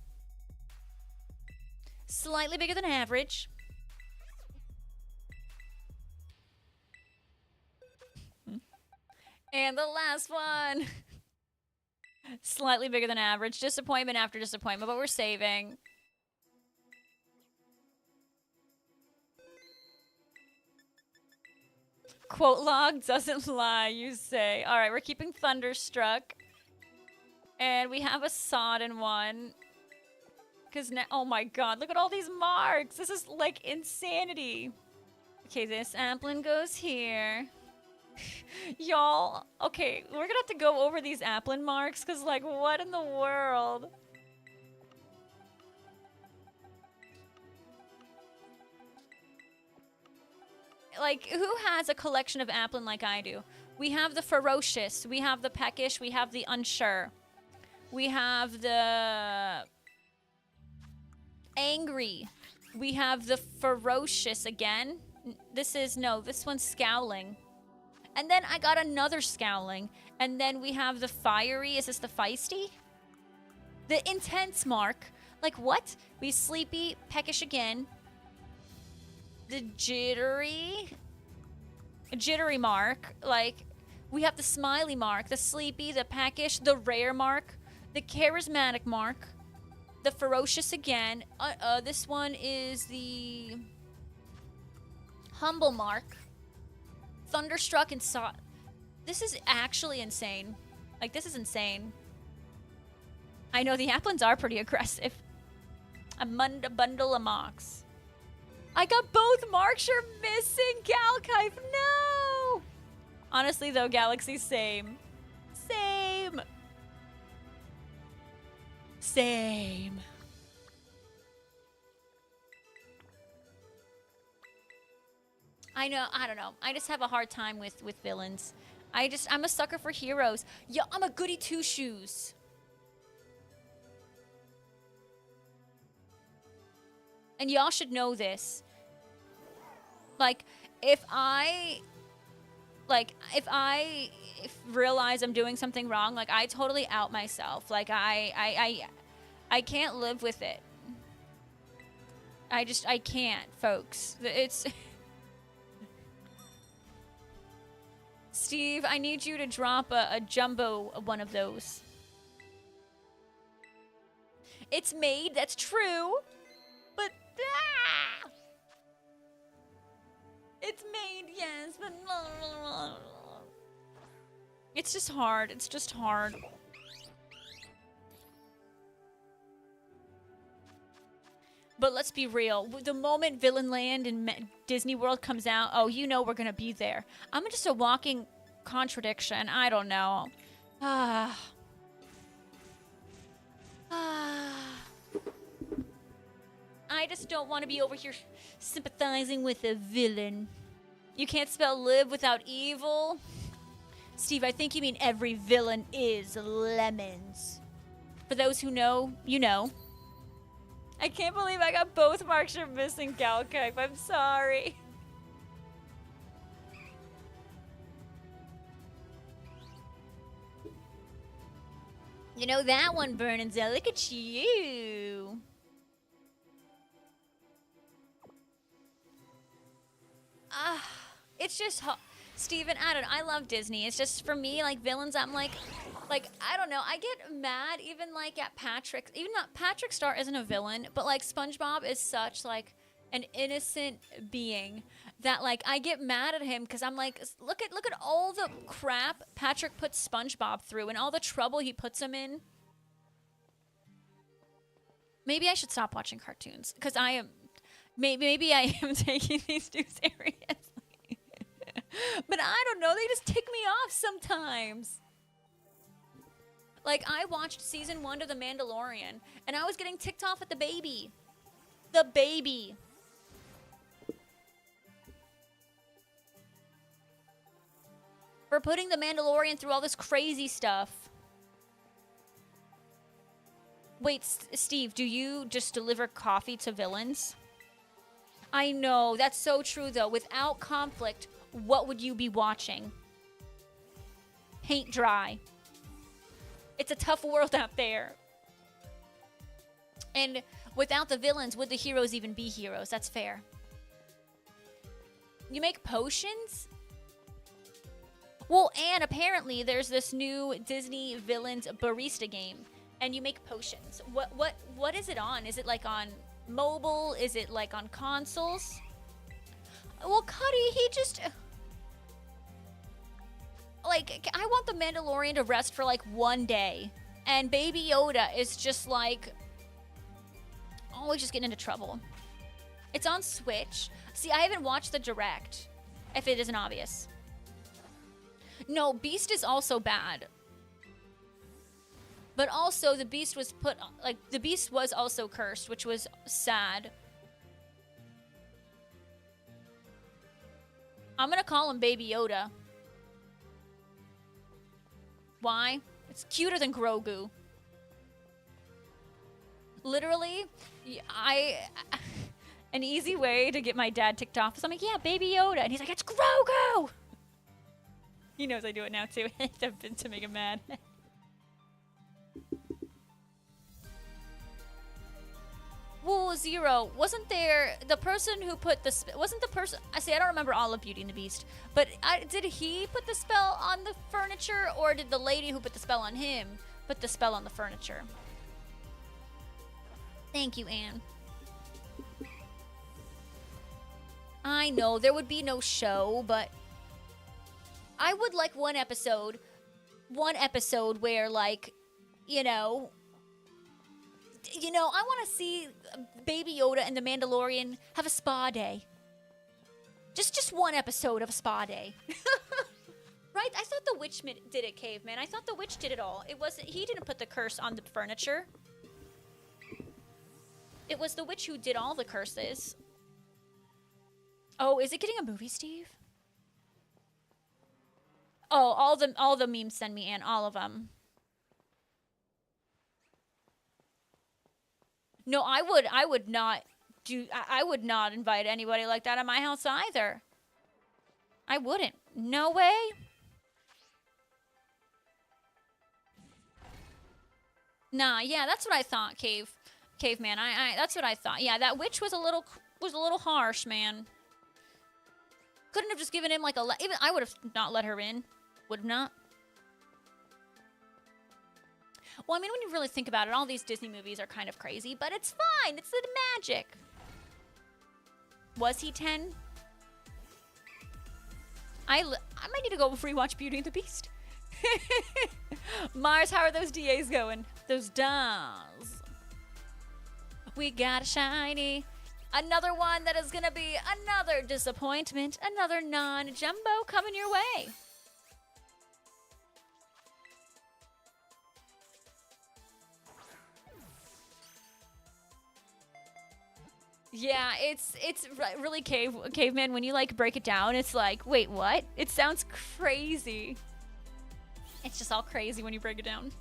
Slightly bigger than average. And the last one. Slightly bigger than average. Disappointment after disappointment, but we're saving. Quote log doesn't lie, you say. All right, we're keeping Thunderstruck. And we have a Sodden one. Because now, oh my god, look at all these marks. This is like insanity. Okay, this Applin goes here. Y'all, okay, we're gonna have to go over these Applin marks because, like, what in the world? Like, who has a collection of Applin like I do? We have the Ferocious, we have the Peckish, we have the Unsure. We have the Angry. We have the Ferocious again. This one's Scowling. And then I got another Scowling. And then we have the Fiery. Is this the Feisty? The Intense mark. Like, what? We Sleepy, Peckish again. The Jittery mark. Like, we have the Smiley mark, the Sleepy, the Peckish, the Rare mark, the Charismatic mark, the Ferocious again. This one is the Humble mark. Thunderstruck and This is actually insane. Like, this is insane. I know the Applins are pretty aggressive. A bundle of mocks. I got both marks. You're missing, Galkife. No! Honestly, though, Galaxy, same. Same. Same. I know, I don't know. I just have a hard time with villains. I'm a sucker for heroes. Yo, I'm a goody two-shoes. And y'all should know this. Like, if I realize I'm doing something wrong, like, I totally out myself. Like, I can't live with it. I can't, folks. It's... Steve, I need you to drop a jumbo one of those. It's made, that's true. But, ah! It's made, yes, but... It's just hard. It's just hard. But let's be real. The moment Villain Land in Disney World comes out, oh, you know we're going to be there. I'm just a walking contradiction. I don't know. I just don't want to be over here sympathizing with a villain. You can't spell live without evil. Steve, I think you mean every villain is lemons. For those who know, you know. I can't believe I got both marks you're missing, Galkife. I'm sorry. You know that one, Bernanzel. Look at you. It's just... Steven, I don't know. I love Disney. It's just, for me, like, villains, I'm like, I don't know. I get mad even, like, at Patrick. Even not... Patrick Star isn't a villain, but, like, SpongeBob is such, like, an innocent being that, like, I get mad at him because I'm like, look at all the crap Patrick puts SpongeBob through and all the trouble he puts him in. Maybe I should stop watching cartoons because I am... Maybe I am taking these too seriously. But I don't know, they just tick me off sometimes. Like, I watched season 1 of The Mandalorian, and I was getting ticked off at the baby. The baby. For putting The Mandalorian through all this crazy stuff. Wait, Steve, do you just deliver coffee to villains? I know, that's so true, though. Without conflict... What would you be watching? Paint dry. It's a tough world out there. And without the villains, would the heroes even be heroes? That's fair. You make potions? Well, and apparently there's this new Disney Villains barista game. And you make potions. What is it on? Is it like on mobile? Is it like on consoles? Well, Cuddy, he just... Like, I want the Mandalorian to rest for, like, one day. And Baby Yoda is just, like... always just getting into trouble. It's on Switch. See, I haven't watched the Direct, if it isn't obvious. No, Beast is also bad. But also, the Beast was put... Like, the Beast was also cursed, which was sad. I'm gonna call him Baby Yoda. Why? It's cuter than Grogu. Literally, an easy way to get my dad ticked off is I'm like, yeah, Baby Yoda. And he's like, it's Grogu! He knows I do it now, too. To make him mad. Well, Zero, wasn't there the person who put the wasn't the person? I say I don't remember all of Beauty and the Beast, but did he put the spell on the furniture, or did the lady who put the spell on him put the spell on the furniture? Thank you, Anne. I know there would be no show, but I would like one episode where, like, you know, I want to see Baby Yoda and the Mandalorian have a spa day. Just one episode of a spa day. Right? I thought the witch did it, Caveman. I thought the witch did it all. He didn't put the curse on the furniture. It was the witch who did all the curses. Oh, is it getting a movie, Steve? Oh, all the memes send me in, all of them. No, I would not invite anybody like that at my house either. I wouldn't. No way. Nah, yeah, that's what I thought, Caveman. That's what I thought. Yeah, that witch was a little harsh, man. Couldn't have just given him like even I would have not let her in. Would have not. Well, I mean, when you really think about it, all these Disney movies are kind of crazy, but it's fine. It's the magic. Was he 10? I might need to go rewatch Beauty and the Beast. Mars, how are those DAs going? Those dolls. We got a shiny. Another one that is going to be another disappointment. Another non-jumbo coming your way. Yeah, it's really caveman. When you like break it down, it's like, wait, what? It sounds crazy. It's just all crazy when you break it down.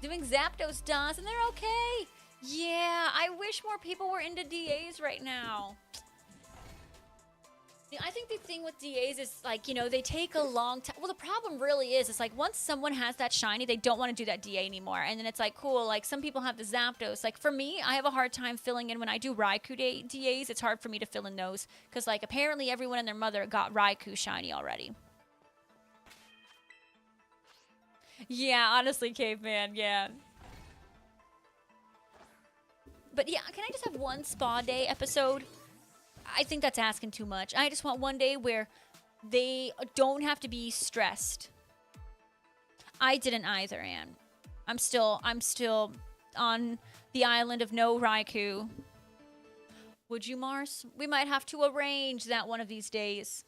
Doing Zapdos does, and they're okay. Yeah, I wish more people were into DAs right now. I think the thing with DAs is, like, you know, they take a long time. Well, the problem really is, it's like, once someone has that shiny, they don't want to do that DA anymore. And then it's like, cool, like, some people have the Zapdos. Like, for me, I have a hard time filling in when I do Raikou DAs. It's hard for me to fill in those. Because, like, apparently everyone and their mother got Raikou shiny already. Yeah, honestly, Caveman, yeah. But, yeah, can I just have one spa day episode? I think that's asking too much. I just want one day where they don't have to be stressed. I didn't either, Anne. I'm still on the island of no Raikou. Would you, Mars? We might have to arrange that one of these days.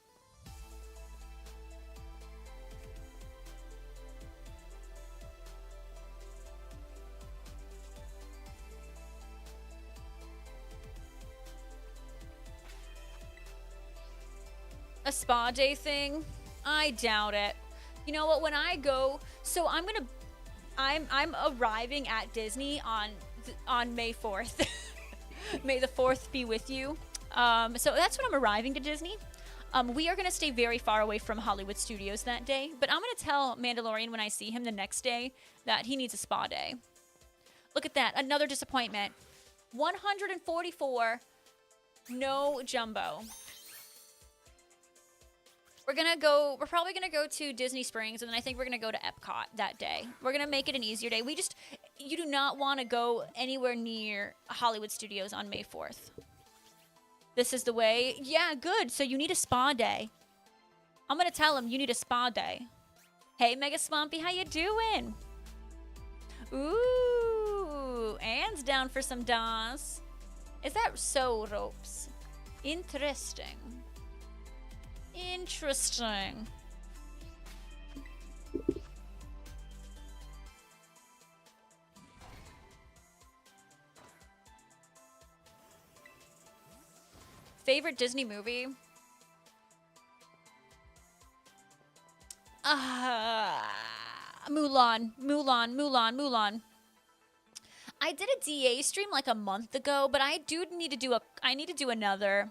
A spa day thing? I doubt it. You know what? When I go, so I'm arriving at Disney on May 4th. May the 4th be with you. So that's when I'm arriving to Disney. We are gonna stay very far away from Hollywood Studios that day, but I'm gonna tell Mandalorian when I see him the next day that he needs a spa day. Look at that, another disappointment. 144, no jumbo. We're probably gonna go to Disney Springs, and then I think we're gonna go to Epcot that day. We're gonna make it an easier day. You do not want to go anywhere near Hollywood Studios on May 4th. This is the way. Yeah, good. So you need a spa day. I'm gonna tell him you need a spa day. Hey, Mega Swampy, how you doing? Ooh, Anne's down for some DAS. Is that so, Ropes? Interesting. Interesting. Favorite Disney movie? Mulan. I did a DA stream like a month ago, but I need to do another.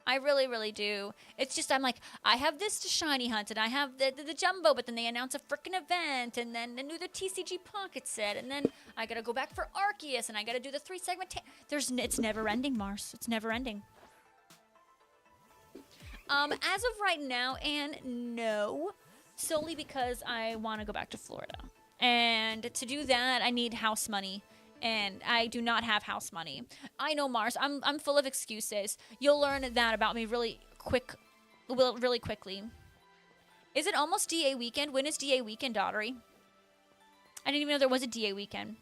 I really, really do. It's just, I'm like, I have this to shiny hunt, and I have the jumbo, but then they announce a freaking event, and then do the TCG pocket set, and then I gotta go back for Arceus, and I gotta do the 3-segment. It's never ending, Mars. It's never ending. As of right now, Anne, no. Solely because I want to go back to Florida. And to do that, I need house money. and I do not have house money. I know, Mars. I'm full of excuses. You'll learn that about me really quickly. Is it almost DA weekend? When is DA weekend, Daughtery? I didn't even know there was a DA weekend.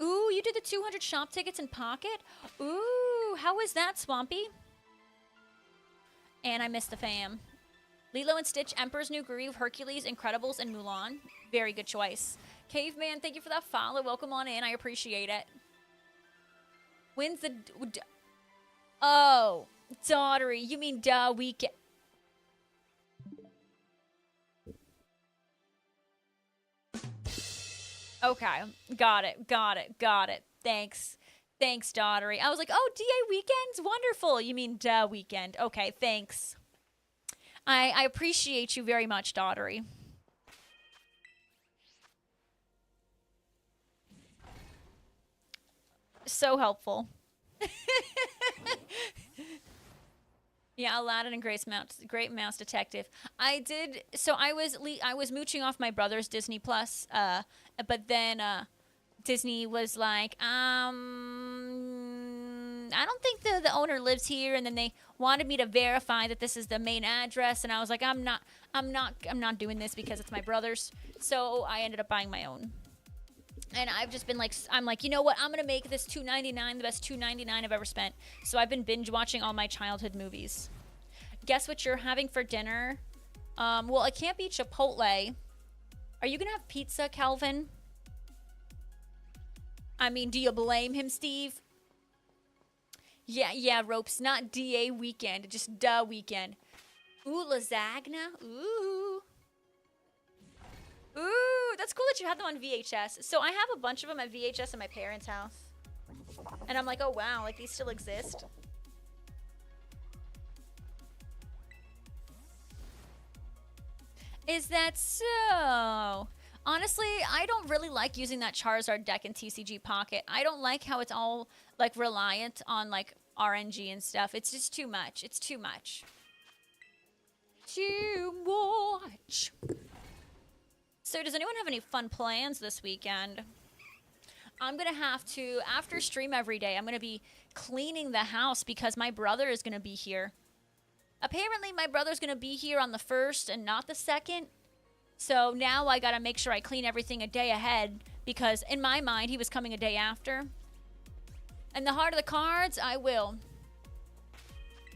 Ooh, you did the 200 shop tickets in Pocket? Ooh, how was that, Swampy? And I missed the fam. Lilo and Stitch, Emperor's New Groove, Hercules, Incredibles, and Mulan. Very good choice. Caveman, thank you for that follow. Welcome on in. I appreciate it. When's the... Oh, Daughtery. You mean duh weekend. Okay. Got it. Thanks. Thanks, Daughtery. I was like, oh, DA weekend's wonderful. You mean duh weekend. Okay, thanks. I appreciate you very much, Daughtery. So helpful. Yeah, Aladdin and Great Mouse Detective. I did. So I was mooching off my brother's Disney Plus. But then Disney was like, I don't think the owner lives here. And then they wanted me to verify that this is the main address, and I was like, I'm not doing this because it's my brother's. So I ended up buying my own. And I've just been like, I'm like, you know what? I'm gonna make this $2.99 the best $2.99 I've ever spent. So I've been binge watching all my childhood movies. Guess what you're having for dinner? Well, it can't be Chipotle. Are you gonna have pizza, Calvin? I mean, do you blame him, Steve? Yeah, Ropes. Not DA weekend, just duh weekend. Ooh, lasagna. Ooh, that's cool that you had them on VHS. So I have a bunch of them at VHS at my parents' house. And I'm like, oh wow, like these still exist. Is that so? Honestly, I don't really like using that Charizard deck in TCG Pocket. I don't like how it's all like reliant on like RNG and stuff. It's just too much. It's too much. Too much. So does anyone have any fun plans this weekend? I'm going to have to, after stream every day, I'm going to be cleaning the house because my brother is going to be here. Apparently, my brother's going to be here on the 1st and not the 2nd. So now I got to make sure I clean everything a day ahead because in my mind, he was coming a day after. And the heart of the cards, I will.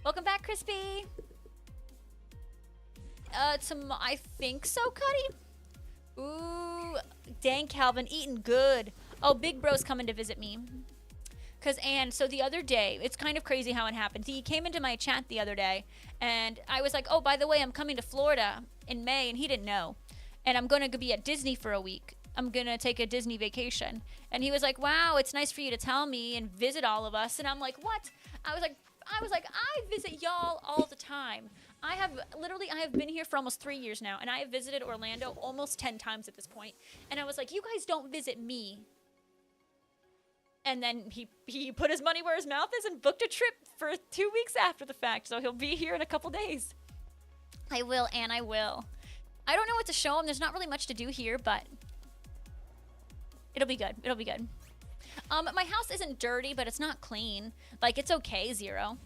Welcome back, Crispy. I think so, Cuddy. Ooh, dang, Calvin, eating good. Oh, Big Bro's coming to visit me. So the other day, it's kind of crazy how it happened. He came into my chat the other day, and I was like, oh, by the way, I'm coming to Florida in May, and he didn't know. And I'm going to be at Disney for a week. I'm going to take a Disney vacation. And he was like, wow, it's nice for you to tell me and visit all of us. And I'm like, what? I was like, I visit y'all all the time. I have been here for almost 3 years now, and I have visited Orlando almost 10 times at this point. And I was like, you guys don't visit me. And then he put his money where his mouth is and booked a trip for 2 weeks after the fact. So he'll be here in a couple days. I will, and I will. I don't know what to show him. There's not really much to do here, but it'll be good. It'll be good. My house isn't dirty, but it's not clean. Like, it's okay, Zero.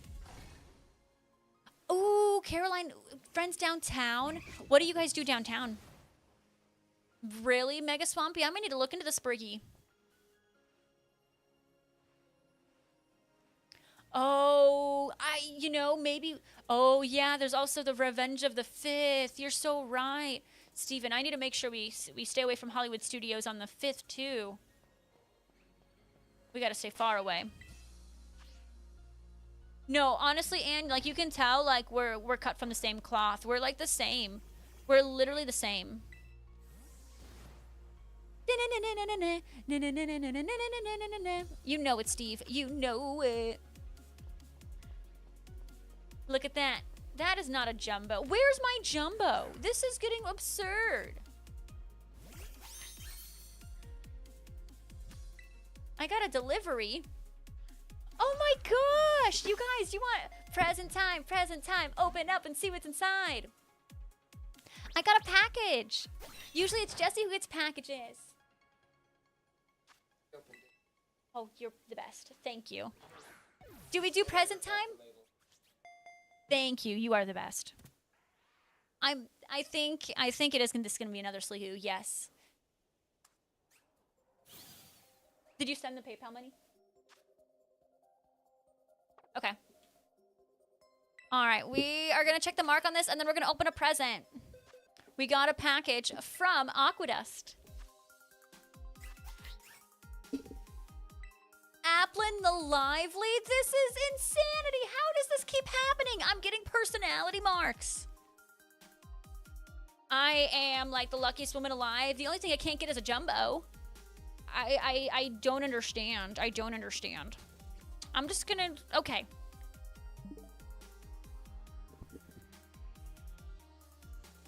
Ooh, Caroline, friends downtown. What do you guys do downtown? Really, Mega Swampy? I'm gonna need to look into the Spriggy. Oh, maybe. Oh, yeah, there's also the Revenge of the 5th. You're so right. Steven, I need to make sure we stay away from Hollywood Studios on the 5th, too. We gotta stay far away. No, honestly, Anne, like, you can tell, like, we're cut from the same cloth. We're, like, the same. We're literally the same. You know it, Steve. You know it. Look at that. That is not a jumbo. Where's my jumbo? This is getting absurd. I got a delivery. Oh my gosh. You guys, you want present time, present time. Open up and see what's inside. I got a package. Usually it's Jesse who gets packages. Oh, you're the best. Thank you. Do we do present time? Thank you. You are the best. I think it is this gonna be another Slihu. Yes. Did you send the PayPal money? Okay. All right, we are gonna check the mark on this, and then we're gonna open a present. We got a package from Aquadust. Applin the Lively? This is insanity. How does this keep happening? I'm getting personality marks. I am like the luckiest woman alive. The only thing I can't get is a jumbo. I don't understand. I don't understand. I'm just gonna... Okay.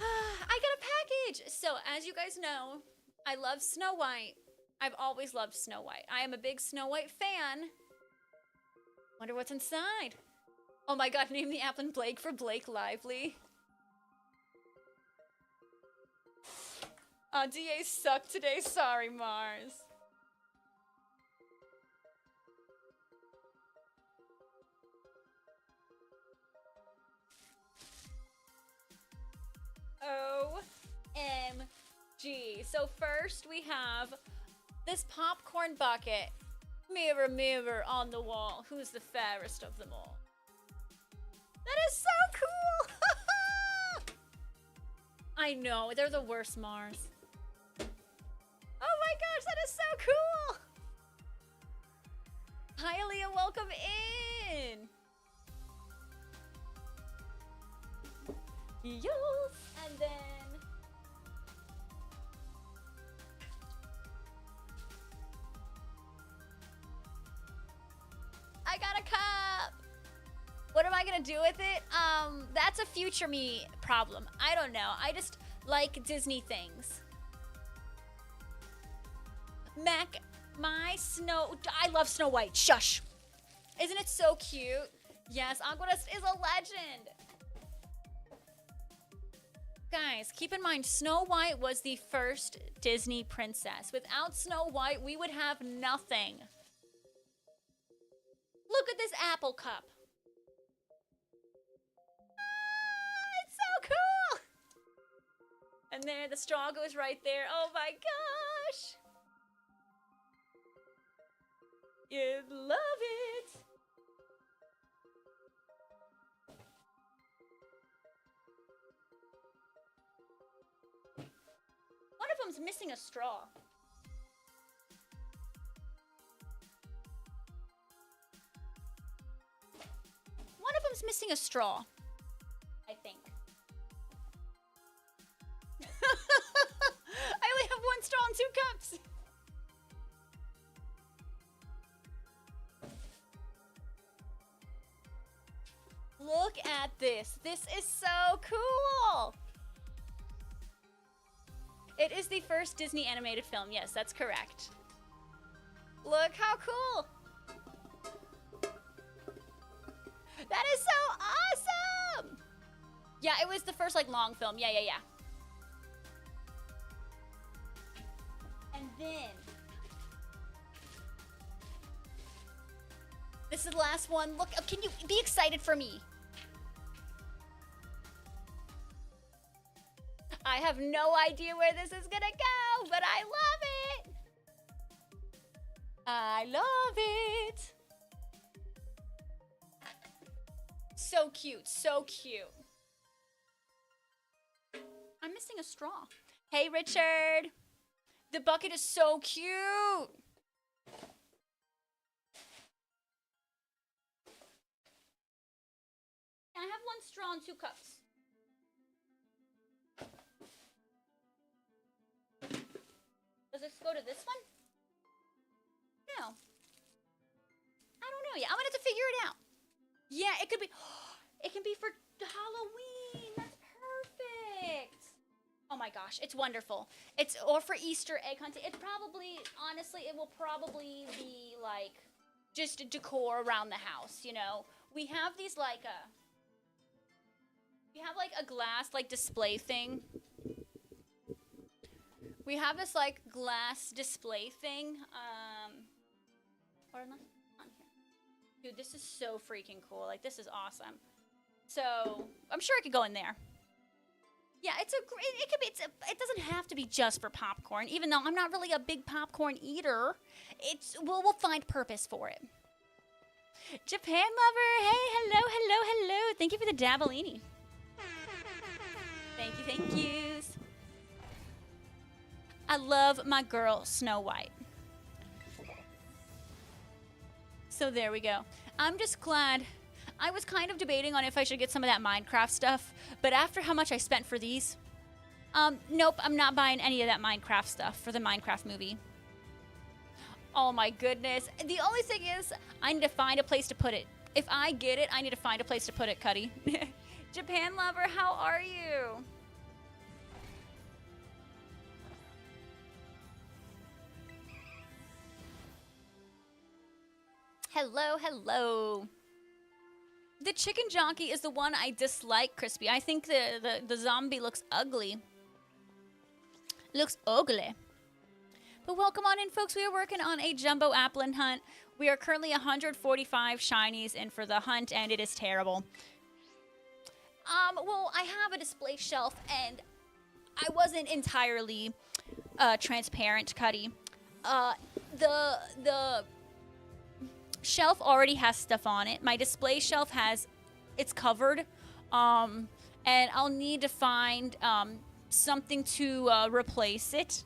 I got a package! So, as you guys know, I love Snow White. I've always loved Snow White. I am a big Snow White fan. Wonder what's inside. Oh my god, name the Applin Blake for Blake Lively. DA sucked today. Sorry, Mars. OMG. So first we have this popcorn bucket. Mirror, mirror on the wall, who's the fairest of them all? That is so cool! I know, they're the worst, Mars. Oh my gosh, that is so cool! Hi, Aaliyah, welcome in! Yes! And then... I got a cup! What am I gonna do with it? That's a future me problem. I don't know. I just like Disney things. Mac, I love Snow White. Shush. Isn't it so cute? Yes, Aquadust is a legend. Guys, keep in mind, Snow White was the first Disney princess. Without Snow White, we would have nothing. Look at this apple cup. It's so cool. And there, the straw goes right there. Oh my gosh. You'd love it. One of them's missing a straw. One of them's missing a straw, I think. I only have one straw and 2 cups. Look at this. This is so cool. It is the first Disney animated film. Yes, that's correct. Look how cool. That is so awesome! Yeah, it was the first, like, long film. Yeah. And then... this is the last one. Look, can you be excited for me? I have no idea where this is gonna go, but I love it! I love it! So cute, so cute. I'm missing a straw. Hey, Richard. The bucket is so cute. I have 1 straw and 2 cups. Does this go to this one? No. I don't know yet. I'm gonna have to figure it out. Yeah, it could be. It can be for Halloween. That's perfect. Oh my gosh, it's wonderful. Or for Easter egg hunting. It's probably, honestly, it will probably be like just a decor around the house. You know, we have these like we have like a glass like display thing. We have this like glass display thing. popcorn on here? Dude, this is so freaking cool. Like, this is awesome. So, I'm sure it could go in there. Yeah, it could be, it doesn't have to be just for popcorn, even though I'm not really a big popcorn eater. We'll find purpose for it. Japan lover, hey, hello. Thank you for the Dabbleini. Thank yous. I love my girl, Snow White. So there we go. I'm just glad. I was kind of debating on if I should get some of that Minecraft stuff, but after how much I spent for these, nope, I'm not buying any of that Minecraft stuff for the Minecraft movie. Oh my goodness. The only thing is, I need to find a place to put it. If I get it, I need to find a place to put it, Cuddy. Japan lover, how are you? Hello. The chicken jockey is the one I dislike, Crispy. I think the zombie looks ugly. Looks ugly. But welcome on in, folks. We are working on a jumbo applin hunt. We are currently 145 shinies in for the hunt, and it is terrible. Well, I have a display shelf, and I wasn't entirely transparent, Cuddy. The shelf already has stuff on it. My display shelf it's covered, and I'll need to find something to replace it.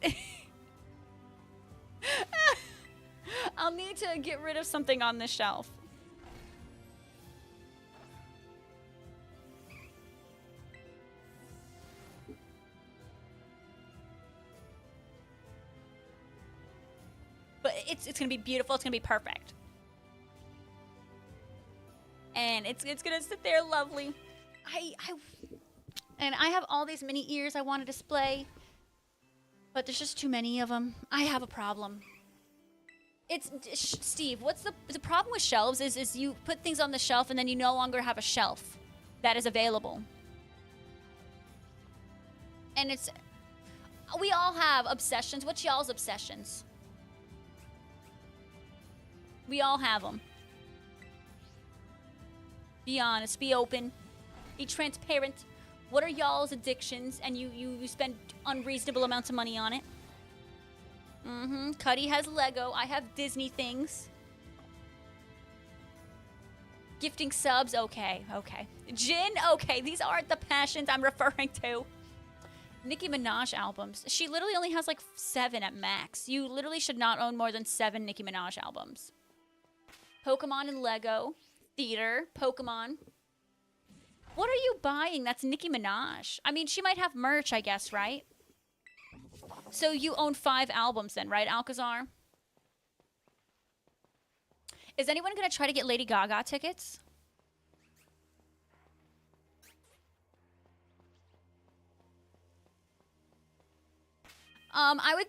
I'll need to get rid of something on the shelf. But it's gonna be beautiful. It's gonna be perfect. And it's gonna sit there lovely. And I have all these mini ears I want to display, but there's just too many of them. I have a problem. Steve, what's the problem with shelves is you put things on the shelf and then you no longer have a shelf that is available. And we all have obsessions. What's y'all's obsessions? We all have them. Be honest, be open, be transparent. What are y'all's addictions? And you spend unreasonable amounts of money on it. Cuddy has Lego. I have Disney things. Gifting subs. Okay. Jin. Okay. These aren't the passions I'm referring to. Nicki Minaj albums. She literally only has like 7 at max. You literally should not own more than 7 Nicki Minaj albums. Pokemon and Lego. Theater. Pokemon. What are you buying? That's Nicki Minaj. I mean, she might have merch, I guess, right? So you own 5 albums then, right, Alcazar? Is anyone going to try to get Lady Gaga tickets? I would,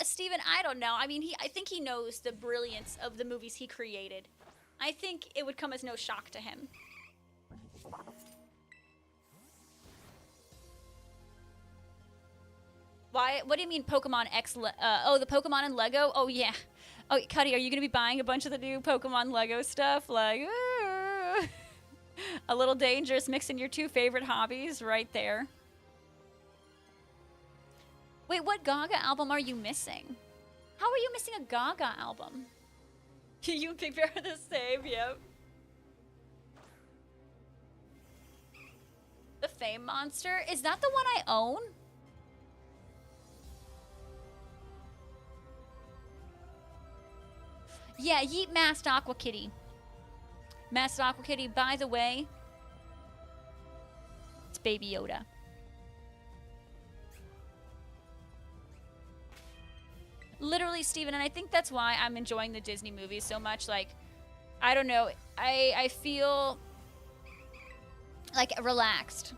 Steven, I don't know. I mean, I think he knows the brilliance of the movies he created. I think it would come as no shock to him. Why? What do you mean Pokemon X? Oh, the Pokemon and Lego? Oh, yeah. Oh, Cuddy, are you going to be buying a bunch of the new Pokemon Lego stuff? Like, a little dangerous mixing your 2 favorite hobbies right there. Wait, what Gaga album are you missing? How are you missing a Gaga album? You and Big Bear are the same, yep. The Fame Monster? Is that the one I own? Yeah, yeet Masked Aqua Kitty. Masked Aqua Kitty, by the way, it's Baby Yoda. Literally, Steven, and I think that's why I'm enjoying the Disney movies so much. Like, I don't know, I feel like relaxed.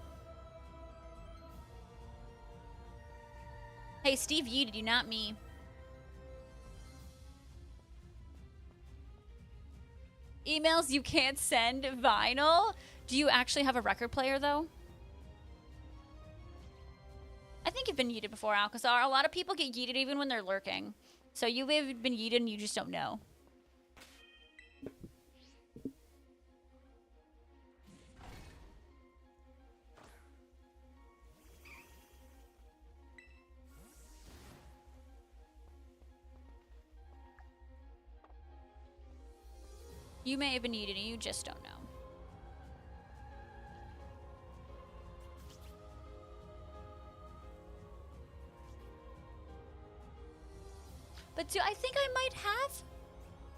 Hey, Steve yeeted you, not me. Emails you can't send, vinyl. Do you actually have a record player, though? I think you've been yeeted before, Alcazar. A lot of people get yeeted even when they're lurking. So you've been yeeted and you just don't know. You may have been eaten and you just don't know. But I think I might have.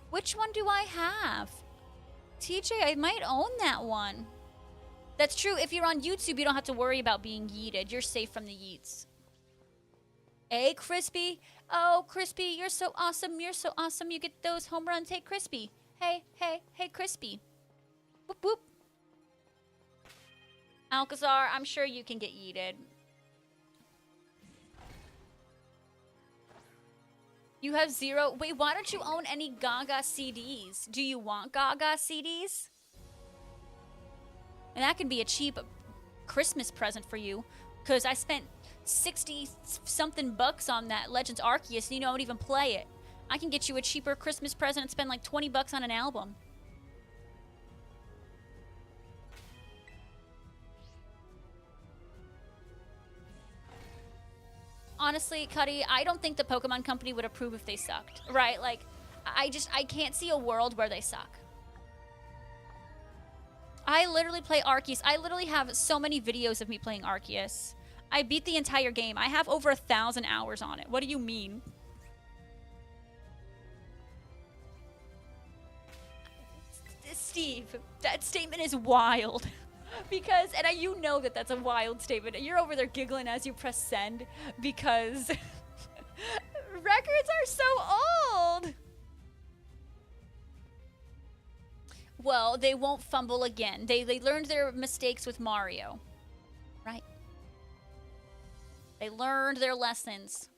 Which one do I have? TJ, I might own that one. That's true. If you're on YouTube, you don't have to worry about being yeeted. You're safe from the yeets. Hey, Crispy. Oh, Crispy, you're so awesome. You're so awesome. You get those home runs. Hey, Crispy. Hey, hey, hey, Crispy. Whoop, whoop. Alcazar, I'm sure you can get yeeted. You have 0. Wait, why don't you own any Gaga CDs? Do you want Gaga CDs? And that can be a cheap Christmas present for you. Because I spent 60-something bucks on that Legends Arceus and you don't even play it. I can get you a cheaper Christmas present and spend like 20 bucks on an album. Honestly, Cuddy, I don't think the Pokemon Company would approve if they sucked. Right? Like, I can't see a world where they suck. I literally play Arceus. I literally have so many videos of me playing Arceus. I beat the entire game. I have over 1,000 hours on it. What do you mean? Steve, that statement is wild. Because, and you know that that's a wild statement. You're over there giggling as you press send because records are so old. Well, they won't fumble again. They learned their mistakes with Mario. Right? They learned their lessons.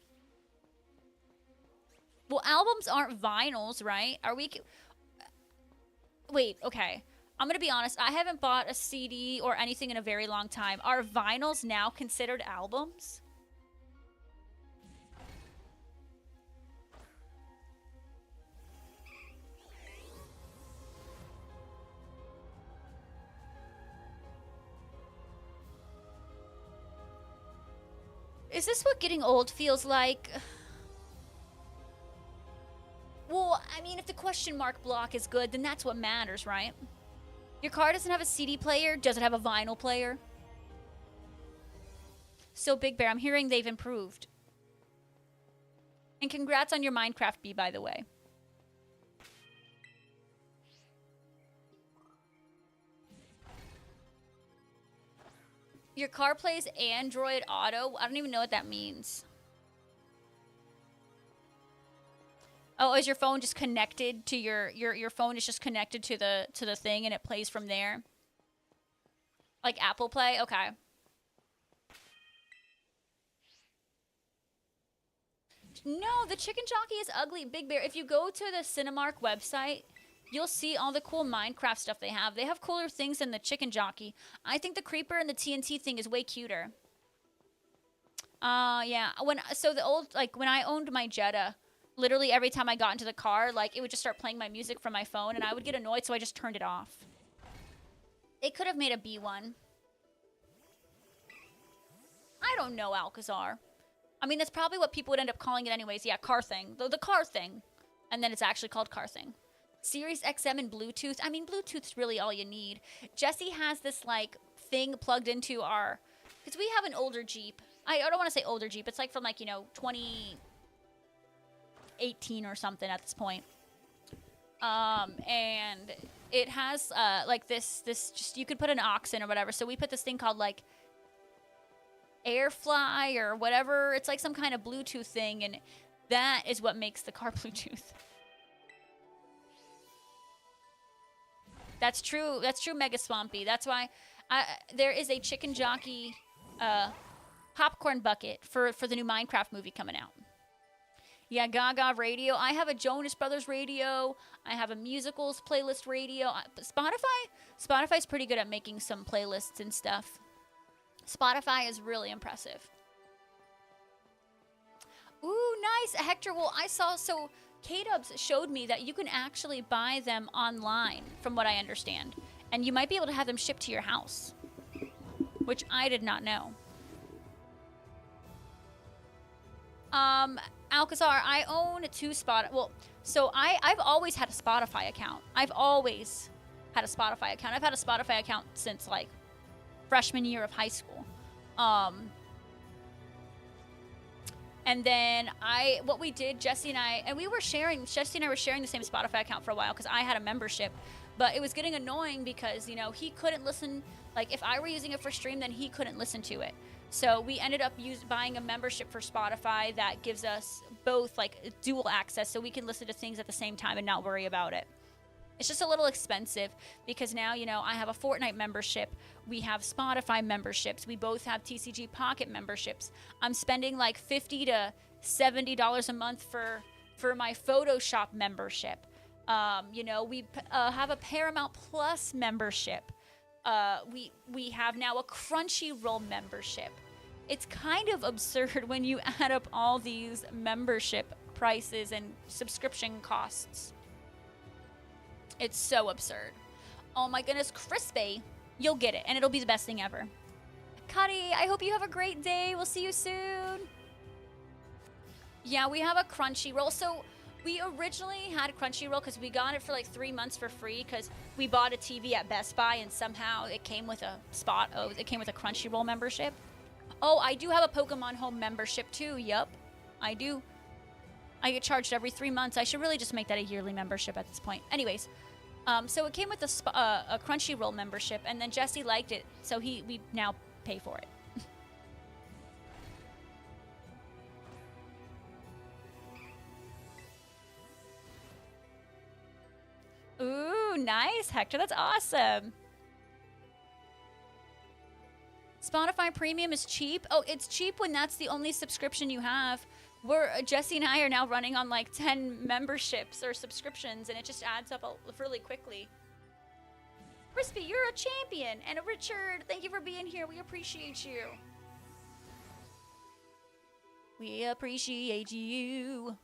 Well, albums aren't vinyls, right? Are we... Wait, okay. I'm gonna be honest. I haven't bought a CD or anything in a very long time. Are vinyls now considered albums? Is this what getting old feels like? Well, I mean, if the question mark block is good, then that's what matters, right? Your car doesn't have a CD player. Does it have a vinyl player? So, Big Bear, I'm hearing they've improved. And congrats on your Minecraft bee, by the way. Your car plays Android Auto? I don't even know what that means. Oh, is your phone just connected to your phone is just connected to the thing and it plays from there? Like Apple Play? Okay. No, the chicken jockey is ugly, Big Bear. If you go to the Cinemark website, you'll see all the cool Minecraft stuff they have. They have cooler things than the chicken jockey. I think the creeper and the TNT thing is way cuter. Yeah. When I owned my Jetta, literally every time I got into the car, like, it would just start playing my music from my phone, and I would get annoyed, so I just turned it off. It could have made a B1. I don't know, Alcazar. I mean, that's probably what people would end up calling it anyways. Yeah, car thing. The car thing. And then it's actually called car thing. Sirius XM and Bluetooth. I mean, Bluetooth's really all you need. Jesse has this, like, thing plugged into our... Because we have an older Jeep. I don't want to say older Jeep. It's, like, from, like, 2018 or something at this point. And it has, like, this just... You could put an aux in or whatever. So we put this thing called, like... Airfly or whatever. It's like some kind of Bluetooth thing, and that is what makes the car Bluetooth. That's true. That's true, Mega Swampy. That's why there is a chicken jockey popcorn bucket for the new Minecraft movie coming out. Yeah, Gaga radio. I have a Jonas Brothers radio. I have a musicals playlist radio. Spotify's pretty good at making some playlists and stuff. Spotify is really impressive. Ooh, nice. Hector, well, I saw, so K-Dubs showed me that you can actually buy them online, from what I understand. And you might be able to have them shipped to your house, which I did not know. Alcazar, I own 2 Spotify. Well, so I've always had a Spotify account. I've always had a Spotify account. I've had a Spotify account since like freshman year of high school. And then what we did, Jesse and I were sharing the same Spotify account for a while because I had a membership. But it was getting annoying because, you know, he couldn't listen. Like, if I were using it for stream, then he couldn't listen to it. So we ended up buying a membership for Spotify that gives us both, like, dual access so we can listen to things at the same time and not worry about it. It's just a little expensive because now, you know, I have a Fortnite membership. We have Spotify memberships. We both have TCG Pocket memberships. I'm spending like $50 to $70 a month for my Photoshop membership. You know, we have a Paramount Plus membership. We have now a Crunchyroll membership. It's kind of absurd when you add up all these membership prices and subscription costs. It's so absurd. Oh my goodness, Crispy. You'll get it, and it'll be the best thing ever. Cuddy, I hope you have a great day. We'll see you soon. Yeah, we have a Crunchyroll. So we originally had Crunchyroll because we got it for like 3 months for free because we bought a TV at Best Buy and somehow it came with a it came with a Crunchyroll membership. Oh, I do have a Pokemon Home membership too. Yup, I do. I get charged every 3 months. I should really just make that a yearly membership at this point. Anyways, so it came with a Crunchyroll membership, and then Jesse liked it, so we now pay for it. Ooh, nice, Hector. That's awesome. Spotify Premium is cheap. Oh, it's cheap when that's the only subscription you have. Jesse and I are now running on like 10 memberships or subscriptions, and it just adds up really quickly. Crispy, you're a champion. And Richard, thank you for being here. We appreciate you. We appreciate you.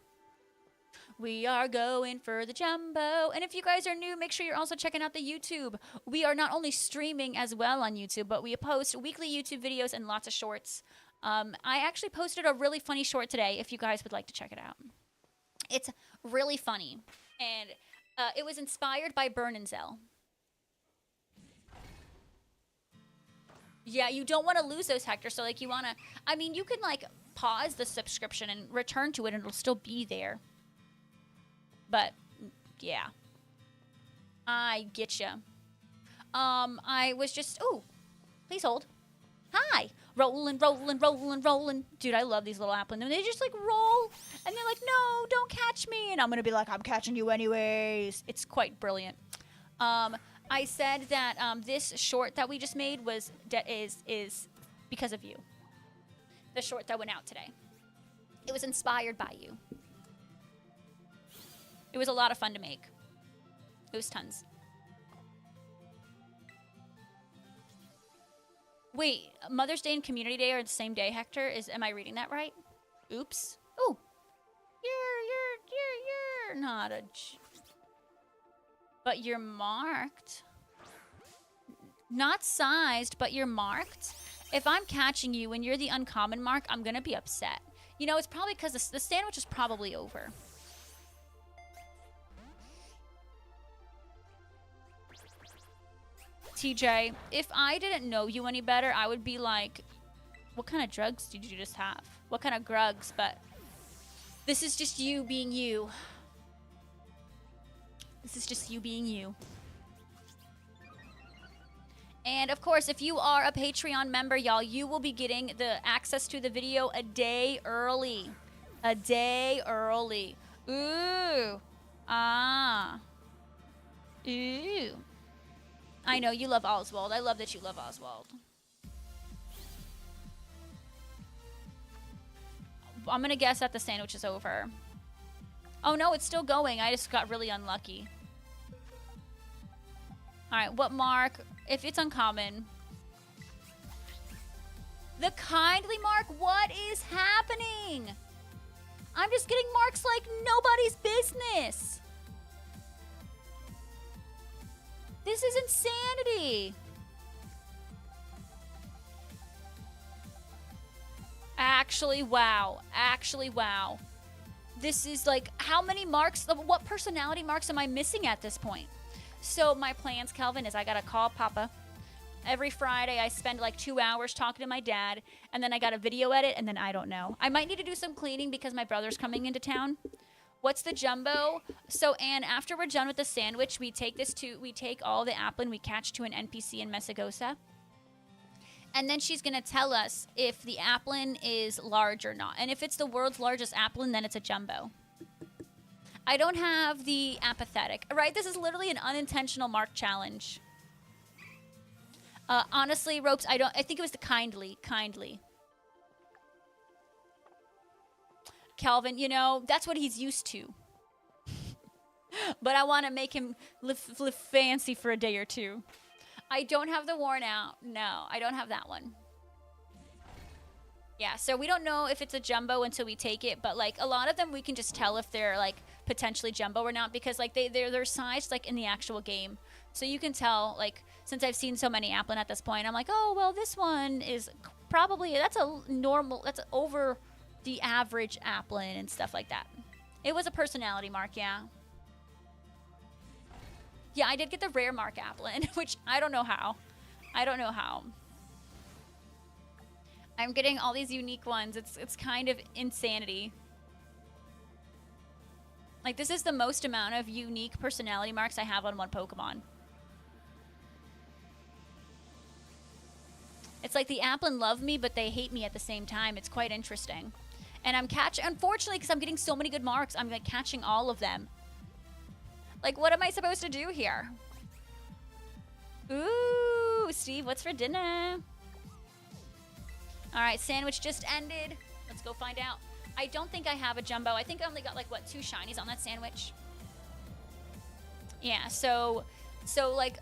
We are going for the jumbo. And if you guys are new, make sure you're also checking out the YouTube. We are not only streaming as well on YouTube, but we post weekly YouTube videos and lots of shorts. I actually posted a really funny short today if you guys would like to check it out. It's really funny. And it was inspired by Burn and Zell. Yeah, you don't want to lose those, Hector. So, like, you want to... I mean, you can, like, pause the subscription and return to it and it'll still be there. But, yeah. I get ya. I was just... Ooh, please hold. Hi. Rolling, rolling, rolling, rolling. Dude, I love these little applins. And they just, like, roll. And they're like, no, don't catch me. And I'm going to be like, I'm catching you anyways. It's quite brilliant. I said that this short that we just made is because of you. The short that went out today. It was inspired by you. It was a lot of fun to make. It was tons. Wait, Mother's Day and Community Day are the same day, Hector? Am I reading that right? Oops. Ooh. You're not a... But you're marked. Not sized, but you're marked. If I'm catching you and you're the uncommon mark, I'm going to be upset. You know, it's probably because the sandwich is probably over. TJ, if I didn't know you any better, I would be like, what kind of drugs did you just have? What kind of drugs? But this is just you being you. This is just you being you. And of course, if you are a Patreon member, y'all, you will be getting the access to the video a day early. A day early. Ooh. Ah. Ooh. I know, you love Oswald. I love that you love Oswald. I'm gonna guess that the sandwich is over. Oh no, it's still going. I just got really unlucky. Alright, what mark? If it's uncommon. The kindly mark? What is happening? I'm just getting marks like nobody's business. This is insanity. Actually, wow. Actually, wow. this is like, how many marks, what personality marks am I missing at this point? So my plans, Calvin, is I gotta call Papa. Every Friday, I spend like 2 hours talking to my dad, and then I got a video edit, and then I don't know. I might need to do some cleaning because my brother's coming into town. What's the jumbo? So, Anne, after we're done with the sandwich, we take all the apple and we catch to an NPC in Messagosa. And then she's going to tell us if the applin is large or not. And if it's the world's largest applin, then it's a jumbo. I don't have the apathetic, right? This is literally an unintentional mark challenge. Honestly, Ropes, I think it was the kindly. Calvin, you know, that's what he's used to. But I want to make him live fancy for a day or two. I don't have the worn out. No, I don't have that one. Yeah, so we don't know if it's a jumbo until we take it, but like a lot of them we can just tell if they're like potentially jumbo or not because like they're sized like in the actual game. So you can tell, like, since I've seen so many applin at this point, I'm like, oh, well, this one is probably, that's over the average applin and stuff like that. It was a personality mark, yeah. Yeah, I did get the rare mark applin, which I don't know how. I'm getting all these unique ones. It's kind of insanity. Like, this is the most amount of unique personality marks I have on one Pokemon. It's like the applin love me, but they hate me at the same time. It's quite interesting. And I'm unfortunately, because I'm getting so many good marks, I'm like catching all of them. Like, what am I supposed to do here? Ooh, Steve, what's for dinner? All right, sandwich just ended. Let's go find out. I don't think I have a jumbo. I think I only got like, what, 2 shinies on that sandwich? Yeah, so like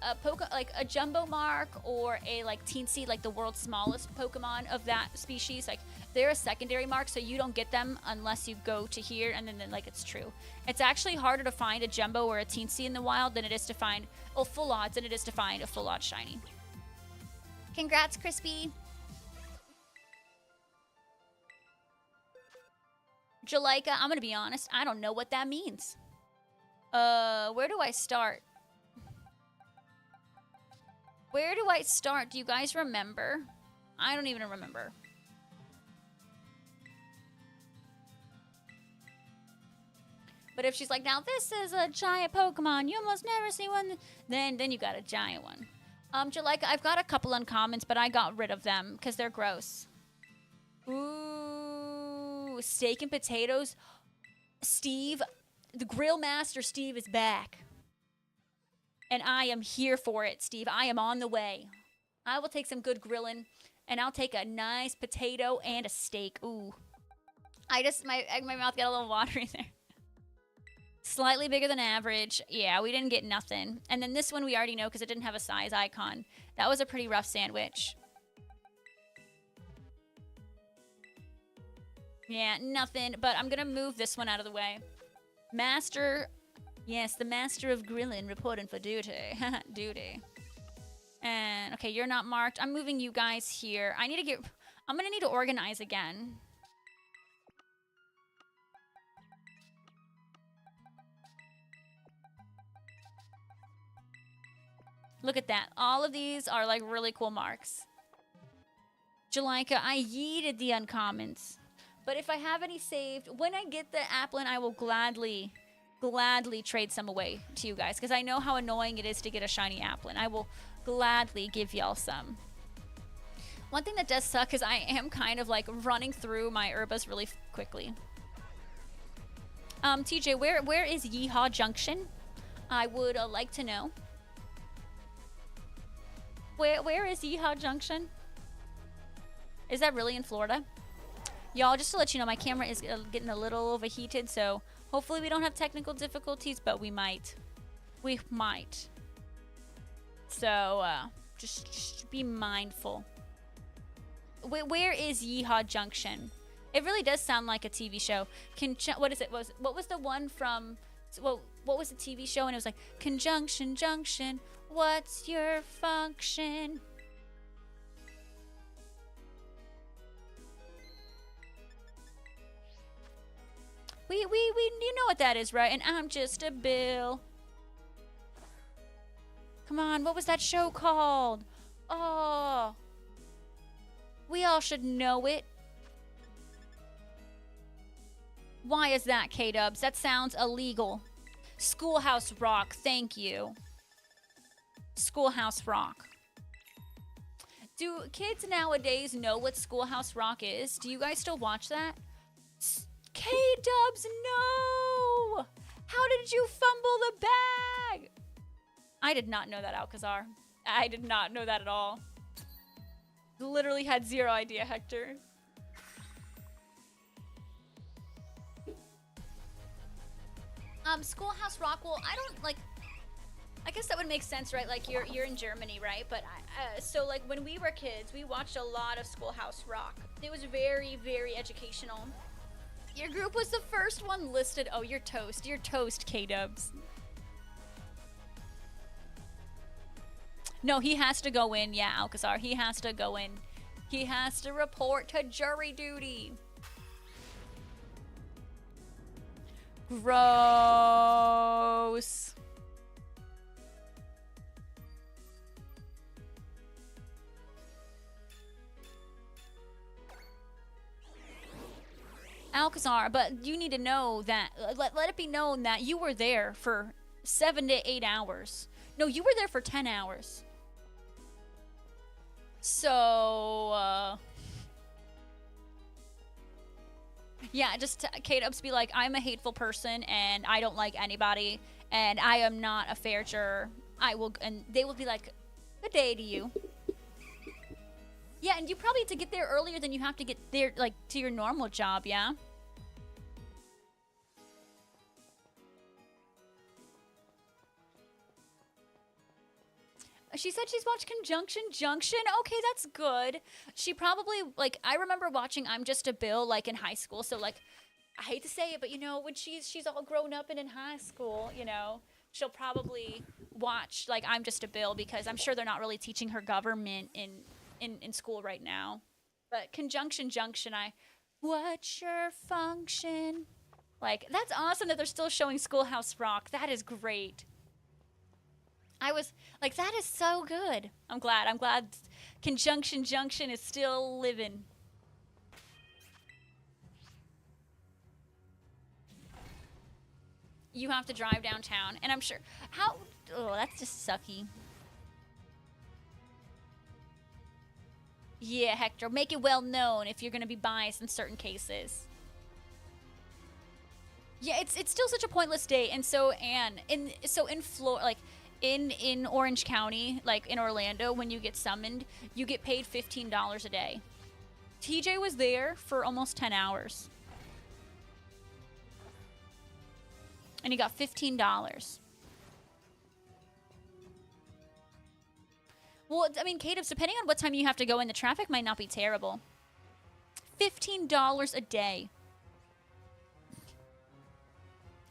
a jumbo mark or a like teensy, like the world's smallest Pokemon of that species, like they're a secondary mark, so you don't get them unless you go to here, and then like it's true. It's actually harder to find a jumbo or a teensy in the wild than it is to find full odds than it is to find a full odd shiny. Congrats, Crispy. Jalika, I'm gonna be honest, I don't know what that means. Where do I start? Where do I start? Do you guys remember? I don't even remember. But if she's like, now this is a giant Pokemon, you almost never see one, then you got a giant one. Jalika, I've got a couple uncommons, but I got rid of them because they're gross. Ooh, steak and potatoes. Steve, the Grill Master Steve is back. And I am here for it, Steve. I am on the way. I will take some good grilling, and I'll take a nice potato and a steak. Ooh. My mouth got a little watery there. Slightly bigger than average. Yeah, we didn't get nothing. And then this one we already know because it didn't have a size icon. That was a pretty rough sandwich. Yeah, nothing. But I'm going to move this one out of the way. Master... Yes, the master of grilling reporting for duty. Duty. And, okay, you're not marked. I'm moving you guys here. I'm going to need to organize again. Look at that. All of these are, like, really cool marks. Jalika, I yeeted the uncommons. But if I have any saved, when I get the applin, I will gladly trade some away to you guys because I know how annoying it is to get a shiny applin. I will gladly give y'all some. One thing that does suck is I am kind of like running through my herbas really quickly. TJ, where is Yeehaw Junction? I would like to know. Where is Yeehaw Junction? Is that really in Florida? Y'all, just to let you know, my camera is getting a little overheated, so hopefully we don't have technical difficulties, but we might. We might. So, just be mindful. Where is Yeehaw Junction? It really does sound like a TV show. What is it? What was the one from... Well, what was the TV show? And it was like, Conjunction Junction, what's your function? you know what that is, right? And I'm just a Bill. Come on, what was that show called? Oh. We all should know it. Why is that, K-Dubs? That sounds illegal. Schoolhouse Rock, thank you. Schoolhouse Rock. Do kids nowadays know what Schoolhouse Rock is? Do you guys still watch that? K-Dubs, no! How did you fumble the bag? I did not know that, Alcazar. I did not know that at all. Literally had zero idea, Hector. Schoolhouse Rock, well, I don't, like, I guess that would make sense, right? Like, you're in Germany, right? But, so, like, when we were kids, we watched a lot of Schoolhouse Rock. It was very, very educational. Your group was the first one listed. Oh, you're toast. You're toast, K-Dubs. No, he has to go in. Yeah, Alcazar, he has to go in. He has to report to jury duty. Gross. Alcazar, but you need to know that, let it be known that you were there for 7 to 8 hours. No, you were there for 10 hours. So, yeah, just K-Dubs be like, I'm a hateful person and I don't like anybody and I am not a fair juror. And they will be like, good day to you. Yeah, and you probably have to get there earlier than you have to get there, like, to your normal job, yeah? She said she's watched Conjunction Junction. Okay, that's good. She probably, like, I remember watching I'm Just a Bill, like, in high school. So, like, I hate to say it, but, you know, when she's all grown up and in high school, you know, she'll probably watch, like, I'm Just a Bill because I'm sure they're not really teaching her government in school right now. But Conjunction Junction, what's your function? Like, that's awesome that they're still showing Schoolhouse Rock. That is great. I was like, that is so good. I'm glad Conjunction Junction is still living. You have to drive downtown, and I'm sure, oh, that's just sucky. Yeah, Hector, make it well known if you're gonna be biased in certain cases. Yeah, it's still such a pointless day, and so, Anne, in Florida, like, in Orange County, like in Orlando, when you get summoned, you get paid $15 a day. TJ was there for almost 10 hours. And he got $15. Well, I mean, K-Dubs, depending on what time you have to go in, the traffic might not be terrible. $15 a day.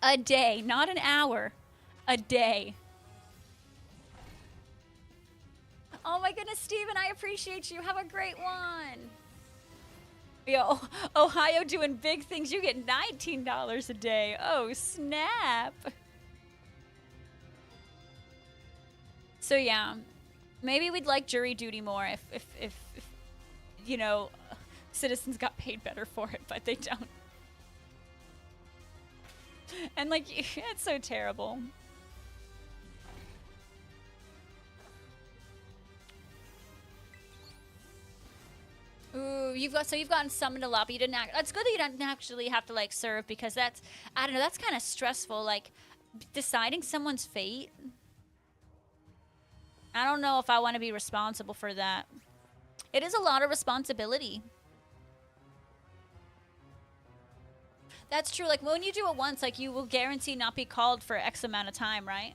A day, not an hour. A day. Oh my goodness, Steven, I appreciate you. Have a great one. Yo, Ohio doing big things. You get $19 a day. Oh, snap. So yeah, maybe we'd like jury duty more if you know, citizens got paid better for it, but they don't. And like, it's so terrible. Ooh, you've gotten summoned a lot, but you didn't that's good that you didn't actually have to, like, serve, because that's, I don't know, that's kind of stressful, like, deciding someone's fate. I don't know if I want to be responsible for that. It is a lot of responsibility. That's true, like, when you do it once, like, you will guarantee not be called for X amount of time, right?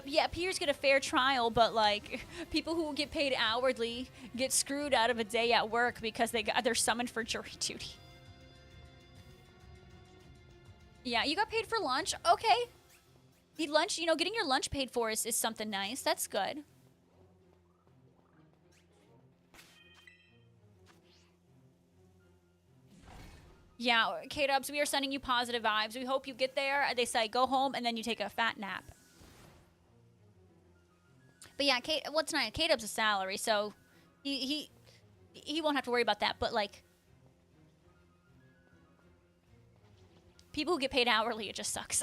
Yeah, peers get a fair trial, but, like, people who get paid hourly get screwed out of a day at work because they're summoned for jury duty. Yeah, you got paid for lunch? Okay. Lunch, you know, getting your lunch paid for is something nice. That's good. Yeah, K-Dubs, we are sending you positive vibes. We hope you get there. They say go home and then you take a fat nap. But yeah, what's nice? K-Dub's a salary, so he won't have to worry about that. But like people who get paid hourly, it just sucks.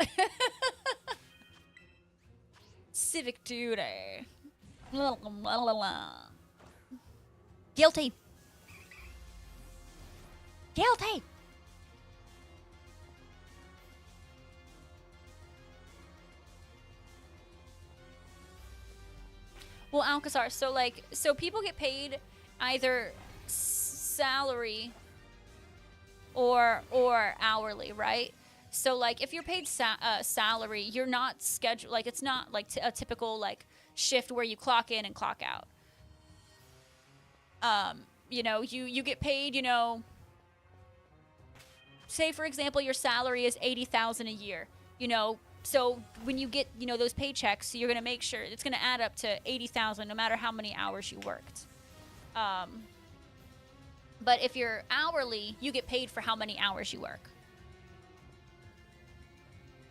Civic duty. Guilty. Guilty. Well, Alcazar, so people get paid either salary or hourly, right? So like if you're paid salary, you're not scheduled, like it's not like a typical like shift where you clock in and clock out. You know, you get paid, you know, say for example your salary is 80,000 a year, you know, so when you get, you know, those paychecks, you're going to make sure it's going to add up to 80,000 no matter how many hours you worked. But if you're hourly, you get paid for how many hours you work.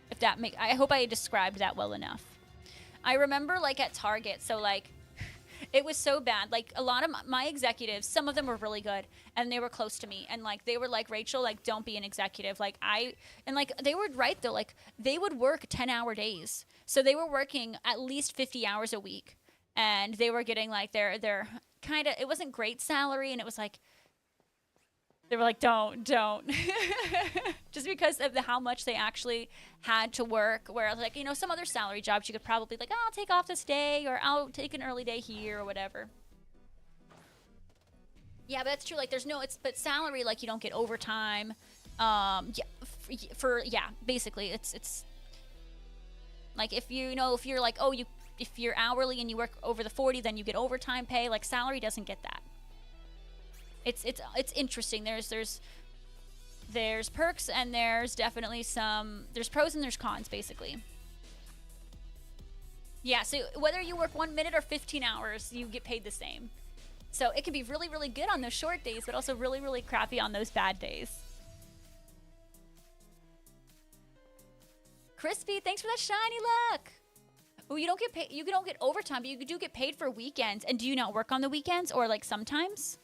If that I hope I described that well enough. I remember like at Target, so like it was so bad. Like a lot of my executives, some of them were really good and they were close to me. And like, they were like, Rachel, like don't be an executive. Like they were right though. Like they would work 10-hour days. So they were working at least 50 hours a week and they were getting like their kind of, it wasn't great salary. And it was like, they were like, don't. Just because of how much they actually had to work. Whereas, like, you know, some other salary jobs, you could probably, like, oh, I'll take off this day, or I'll take an early day here, or whatever. Yeah, but that's true. Like, but salary, like, you don't get overtime. Basically, it's, like, if you're like, oh, if you're hourly and you work over the 40, then you get overtime pay. Like, salary doesn't get that. It's interesting. There's perks and there's definitely there's pros and there's cons basically. Yeah, so whether you work 1 minute or 15 hours, you get paid the same. So it can be really, really good on those short days, but also really, really crappy on those bad days. Crispy, thanks for that shiny luck. Oh, you don't get paid. You don't get overtime, but you do get paid for weekends. And do you not work on the weekends or like sometimes?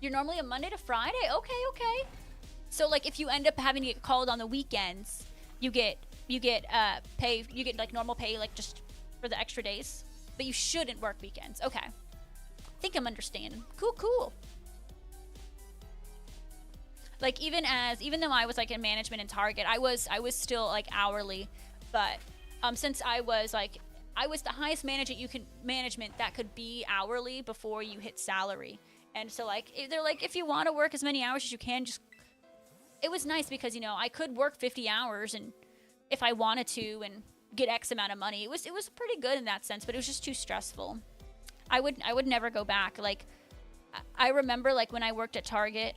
You're normally a Monday to Friday? Okay. So like if you end up having to get called on the weekends, you get pay, you get like normal pay, like just for the extra days, but you shouldn't work weekends. Okay. I think I'm understanding. Cool. Like even though I was like in management in Target, I was still like hourly, but since I was the highest management that could be hourly before you hit salary. And so, like, they're like, if you want to work as many hours as you can, it was nice because, you know, I could work 50 hours and if I wanted to and get X amount of money. It was pretty good in that sense, but it was just too stressful. I would never go back. Like, I remember, like, when I worked at Target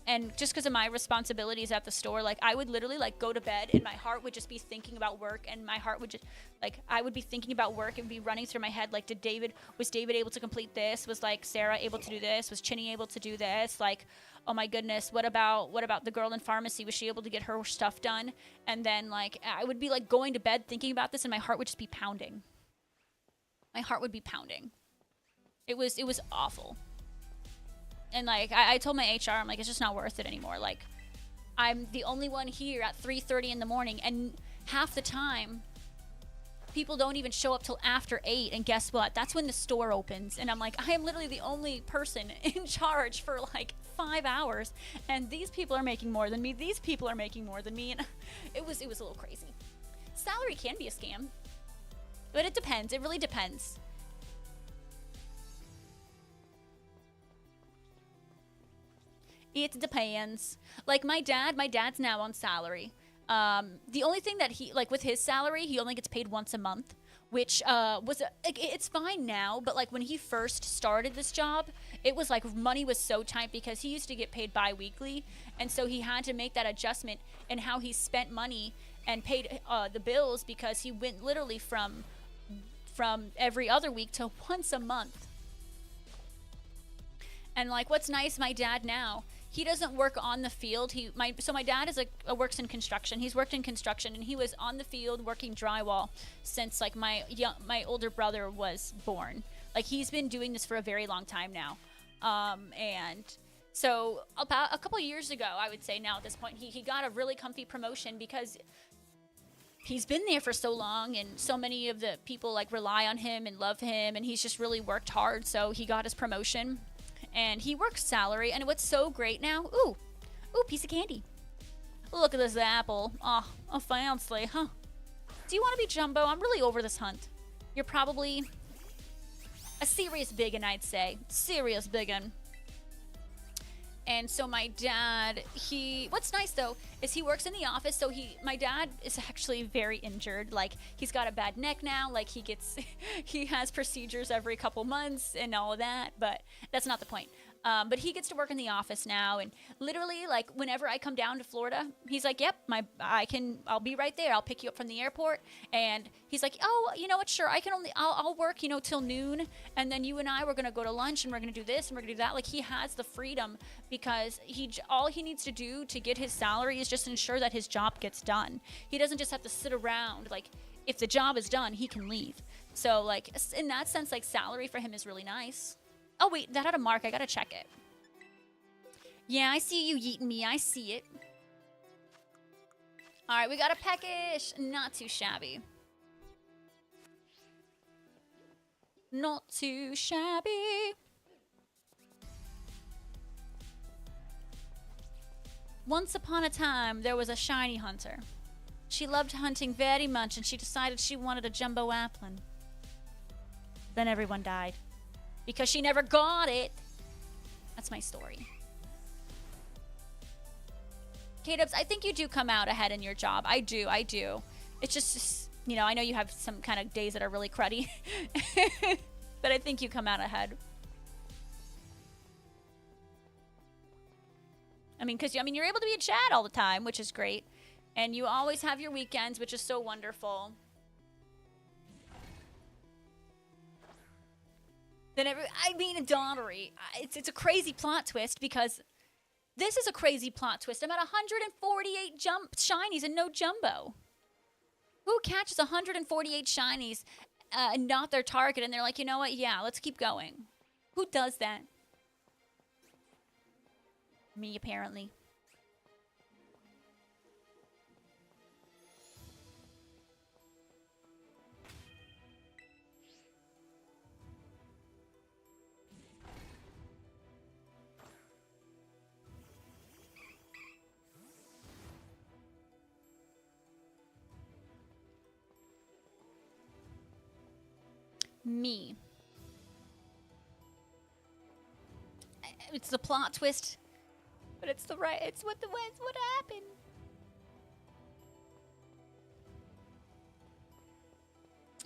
and just because of my responsibilities at the store, like, I would literally, like, go to bed and my heart would just be thinking about work and my heart would just, like, I would be thinking about work and be running through my head, like, was David able to complete this? Was, like, Sarah able to do this? Was Chinny able to do this? Like, oh my goodness, what about the girl in pharmacy? Was she able to get her stuff done? And then, like, I would be, like, going to bed thinking about this and my heart would just be pounding. My heart would be pounding. It was awful. And, like, I told my HR, I'm like, it's just not worth it anymore. Like, I'm the only one here at 3:30 in the morning, and half the time, people don't even show up till after 8, and guess what? That's when the store opens. And I'm like, I am literally the only person in charge for, like, 5 hours, and these people are making more than me. These people are making more than me, and it was a little crazy. Salary can be a scam, but it depends. It really depends. It depends. Like my dad's now on salary. The only thing that he, like with his salary, he only gets paid once a month, which it's fine now, but like when he first started this job, it was like money was so tight because he used to get paid bi-weekly, and so he had to make that adjustment in how he spent money and paid the bills, because he went literally from from every other week to once a month. And like, what's nice, my dad now, he doesn't work on the field. So my dad is works in construction. He's worked in construction, and he was on the field working drywall since like my older brother was born. Like, he's been doing this for a very long time now. And so about a couple years ago, I would say now at this point, he got a really comfy promotion because he's been there for so long, and so many of the people like rely on him and love him, and he's just really worked hard. So he got his promotion, and he works salary. And what's so great now, ooh, piece of candy. Look at this apple. Oh, fancy, huh? Do you want to be Jumbo? I'm really over this hunt. You're probably a serious biggin, I'd say. Serious biggin. And so my dad, what's nice though, is he works in the office. So my dad is actually very injured. Like, he's got a bad neck now. Like, he has procedures every couple months and all of that, but that's not the point. But he gets to work in the office now, and literally, like, whenever I come down to Florida, he's like, "Yep, I'll be right there. I'll pick you up from the airport." And he's like, "Oh, you know what? Sure, I'll work, till noon, and then you and I, we're gonna go to lunch, and we're gonna do this, and we're gonna do that." Like, he has the freedom because all he needs to do to get his salary is just ensure that his job gets done. He doesn't just have to sit around. Like, if the job is done, he can leave. So, like, in that sense, like, salary for him is really nice. Oh, wait, that had a mark. I gotta check it. Yeah, I see you yeeting me. I see it. All right, we got a peckish. Not too shabby. Not too shabby. Once upon a time, there was a shiny hunter. She loved hunting very much, and she decided she wanted a jumbo applin. Then everyone died. Because she never got it. That's my story. K-Dubs, I think you do come out ahead in your job. I do. It's just, I know you have some kind of days that are really cruddy. But I think you come out ahead. Because you're able to be in chat all the time, which is great. And you always have your weekends, which is so wonderful. Daughtery, it's a crazy plot twist, because this is a crazy plot twist. I'm at 148 shinies and no jumbo. Who catches 148 shinies and not their target, and they're like, you know what? Yeah, let's keep going. Who does that? Me, apparently. Me. It's the plot twist, but it's what happened.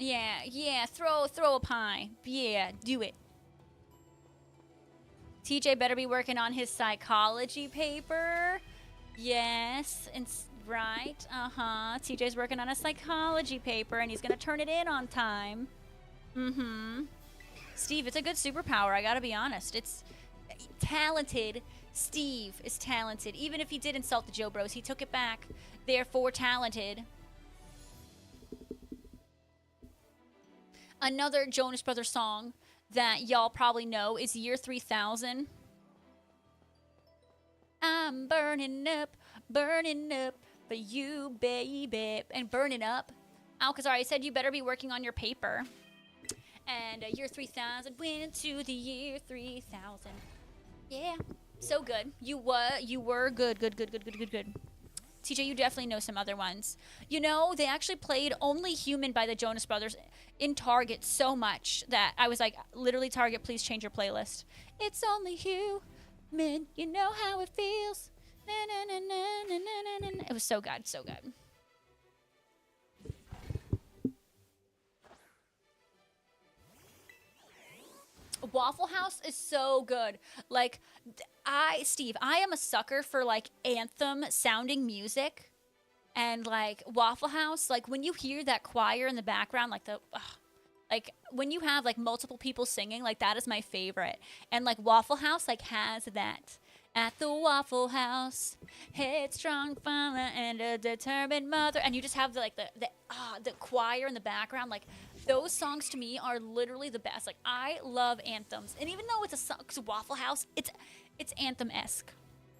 Yeah, throw a pie. Yeah, do it. TJ better be working on his psychology paper. Yes, and right, TJ's working on a psychology paper, and he's gonna turn it in on time. Steve, it's a good superpower, I gotta be honest. It's talented. Steve is talented. Even if he did insult the Joe Bros, he took it back. Therefore, talented. Another Jonas Brothers song that y'all probably know is Year 3000. I'm burning up for you, baby. And burning up. Alcazar, I said you better be working on your paper. And Year 3000, went into the year 3000. Yeah, so good. You were good. TJ, you definitely know some other ones. They actually played Only Human by the Jonas Brothers in Target so much that I was like, literally, Target, please change your playlist. It's only human, you know how it feels. Na, na, na, na, na, na, na. It was so good, so good. Waffle House is so good. Like, Steve, I am a sucker for, like, anthem sounding music. And, like, Waffle House, like, when you hear that choir in the background, like, Like when you have like multiple people singing, like that is my favorite. And like Waffle House like has that. At the Waffle House, headstrong father and a determined mother, and you just have the choir in the background. Like those songs to me are literally the best. Like I love anthems, and even though it's a song, 'cause Waffle House, it's anthem-esque.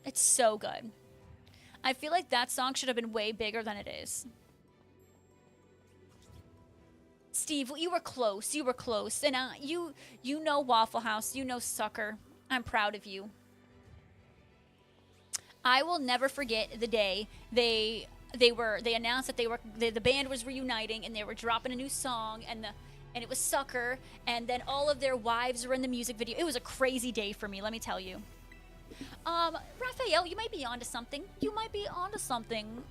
It's so good. I feel like that song should have been way bigger than it is. Steve, you were close. You were close, and you know Waffle House. You know Sucker. I'm proud of you. I will never forget the day they announced that the band was reuniting and they were dropping a new song and it was Sucker, and then all of their wives were in the music video. It was a crazy day for me, let me tell you. Raphael, you might be onto something. You might be onto something.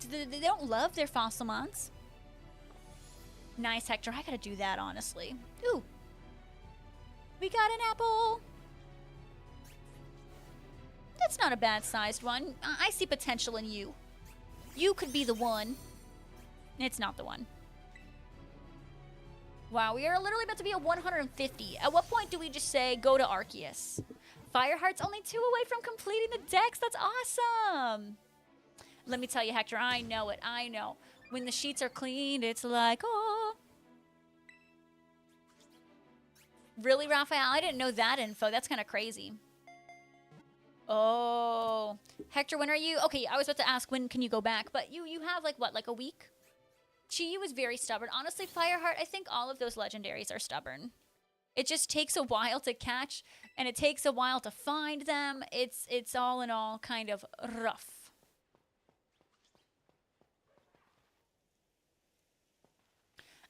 They don't love their Fossilmons. Nice, Hector. I gotta do that, honestly. Ooh. We got an apple. That's not a bad-sized one. I see potential in you. You could be the one. It's not the one. Wow, we are literally about to be at 150. At what point do we just say, go to Arceus? Fireheart's only 2 away from completing the decks. That's awesome. Let me tell you, Hector, I know it. I know. When the sheets are cleaned, it's like, oh. Really, Raphael? I didn't know that info. That's kind of crazy. Oh. Hector, when are you? Okay, I was about to ask when can you go back, but you have like what, like a week? Chi was very stubborn. Honestly, Fireheart, I think all of those legendaries are stubborn. It just takes a while to catch, and it takes a while to find them. It's all in all kind of rough.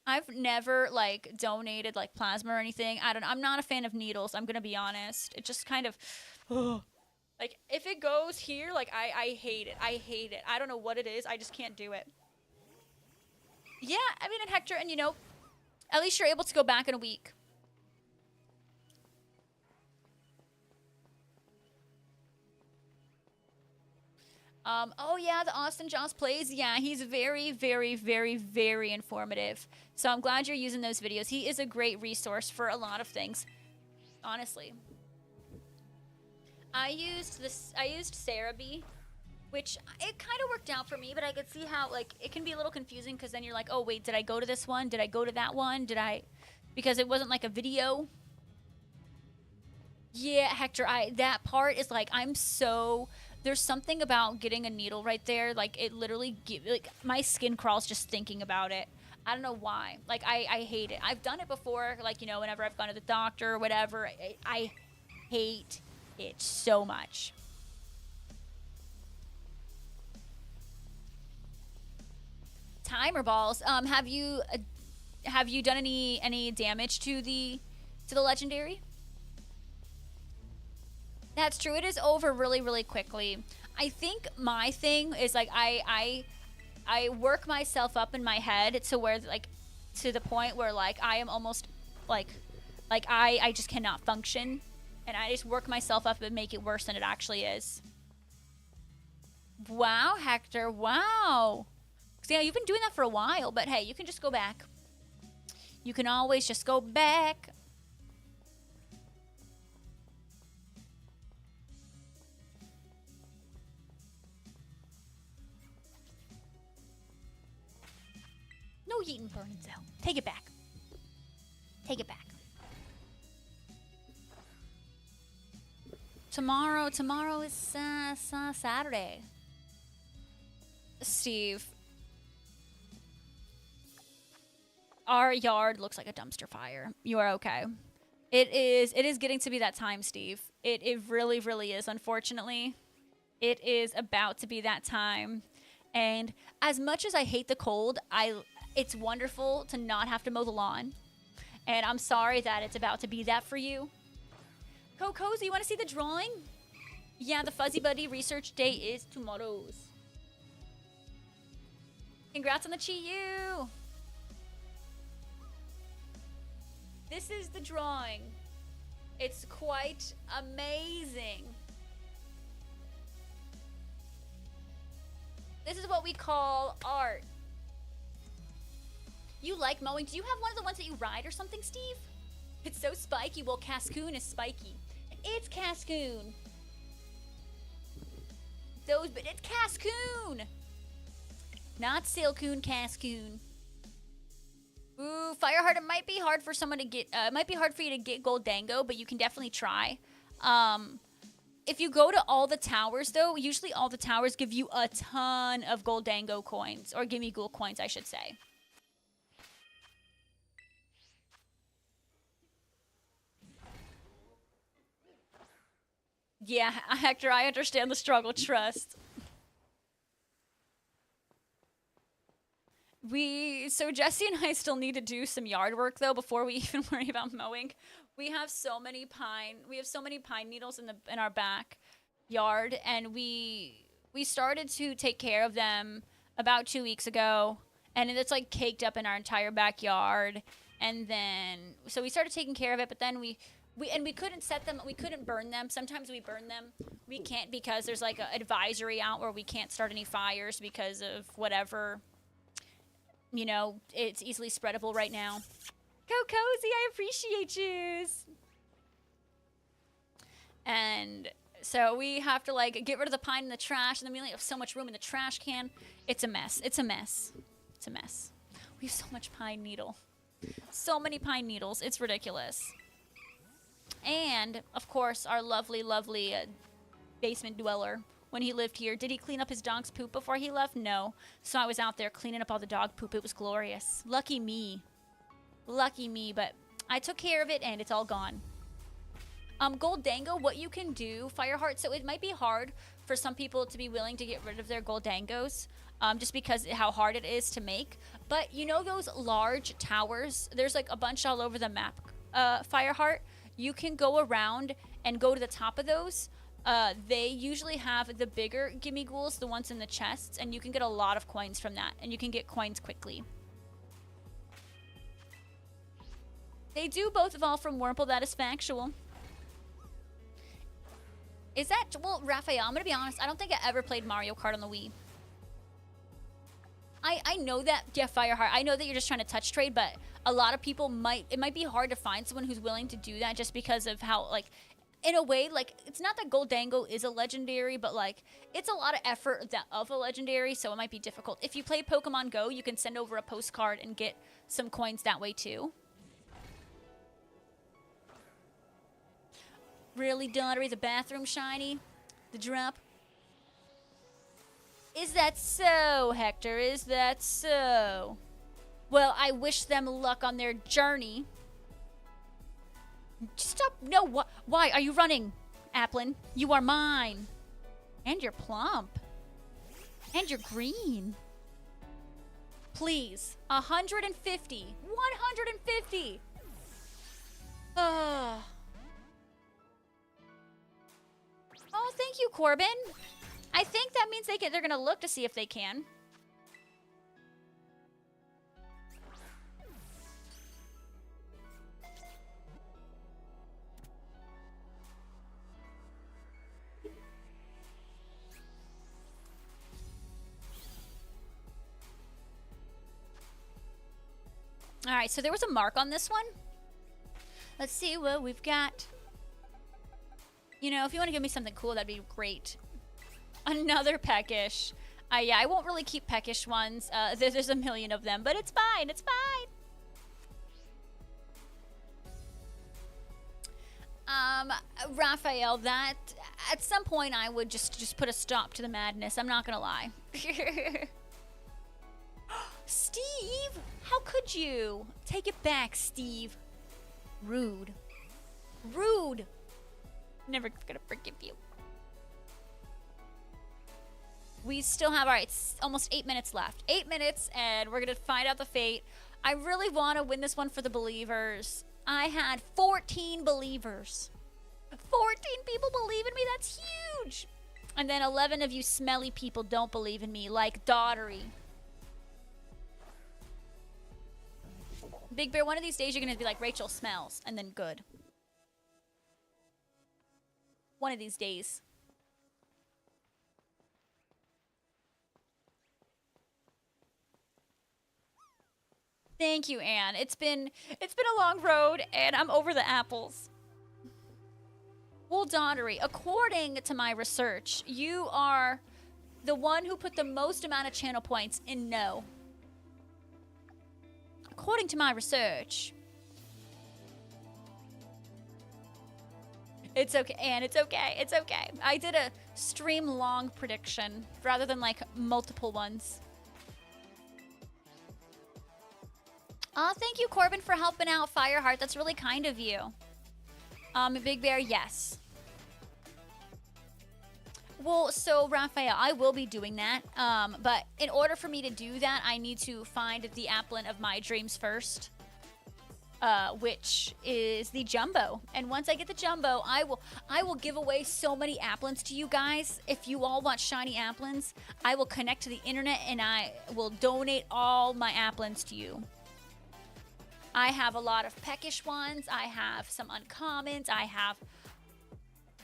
I've never like donated like plasma or anything. I'm not a fan of needles, I'm gonna be honest. It just kind of like if it goes here, like I hate it. I hate it. I don't know what it is. I just can't do it. Yeah, I mean, and Hector, and you know, at least you're able to go back in a week. Oh yeah, the Austin Joss plays. Yeah, he's very, very, very, very informative. So I'm glad you're using those videos. He is a great resource for a lot of things, honestly. I used Cerebi, which it kind of worked out for me, but I could see how like it can be a little confusing because then you're like, oh wait, did I go to this one? Did I go to that one? Because it wasn't like a video. Yeah, Hector, that part is like there's something about getting a needle right there, like it literally like my skin crawls just thinking about it. I don't know why. Like I hate it. I've done it before, like, you know, whenever I've gone to the doctor or whatever. I hate it so much. Timer balls. Have you done any damage to the legendary? That's true. It is over really, really quickly. I think my thing is like I work myself up in my head to where like to the point where like I am almost like I just cannot function, and I just work myself up and make it worse than it actually is. Wow, Hector. Wow. Yeah, you've been doing that for a while, but hey, you can just go back. You can always just go back. No yeeting burning zone. Take it back. Take it back. Tomorrow is Saturday. Steve. Our yard looks like a dumpster fire. You are okay. It is getting to be that time, Steve. It really, really is, unfortunately. It is about to be that time. And as much as I hate the cold, it's wonderful to not have to mow the lawn. And I'm sorry that it's about to be that for you. Cozy, you want to see the drawing? Yeah, the Fuzzy Buddy research day is tomorrow's. Congrats on the Chi-Yu! This is the drawing. It's quite amazing. This is what we call art. You like mowing? Do you have one of the ones that you ride or something, Steve? It's so spiky. Well, Cascoon is spiky. It's Cascoon. But it's Cascoon. Not Silcoon, Cascoon. Ooh, Fireheart, it might be hard for someone to get, it might be hard for you to get Goldango, but you can definitely try. If you go to all the towers, though, usually all the towers give you a ton of Goldango coins, or Gimme Ghoul coins, I should say. Yeah, Hector, I understand the struggle, trust. So Jesse and I still need to do some yard work though before we even worry about mowing. We have so many pine needles in our back yard, and we started to take care of them about 2 weeks ago, and it's like caked up in our entire backyard. And then so we started taking care of it, but then we couldn't set them, we couldn't burn them. Sometimes we burn them. We can't because there's like an advisory out where we can't start any fires because of whatever. You know, it's easily spreadable right now. Go Cozy, I appreciate you. And so we have to like get rid of the pine in the trash, and then we only have so much room in the trash can. It's a mess. It's a mess. It's a mess. We have so much pine needle. So many pine needles. It's ridiculous. And, of course, our lovely, lovely basement dweller. When he lived here, did he clean up his dog's poop before he left? No. So I was out there cleaning up all the dog poop. It was glorious. Lucky me. Lucky me, but I took care of it and it's all gone. Goldango, what you can do, Fireheart, so it might be hard for some people to be willing to get rid of their Goldangos, just because how hard it is to make. But you know those large towers? There's like a bunch all over the map, Fireheart. You can go around and go to the top of those. They usually have the bigger Gimme Ghouls, the ones in the chests, and you can get a lot of coins from that, and you can get coins quickly. They do both evolve from Wurmple, that is factual. Is that, well, Raphael, I'm gonna be honest, I don't think I ever played Mario Kart on the Wii. I know that, yeah, Fireheart, I know that you're just trying to touch trade, but a lot of people it might be hard to find someone who's willing to do that just because of how, like, in a way, like, it's not that Goldango is a legendary, but, like, it's a lot of effort of a legendary, so it might be difficult. If you play Pokemon Go, you can send over a postcard and get some coins that way, too. Really, Daughtery, the bathroom shiny? The drop? Is that so, Hector? Is that so? Well, I wish them luck on their journey. Stop. No, why are you running, Applin? You are mine. And you're plump. And you're green. Please. 150. 150. Oh, thank you, Corbin. I think that means they're going to look to see if they can. All right, so there was a mark on this one. Let's see what we've got. You know, if you want to give me something cool, that'd be great. Another Peckish. Yeah, I won't really keep Peckish ones. There's a million of them, but it's fine. It's fine. Raphael, that at some point I would just put a stop to the madness. I'm not gonna lie. Steve, how could you? Take it back, Steve. Rude. Rude. Never gonna forgive you. We still have, all right, almost 8 minutes left. 8 minutes, and we're gonna find out the fate. I really want to win this one for the believers. I had 14 believers. 14 people believe in me, that's huge. And then 11 of you smelly people don't believe in me, like Daughtery. Big Bear, one of these days you're gonna be like, Rachel smells, and then good. One of these days. Thank you, Anne. It's been a long road, and I'm over the apples. Well, Donnery, according to my research, you are the one who put the most amount of channel points in no. According to my research. It's okay, Anne. It's okay. It's okay. I did a stream long prediction rather than like multiple ones. Thank you, Corbin, for helping out Fireheart. That's really kind of you. Big Bear, yes. Well, so, Raphael, I will be doing that. But in order for me to do that, I need to find the Applin of my dreams first. Which is the Jumbo. And once I get the Jumbo, I will give away so many Applins to you guys. If you all want shiny Applins, I will connect to the internet and I will donate all my Applins to you. I have a lot of peckish ones. I have some uncommons.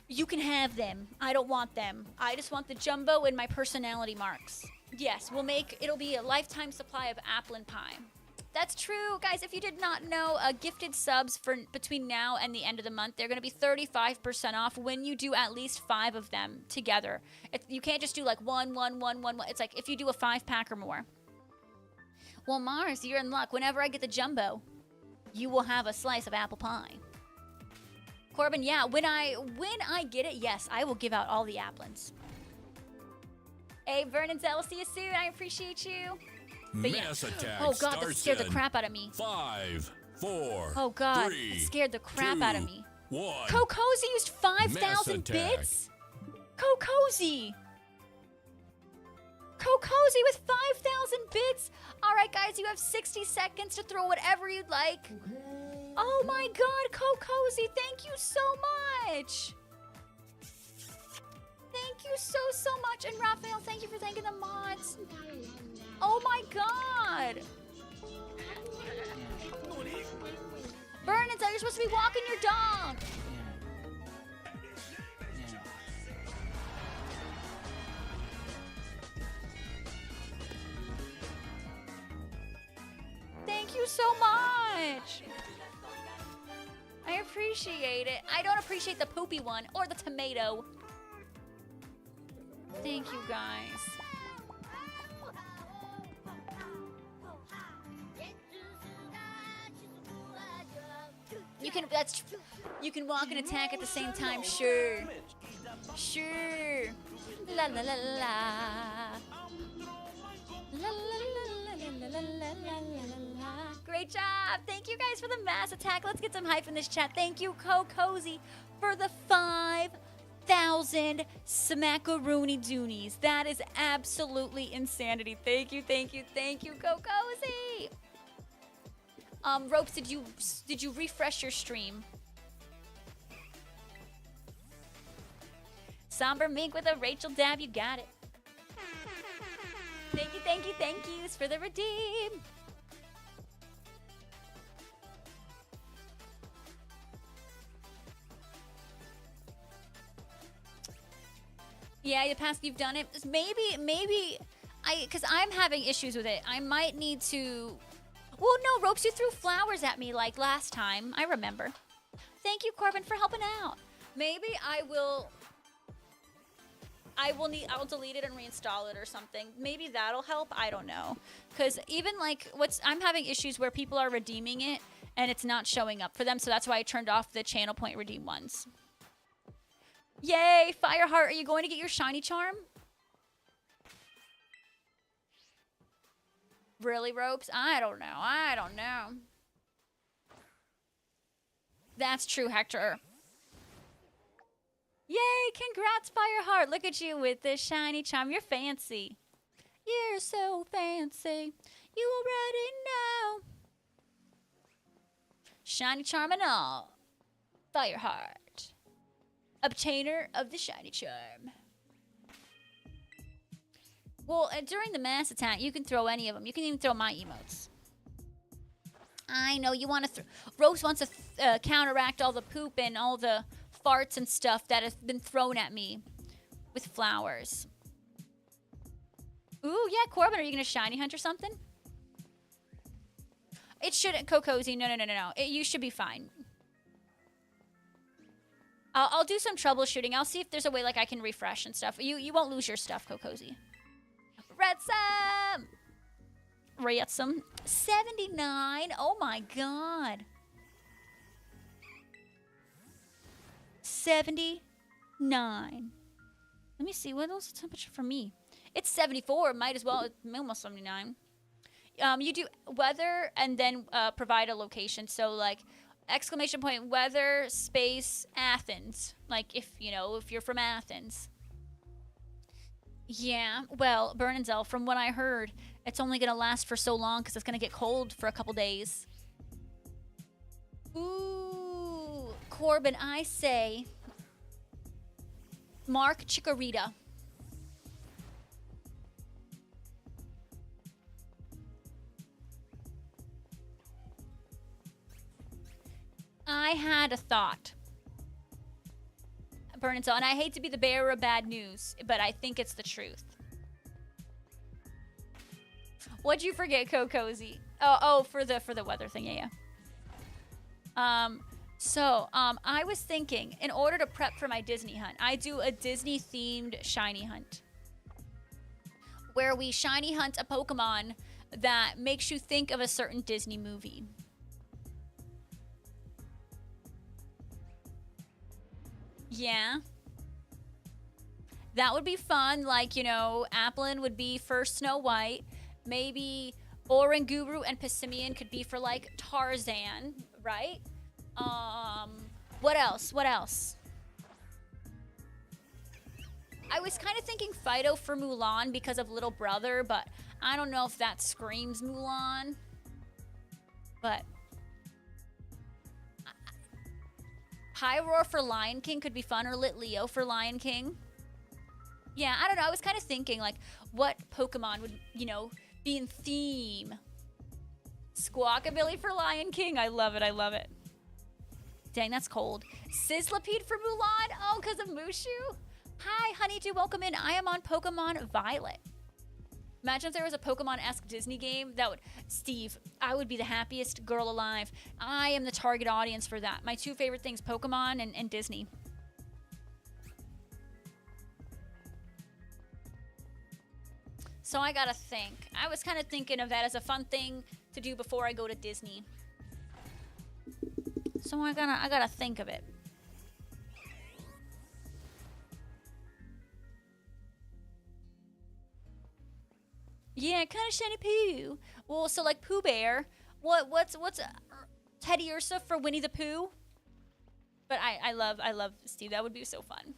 You can have them. I don't want them. I just want the Jumbo and my personality marks. Yes, it'll be a lifetime supply of Applin pie. That's true, guys. If you did not know, gifted subs for between now and the end of the month, they're going to be 35% off when you do at least 5 of them together. You can't just do like one. It's like if you do a 5-pack or more. Well, Mars, you're in luck. Whenever I get the Jumbo, you will have a slice of apple pie. Corbin, yeah, when I get it, yes, I will give out all the Applins. Hey, Vernon Zell, see you soon. I appreciate you. But Mass attack. Oh god, that scared the crap out of me. 5, 4. Oh god, 3, that scared the crap 2, out of me. 1. Kokozi used 5,000 bits? Kokozi! Kokozi with 5,000 bits? Alright guys, you have 60 seconds to throw whatever you'd like. Oh my god, Kokozi, thank you so much! Thank you so much. And Raphael, thank you for thanking the mods. Oh my god! Vernon, you're supposed to be walking your dog! Thank you so much! I appreciate it. I don't appreciate the poopy one or the tomato. Thank you, guys. You can walk and attack at the same time, sure. Sure. La la la la. La la la la la la la la. Great job. Thank you guys for the mass attack. Let's get some hype in this chat. Thank you, Kokozi, for the 5,000 smackaroony doonies. That is absolutely insanity. Thank you, Kokozi. Ropes, did you refresh your stream? Somber Mink with a Rachel dab, you got it. Thank yous for the redeem. Yeah, you've done it. Maybe, because I'm having issues with it. I might need to. Well, no, Ropes, you threw flowers at me like last time. I remember. Thank you, Corbin, for helping out. Maybe I'll delete it and reinstall it or something. Maybe that'll help. I don't know. Because even like I'm having issues where people are redeeming it and it's not showing up for them. So that's why I turned off the channel point redeem ones. Yay, Fireheart, are you going to get your shiny charm? Really, Ropes? I don't know. That's true, Hector. Yay, congrats, Fireheart. Look at you with this shiny charm. You're fancy. You're so fancy. You already know. Shiny charm and all. Fireheart. Obtainer of the shiny charm. Well, during the mass attack, you can throw any of them. You can even throw my emotes. I know you want to Rose wants to counteract all the poop and all the farts and stuff that have been thrown at me with flowers. Ooh, yeah, Corbin, are you going to shiny hunt or something? It shouldn't, Kokozi. No. You should be fine. I'll do some troubleshooting. I'll see if there's a way like I can refresh and stuff. You won't lose your stuff, Kokozi. Retsum! Retsum. 79. Oh my god. 79. Let me see. What was the temperature for me? It's 74. Might as well. It's almost 79. You do weather and then provide a location. So like exclamation point weather space Athens. Like if you're from Athens. Yeah. Well, Bernanzel, from what I heard, it's only gonna last for so long because it's gonna get cold for a couple days. Ooh, Corbin, I say Mark Chikorita. I had a thought. Bernanzel, and I hate to be the bearer of bad news, but I think it's the truth. What'd you forget, Kokozi? Oh, for the weather thing, yeah. I was thinking, in order to prep for my Disney hunt, I do a Disney-themed shiny hunt. Where we shiny hunt a Pokemon that makes you think of a certain Disney movie. Yeah. That would be fun. Like, Applin would be for Snow White. Maybe Oranguru and Passimian could be for, like, Tarzan, right? What else? I was kind of thinking Fido for Mulan because of Little Brother, but I don't know if that screams Mulan. But Pyroar for Lion King could be fun, or Litleo for Lion King. Yeah, I don't know. I was kind of thinking, like, what Pokemon would, be in theme. Squawkabilly for Lion King. I love it. Dang, that's cold. Sizzlipede for Mulan. Oh, because of Mushu? Hi, Honeydew. Welcome in. I am on Pokemon Violet. Imagine if there was a Pokemon-esque Disney game that would... Steve, I would be the happiest girl alive. I am the target audience for that. My two favorite things, Pokemon and Disney. So I gotta think. I was kind of thinking of that as a fun thing to do before I go to Disney. So I gotta think of it. Yeah, kind of shiny Pooh. Well, so like Pooh Bear. What's Teddy Ursa for Winnie the Pooh? But I love Steve. That would be so fun.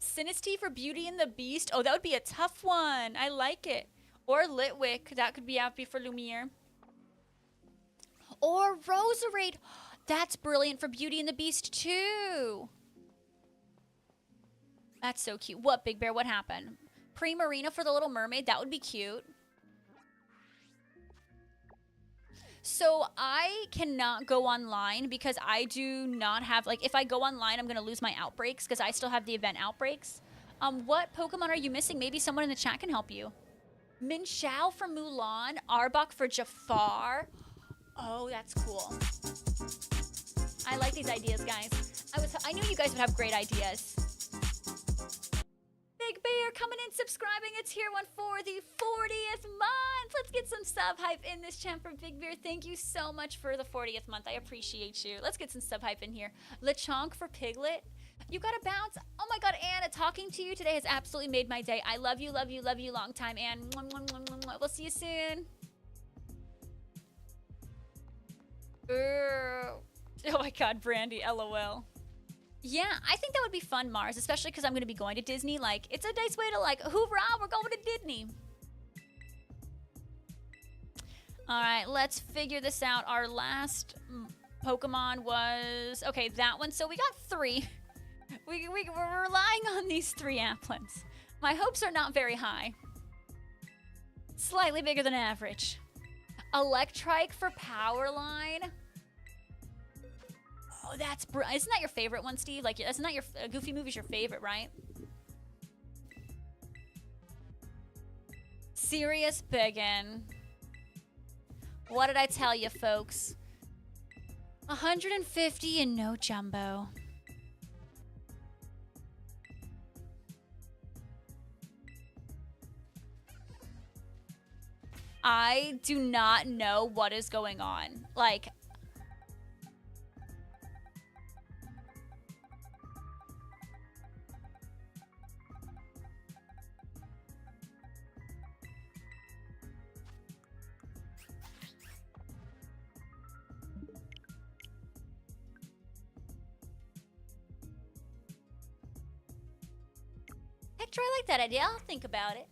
Sinistea for Beauty and the Beast. Oh, that would be a tough one. I like it. Or Litwick. That could be happy for Lumiere. Or Roserade. That's brilliant for Beauty and the Beast too. That's so cute. What, Big Bear? What happened? Primarina for the Little Mermaid. That would be cute. So I cannot go online because I do not have, like, if I go online, I'm going to lose my outbreaks because I still have the event outbreaks. What Pokemon are you missing? Maybe someone in the chat can help you. Minxiao for Mulan. Arbok for Jafar. Oh, that's cool. I like these ideas, guys. I knew you guys would have great ideas. Big Bear coming in, subscribing a tier 1 for the 40th month. Let's get some sub hype in this chat for Big Bear. Thank you so much for the 40th month. I appreciate you. Let's get some sub hype in here. Lechonk for Piglet. You gotta bounce. Oh my god, Anna, talking to you today has absolutely made my day. I love you, love you, love you long time, Anne. We'll see you soon. Oh my god, Brandy, LOL. Yeah, I think that would be fun, Mars, especially because I'm going to be going to Disney. Like, it's a nice way to, like, hoorah, we're going to Disney. All right, let's figure this out. Our last Pokemon was... Okay, that one. So we got 3. We're relying on these 3 Applins. My hopes are not very high. Slightly bigger than average. Electrike for Powerline. Oh, that's isn't that your favorite one, Steve? Like, isn't that your Goofy movie's your favorite, right? Sirius Biggin. What did I tell you, folks? 150 and no jumbo. I do not know what is going on. Like, Hector, I like that idea. I'll think about it.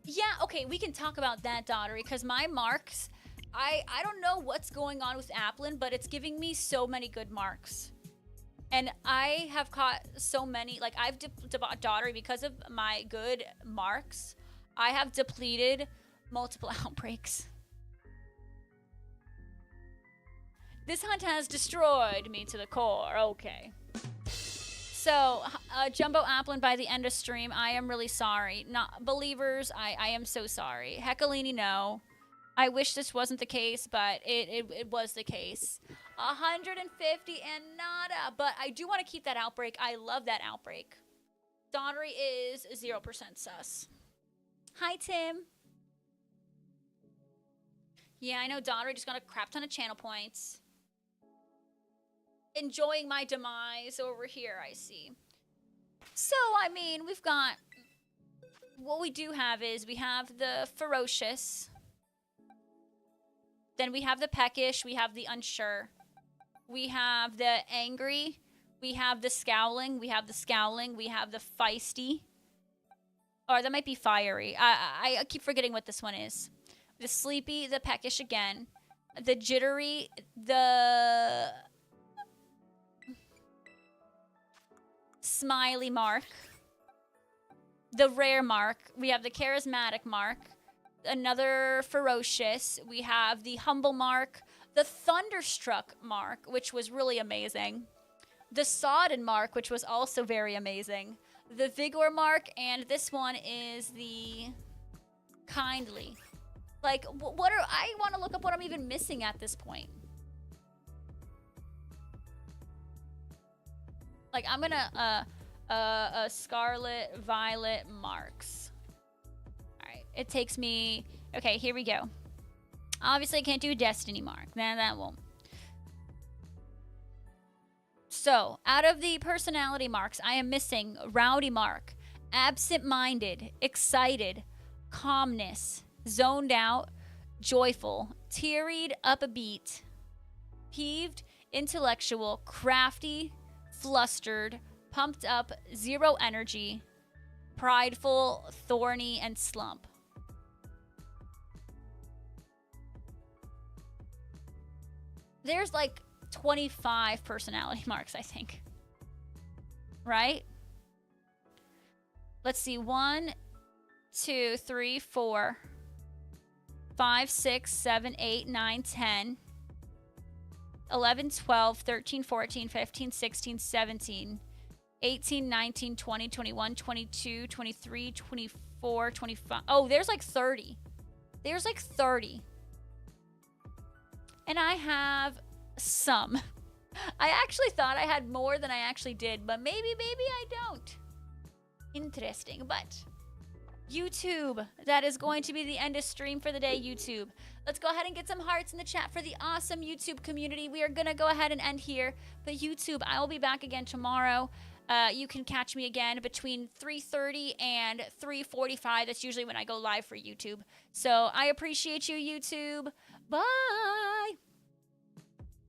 Yeah, okay, we can talk about that, Daughtery, because my marks, I don't know what's going on with Applin, but it's giving me so many good marks. And I have caught so many, like, I've Daughtery, because of my good marks, I have depleted multiple outbreaks. This hunt has destroyed me to the core. Okay. So, Jumbo Applin by the end of stream, I am really sorry. Not believers, I am so sorry. Heckalini, no. I wish this wasn't the case, but it was the case. 150 and nada. But I do want to keep that outbreak. I love that outbreak. Daughtery is 0% sus. Hi, Tim. Yeah, I know Daughtery just got a crap ton of channel points. Enjoying my demise over here, I see. So, I mean, we've got... What we do have is we have the ferocious. Then we have the peckish. We have the unsure. We have the angry. We have the scowling. We have the scowling. We have the feisty. Or that might be fiery. I keep forgetting what this one is. The sleepy, the peckish again. The jittery, the... smiley mark, the rare mark, we have the charismatic mark, another ferocious, we have the humble mark, the thunderstruck mark, which was really amazing, the sodden mark, which was also very amazing, the vigor mark, and this one is the kindly. Like, what are, I want to look up what I'm even missing at this point. Like, I'm gonna, Scarlet Violet marks. Alright, it takes me, okay, here we go. Obviously, I can't do a Destiny mark. Nah, that won't. So, out of the personality marks, I am missing Rowdy mark, absent-minded, excited, calmness, zoned out, joyful, tearied up a beat, peeved, intellectual, crafty, flustered, pumped up, zero energy, prideful, thorny, and slump. There's like 25 personality marks, I think. Right? Let's see. 1, 2, 3, 4, 5, 6, 7, 8, 9, 10. 11, 12, 13, 14, 15, 16, 17, 18, 19, 20, 21, 22, 23, 24, 25. Oh, there's like 30. There's like 30. And I have some. I actually thought I had more than I actually did, but maybe I don't. Interesting, but... YouTube, that is going to be the end of stream for the day, YouTube. Let's go ahead and get some hearts in the chat for the awesome YouTube community. We are going to go ahead and end here. But YouTube, I will be back again tomorrow. You can catch me again between 3:30 and 3:45. That's usually when I go live for YouTube. So I appreciate you, YouTube. Bye.